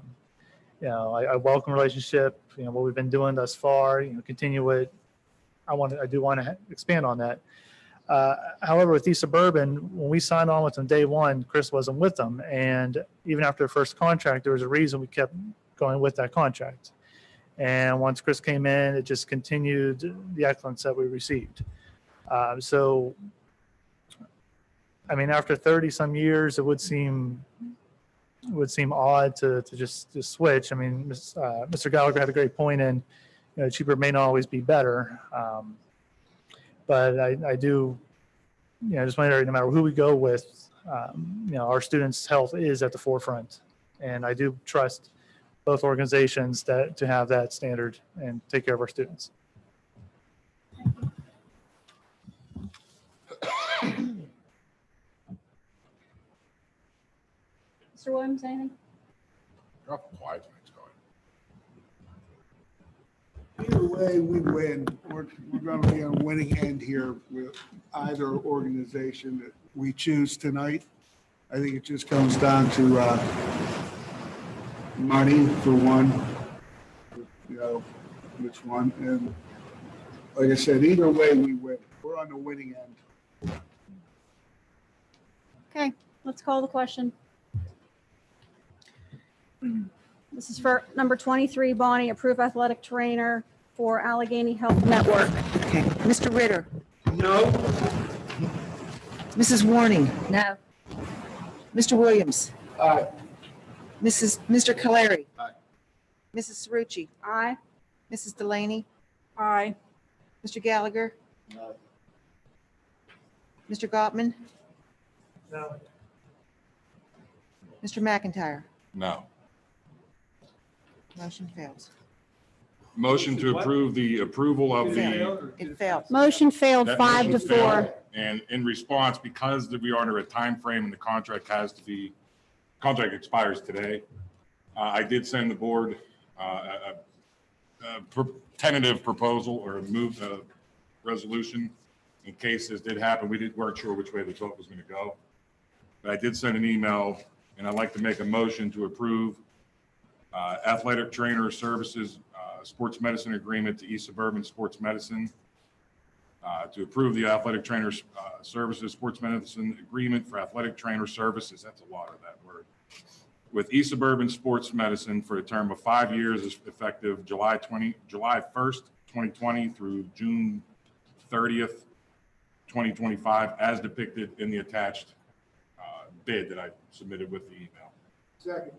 Speaker 1: You know, I welcome relationship, you know, what we've been doing thus far, you know, continue it. I do want to expand on that. However, with East Suburban, when we signed on with them day one, Chris wasn't with them. And even after the first contract, there was a reason we kept going with that contract. And once Chris came in, it just continued the excellence that we received. So, I mean, after 30 some years, it would seem odd to just switch. I mean, Mr. Gallagher had a great point in, you know, cheaper may not always be better. But I do, you know, just want to, no matter who we go with, you know, our students' health is at the forefront. And I do trust both organizations to have that standard and take care of our students.
Speaker 3: Mr. Williams, anything?
Speaker 19: Quiet.
Speaker 14: Either way we win, we're going to be on the winning end here with either organization that we choose tonight. I think it just comes down to money for one, you know, which one. And like I said, either way we win. We're on the winning end.
Speaker 3: Okay, let's call the question. This is for number 23, Bonnie, approved athletic trainer for Allegheny Health Network.
Speaker 5: Okay. Mr. Ritter?
Speaker 21: No.
Speaker 5: Mrs. Warning?
Speaker 4: No.
Speaker 5: Mr. Williams?
Speaker 21: Aye.
Speaker 5: Mr. Caleri?
Speaker 11: Aye.
Speaker 5: Mrs. Cerrucci?
Speaker 3: Aye.
Speaker 5: Mrs. Delaney?
Speaker 22: Aye.
Speaker 5: Mr. Gallagher?
Speaker 21: No.
Speaker 5: Mr. Gottman?
Speaker 1: No.
Speaker 5: Mr. McIntyre?
Speaker 19: No.
Speaker 5: Motion fails.
Speaker 19: Motion to approve the approval of the.
Speaker 5: It failed.
Speaker 3: Motion failed
Speaker 19: That
Speaker 3: 5 to
Speaker 19: motion failed,
Speaker 3: 4.
Speaker 19: And in response, because we are under a time frame and the contract contract expires today, I did send the board a tentative proposal or a resolution in case this did happen. We weren't sure which way the vote was going to go. But I did send an email, and I'd like to make a motion to approve athletic trainer services, sports medicine agreement to East Suburban Sports Medicine, to approve the athletic trainer services, sports medicine agreement for athletic trainer services. That's a lot of that word. With East Suburban Sports Medicine for a term of 5 years, effective July 1st, 2020 through June 30th, 2025, as depicted in the attached bid that I submitted with the email.
Speaker 14: Second.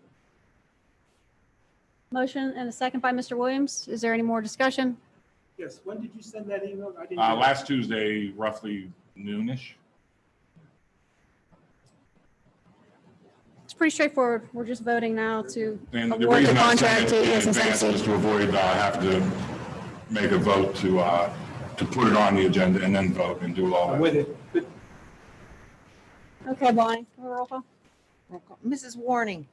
Speaker 3: Motion and a second by Mr. Williams. Is there any more discussion?
Speaker 21: Yes, when did you send that email? I didn't. get it.
Speaker 19: Last Tuesday, roughly noonish.
Speaker 3: It's pretty straightforward. We're just voting now to
Speaker 19: And the
Speaker 3: award the
Speaker 19: reason I
Speaker 3: contract
Speaker 19: sent
Speaker 3: to
Speaker 19: it in
Speaker 3: ESSMC.
Speaker 19: advance is to avoid having to make a vote to put it on the agenda and then vote and do all
Speaker 21: I'm
Speaker 19: that.
Speaker 21: with it.
Speaker 3: Okay, Bonnie, roll call.
Speaker 5: Roll call. Mrs. Warning,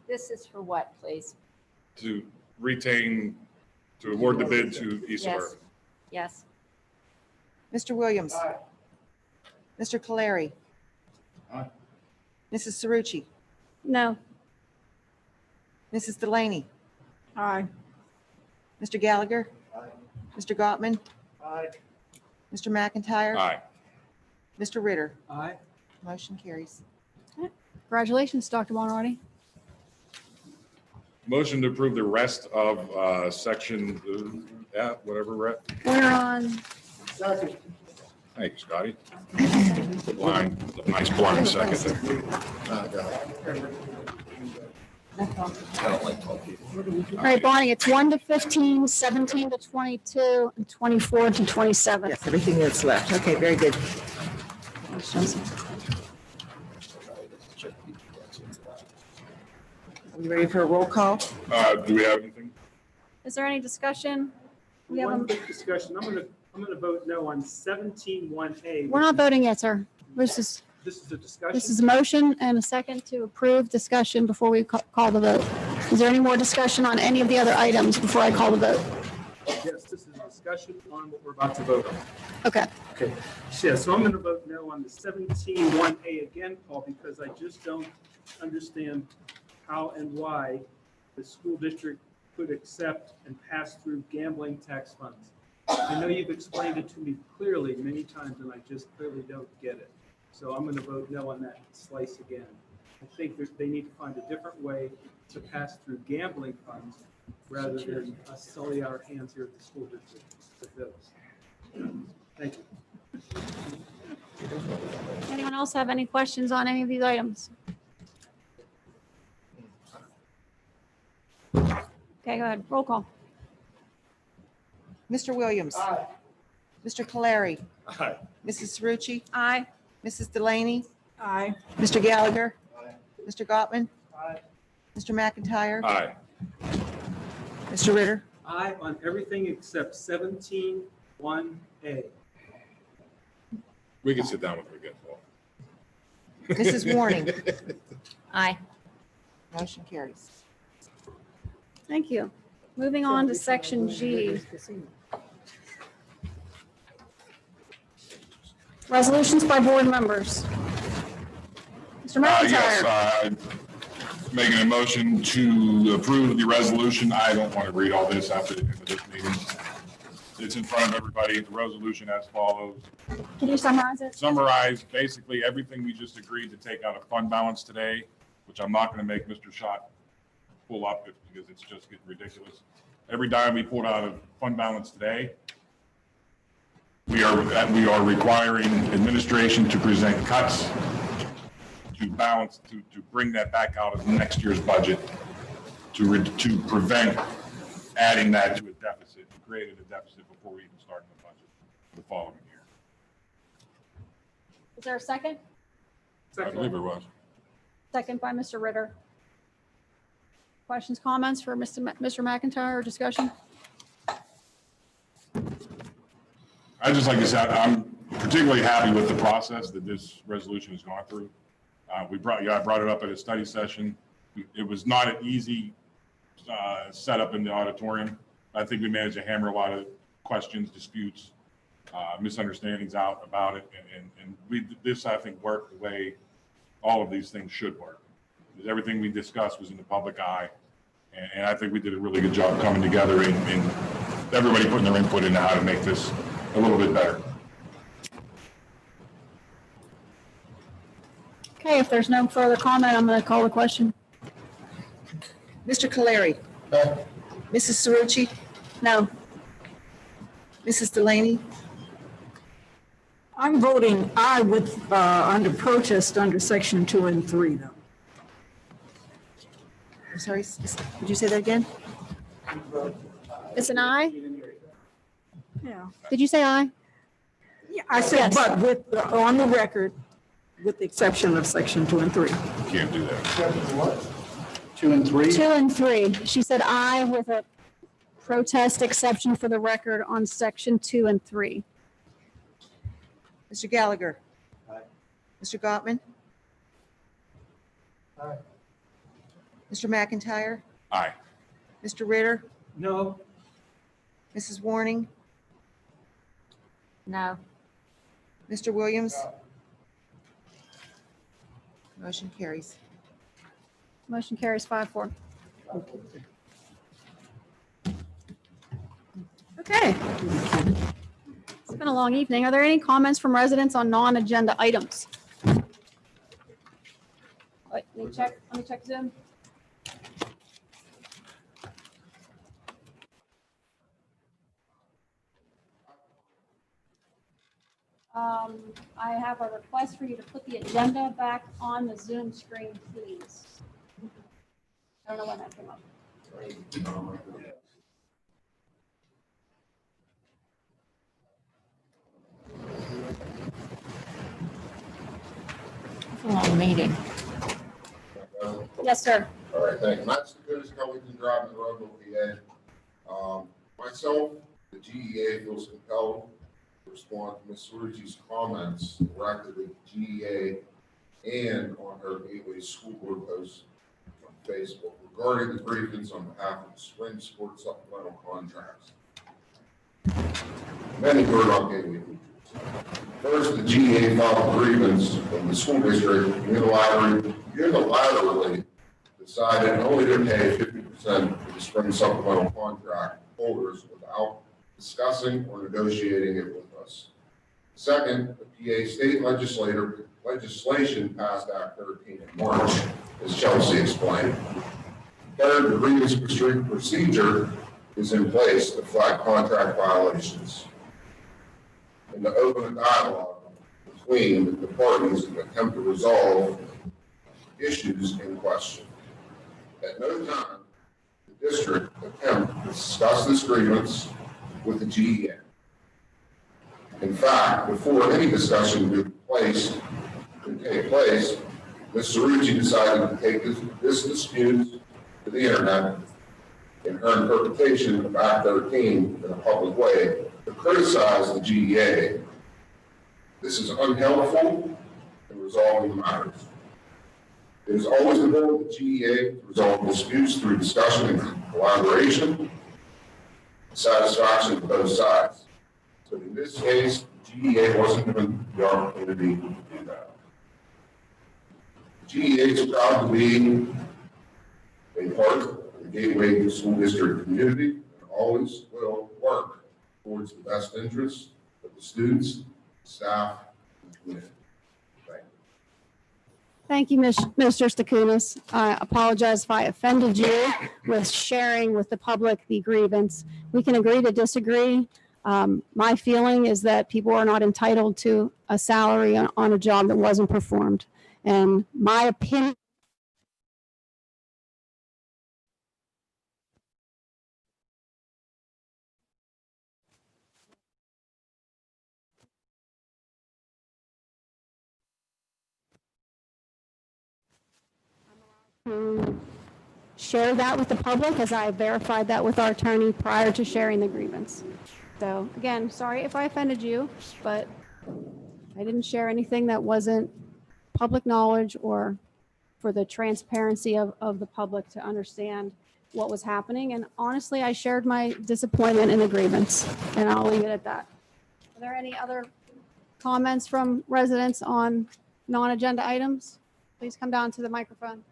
Speaker 20: This is for what, please?
Speaker 19: To award the bid to Sbrm.
Speaker 20: Yes. Yes.
Speaker 5: Mr. Williams. Mr. Caleri.
Speaker 11: Aye.
Speaker 5: Mrs. Cerrucci.
Speaker 3: No.
Speaker 5: Mrs. Delaney.
Speaker 22: Aye.
Speaker 5: Mr. Gallagher. Mr. Gottman.
Speaker 21: Aye.
Speaker 5: Mr. McIntyre.
Speaker 19: Aye.
Speaker 5: Mr. Ritter.
Speaker 21: Aye.
Speaker 5: Motion carries.
Speaker 3: Congratulations, Dr. Bonardi.
Speaker 19: Motion to approve the rest of section, whatever, Rhett.
Speaker 3: We're on,
Speaker 19: Thank you, Scotty. Nice blind second there.
Speaker 9: I don't like tall people.
Speaker 3: all right, Bonnie, it's 1 to 15, 17 to 22, and 24 to 27.
Speaker 5: Yes, everything that's left. Okay, very good. Are we ready for a roll call?
Speaker 19: Do we have anything?
Speaker 3: Is there any discussion? We have
Speaker 21: One
Speaker 3: a,
Speaker 21: quick discussion. I'm gonna vote no on 17-1A.
Speaker 3: we're not voting yet, sir. This is
Speaker 21: This is a discussion.
Speaker 3: This is a motion and a second to approve discussion before we call the vote. Is there any more discussion on any of the other items before I call the vote?
Speaker 21: Yes, this is a discussion on what we're about to vote on.
Speaker 3: Okay.
Speaker 21: Okay, yeah, so I'm gonna vote no on the 17-1A again, Paul, because I just don't understand how and why the school district could accept and pass through gambling tax funds. I know you've explained it to me clearly many times, and I just clearly don't get it. So I'm gonna vote no on that slice again. I think that they need to find a different way to pass through gambling funds rather than us sully our hands here at the school district with those. Thank you.
Speaker 3: Anyone else have any questions on any of these items? Okay, go ahead. Roll call.
Speaker 5: Mr. Williams. Mr. Caleri.
Speaker 2: Aye.
Speaker 5: Mrs. Cerrucci.
Speaker 3: Aye.
Speaker 5: Mrs. Delaney.
Speaker 22: Aye.
Speaker 5: Mr. Gallagher. Mr. Gottman.
Speaker 21: Aye.
Speaker 5: Mr. McIntyre.
Speaker 19: Aye.
Speaker 5: Mr. Ritter.
Speaker 21: Aye on everything except 17-1A.
Speaker 19: We can sit down with her again, Paul.
Speaker 5: Mrs. Warning.
Speaker 20: Aye.
Speaker 5: Motion carries.
Speaker 3: Thank you. Moving on to section G. Resolutions by board members. Mr.
Speaker 19: Yes,
Speaker 3: McIntyre.
Speaker 19: making a motion to approve the resolution. I don't want to read all this after the end of this meeting. It's in front of everybody. The resolution as follows.
Speaker 3: Can you summarize it?
Speaker 19: Summarize basically everything we just agreed to take out of fund balance today, which I'm not going to make Mr. Schott pull up because it's just getting ridiculous. Every dime we pulled out of fund balance today, we are requiring administration to present cuts to balance, to bring that back out of next year's budget to prevent adding that to a deficit, creating a deficit before we even start the budget for the following year.
Speaker 3: Is there a second?
Speaker 19: I believe it was.
Speaker 3: Second by Mr. Ritter. Questions, comments for Mr. McIntyre or discussion?
Speaker 19: I just like to say, I'm particularly happy with the process that this resolution has gone through. I brought it up at a study session. It was not an easy setup in the auditorium. I think we managed to hammer a lot of questions, disputes, misunderstandings out about it. And this, I think, worked the way all of these things should work. Because everything we discussed was in the public eye. And I think we did a really good job coming together and everybody putting their input into how to make this a little bit better.
Speaker 3: Okay, if there's no further comment, I'm going to call the question.
Speaker 5: Mr. Caleri. Mrs. Cerrucci.
Speaker 3: No.
Speaker 5: Mrs. Delaney.
Speaker 22: I'm voting aye with, under protest under section 2 and 3 though.
Speaker 5: I'm sorry, did you say that again?
Speaker 3: It's an aye?
Speaker 22: Yeah.
Speaker 3: Did you say aye?
Speaker 22: Yeah, I said,
Speaker 3: Yes.
Speaker 22: but with, on the record, with the exception of section 2 and 3.
Speaker 19: Can't do that.
Speaker 14: What? 2 and 3?
Speaker 3: 2 and 3. She said aye with a protest exception for the record on section 2 and 3.
Speaker 5: Mr. Gallagher. Mr. Gottman.
Speaker 14: Aye.
Speaker 5: Mr. McIntyre.
Speaker 19: Aye.
Speaker 5: Mr. Ritter.
Speaker 13: No.
Speaker 5: Mrs. Warning.
Speaker 4: No.
Speaker 5: Mr. Williams. Motion carries.
Speaker 3: Motion carries 5-4. Okay. It's been a long evening. Are there any comments from residents on non-agenda items? Wait, let me check Zoom. I have a request for you to put the agenda back on the Zoom screen, please. I don't know when that came up.
Speaker 5: It's a long meeting.
Speaker 3: Yes, sir.
Speaker 8: All right, thanks. Matt Stukutis, Covington Drive in Rockville, PA. Myself, the GEA feels compelled to respond to Ms. Suruji's comments directed at GEA and on her Gateway School Board post on Facebook regarding the grievance on behalf of the spring sports supplemental contracts. Many heard on Gateway teachers. First, the GEA filed a grievance when the school district unilaterally decided only to pay 50% of the spring supplemental contract holders without discussing or negotiating it with us. Second, the PA state legislation passed Act 13 in March, as Chelsea explained. Third, the grievance procedure is in place to flag contract violations and to open a dialogue between the parties and attempt to resolve issues in question. At no time did the district attempt to discuss this grievance with the GEA. In fact, before any discussion could take place, Ms. Suruji decided to take this dispute to the internet in her interpretation of Act 13 in a public way to criticize the GEA. This is unhelpful in resolving matters. It is always the goal of the GEA to resolve disputes through discussion and collaboration, satisfaction of both sides. So in this case, the GEA wasn't given the opportunity to do that. The GEA is proud to be a part of the Gateway School District community and always will work towards the best interests of the students, staff, and community.
Speaker 3: Thank you, Mr. Stakunas. I apologize if I offended you with sharing with the public the grievance. We can agree to disagree. My feeling is that people are not entitled to a salary on a job that wasn't performed. And my opinion to share that with the public, as I verified that with our attorney prior to sharing the grievance. So again, sorry if I offended you, but I didn't share anything that wasn't public knowledge or for the transparency of the public to understand what was happening. And honestly, I shared my disappointment in the grievance, and I'll leave it at that. Are there any other comments from residents on non-agenda items? Please come down to the microphone.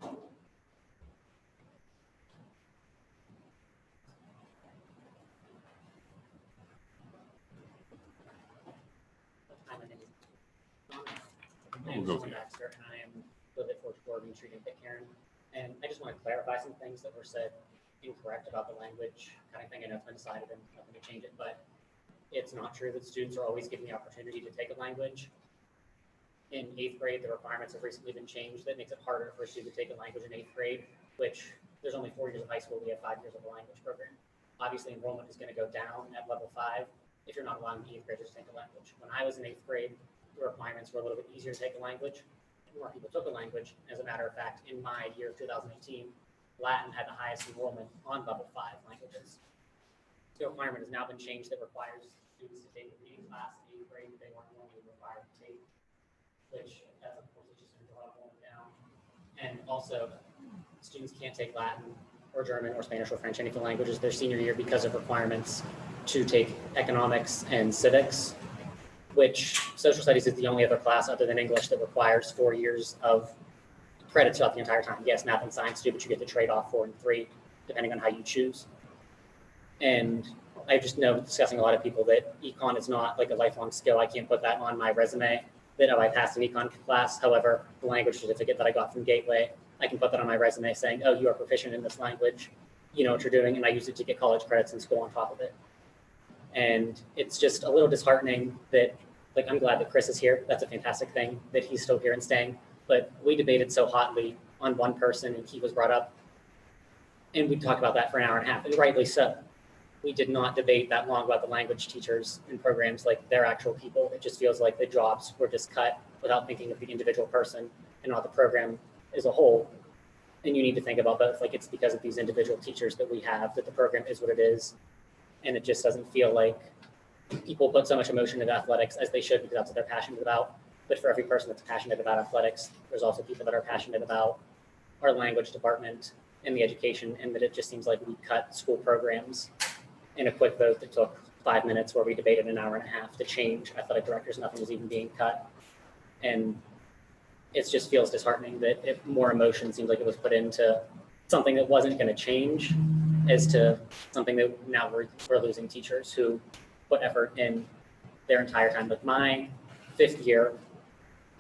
Speaker 19: We'll go with you.
Speaker 15: Baxter, and I am with it for Main Street in Pitcairn. And I just want to clarify some things that were said incorrect about the language kind of thing. I know it's been decided and nothing to change it, but it's not true that students are always given the opportunity to take a language. In 8th grade, the requirements have recently been changed that makes it harder for a student to take a language in 8th grade, which there's only 4 years of high school. We have 5 years of a language program. Obviously, enrollment is going to go down at level 5 if you're not allowing eighth graders to take a language. When I was in eighth grade, the requirements were a little bit easier to take a language. More people took a language. As a matter of fact, in my year of 2018, Latin had the highest enrollment on level 5 languages. The requirement has now been changed that requires students to take a reading class in 8th grade that they weren't normally required to take, which as of course is just going to draw it down. And also, students can't take Latin or German or Spanish or French, any of the languages their senior year because of requirements to take economics and civics, which social studies is the only other class other than English that requires 4 years of credit throughout the entire time. Yes, math and science do, but you get to trade off 4 and 3, depending on how you choose. And I just know discussing a lot of people that econ is not like a lifelong skill. I can't put that on my resume that, oh, I passed an econ class. However, the language certificate that I got from Gateway, I can put that on my resume saying, oh, you are proficient in this language. You know what you're doing. And I use it to get college credits in school on top of it. And it's just a little disheartening that, like, I'm glad that Chris is here. That's a fantastic thing that he's still here and staying. But we debated so hotly on one person and he was brought up. And we talked about that for an hour and a half, and rightly so. We did not debate that long about the language teachers and programs, like they're actual people. It just feels like the jobs were just cut without thinking of the individual person and not the program as a whole. And you need to think about both. Like, it's because of these individual teachers that we have that the program is what it is. And it just doesn't feel like people put so much emotion into athletics as they should, because that's what they're passionate about. But for every person that's passionate about athletics, there's also people that are passionate about our language department and the education, and that it just seems like we cut school programs in a quick vote that took 5 minutes, where we debated an hour and a half to change athletic directors. Nothing was even being cut. And it just feels disheartening that more emotion seems like it was put into something that wasn't going to change, as to something that now we're losing teachers who put effort in their entire time. Like my 5th year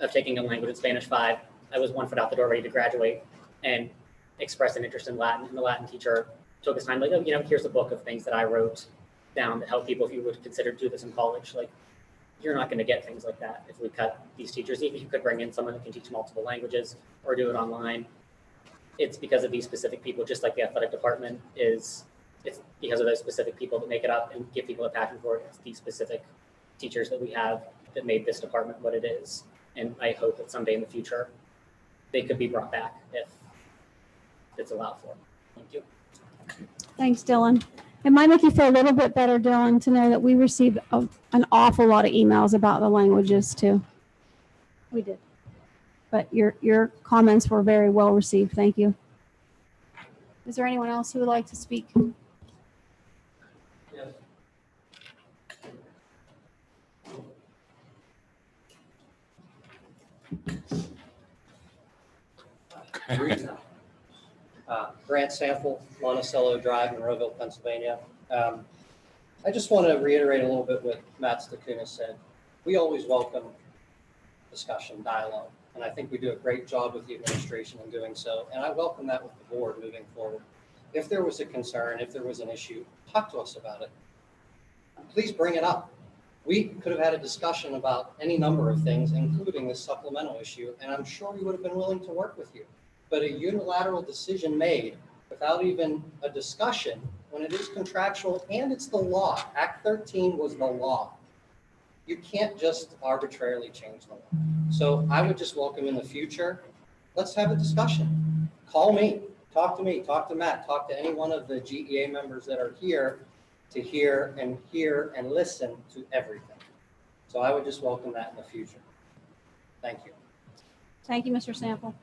Speaker 15: of taking a language at Spanish 5, I was 1 foot out the door ready to graduate and express an interest in Latin. And the Latin teacher took his time, like, oh, you know, here's a book of things that I wrote down to help people if you would consider to do this in college. Like, you're not going to get things like that if we cut these teachers. Even if you could bring in someone that can teach multiple languages or do it online, it's because of these specific people, just like the athletic department is. It's because of those specific people that make it up and give people a passion for it. It's these specific teachers that we have that made this department what it is. And I hope that someday in the future, they could be brought back if it's allowed for. Thank you.
Speaker 3: Thanks, Dylan. It might make you feel a little bit better, Dylan, to know that we received an awful lot of emails about the languages too. We did. But your comments were very well received. Thank you. Is there anyone else who would like to speak?
Speaker 10: Yes. Grant Sample, Monticello Drive in Rowville, Pennsylvania. I just want to reiterate a little bit what Matt Stakunas said. We always welcome discussion, dialogue, and I think we do a great job with the administration in doing so, and I welcome that with the board moving forward. If there was a concern, if there was an issue, talk to us about it. Please bring it up. We could have had a discussion about any number of things, including this supplemental issue, and I'm sure we would have been willing to work with you. But a unilateral decision made without even a discussion, when it is contractual and it's the law, Act 13 was the law. You can't just arbitrarily change the law. So I would just welcome in the future, let's have a discussion. Call me, talk to me, talk to Matt, talk to any one of the GEA members that are here to hear and listen to everything. So I would just welcome that in the future. Thank you.
Speaker 3: Thank you, Mr. Sample.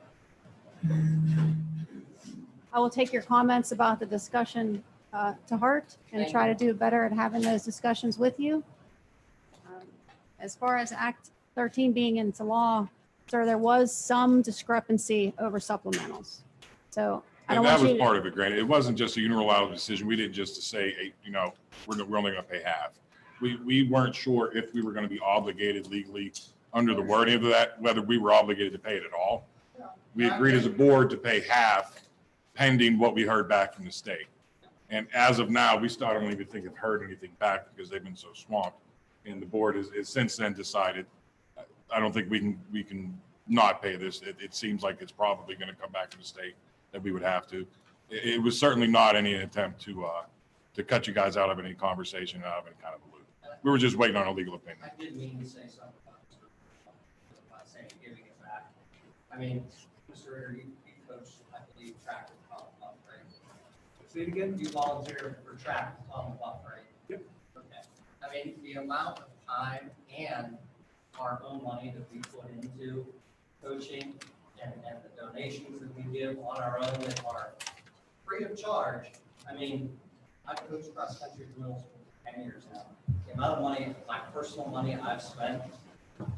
Speaker 3: I will take your comments about the discussion to heart and
Speaker 15: Thank
Speaker 3: try
Speaker 15: you.
Speaker 3: to do better at having those discussions with you. As far as Act 13 being into law, sir, there was some discrepancy over supplementals. So I don't
Speaker 19: And that
Speaker 3: want
Speaker 19: was
Speaker 3: you to,
Speaker 19: part of it, Grant. It wasn't just a unilateral decision. We didn't just say, hey, you know, we're only going to pay half. We weren't sure if we were going to be obligated legally under the wording of that, whether we were obligated to pay it at all. We agreed as a board to pay half pending what we heard back from the state. And as of now, we still don't even think have heard anything back because they've been so swamped. And the board has since then decided, I don't think we can not pay this. It seems like it's probably going to come back to the state that we would have to. It was certainly not any attempt to cut you guys out of any conversation, out of any kind of a loop. We were just waiting on a legal opinion.
Speaker 10: I did mean to say something about saying giving it back. I mean, Mr. Ritter, you coached, I believe, track with Tom Buck, right?
Speaker 21: Say it again?
Speaker 10: You volunteered for track with Tom Buck, right?
Speaker 21: Yep.
Speaker 10: Okay. I mean, the amount of time and our own money that we put into coaching and the donations that we give on our own that are free of charge. I mean, I've coached cross-country for middle school for 10 years now. The amount of money, my personal money I've spent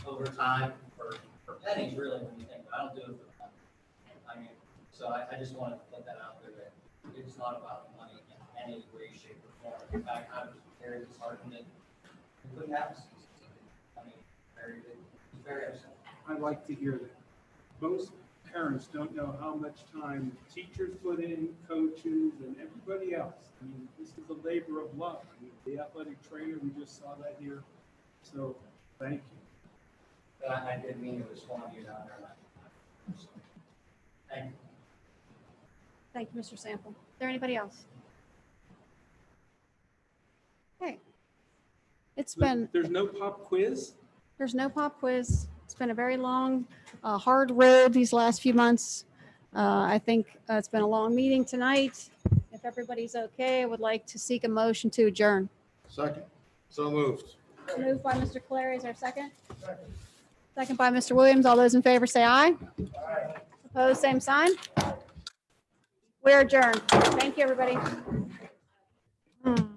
Speaker 10: over time for pennies, really, when you think, I don't do it for money. I mean, so I just wanted to put that out there that it's not about the money in any way, shape, or form. In fact, I was very disheartened that we couldn't have a season. I mean, very upset.
Speaker 21: I'd like to hear that. Most parents don't know how much time teachers put in, coaches, and everybody else. I mean, this is a labor of love. I mean, the athletic trainer, we just saw that here. So, thank you.
Speaker 10: But I didn't mean to respond to you down there. Thank you.
Speaker 3: Thank you, Mr. Sample. Is there anybody else? Okay.
Speaker 21: There's no pop quiz?
Speaker 3: There's no pop quiz. It's been a very long, hard road these last few months. I think it's been a long meeting tonight. If everybody's okay, I would like to seek a motion to adjourn.
Speaker 11: Second. So moved.
Speaker 3: Moved by Mr. Clary. Is there a second? Second by Mr. Williams. All those in favor say aye. Opposed, same sign. We're adjourned. Thank you, everybody.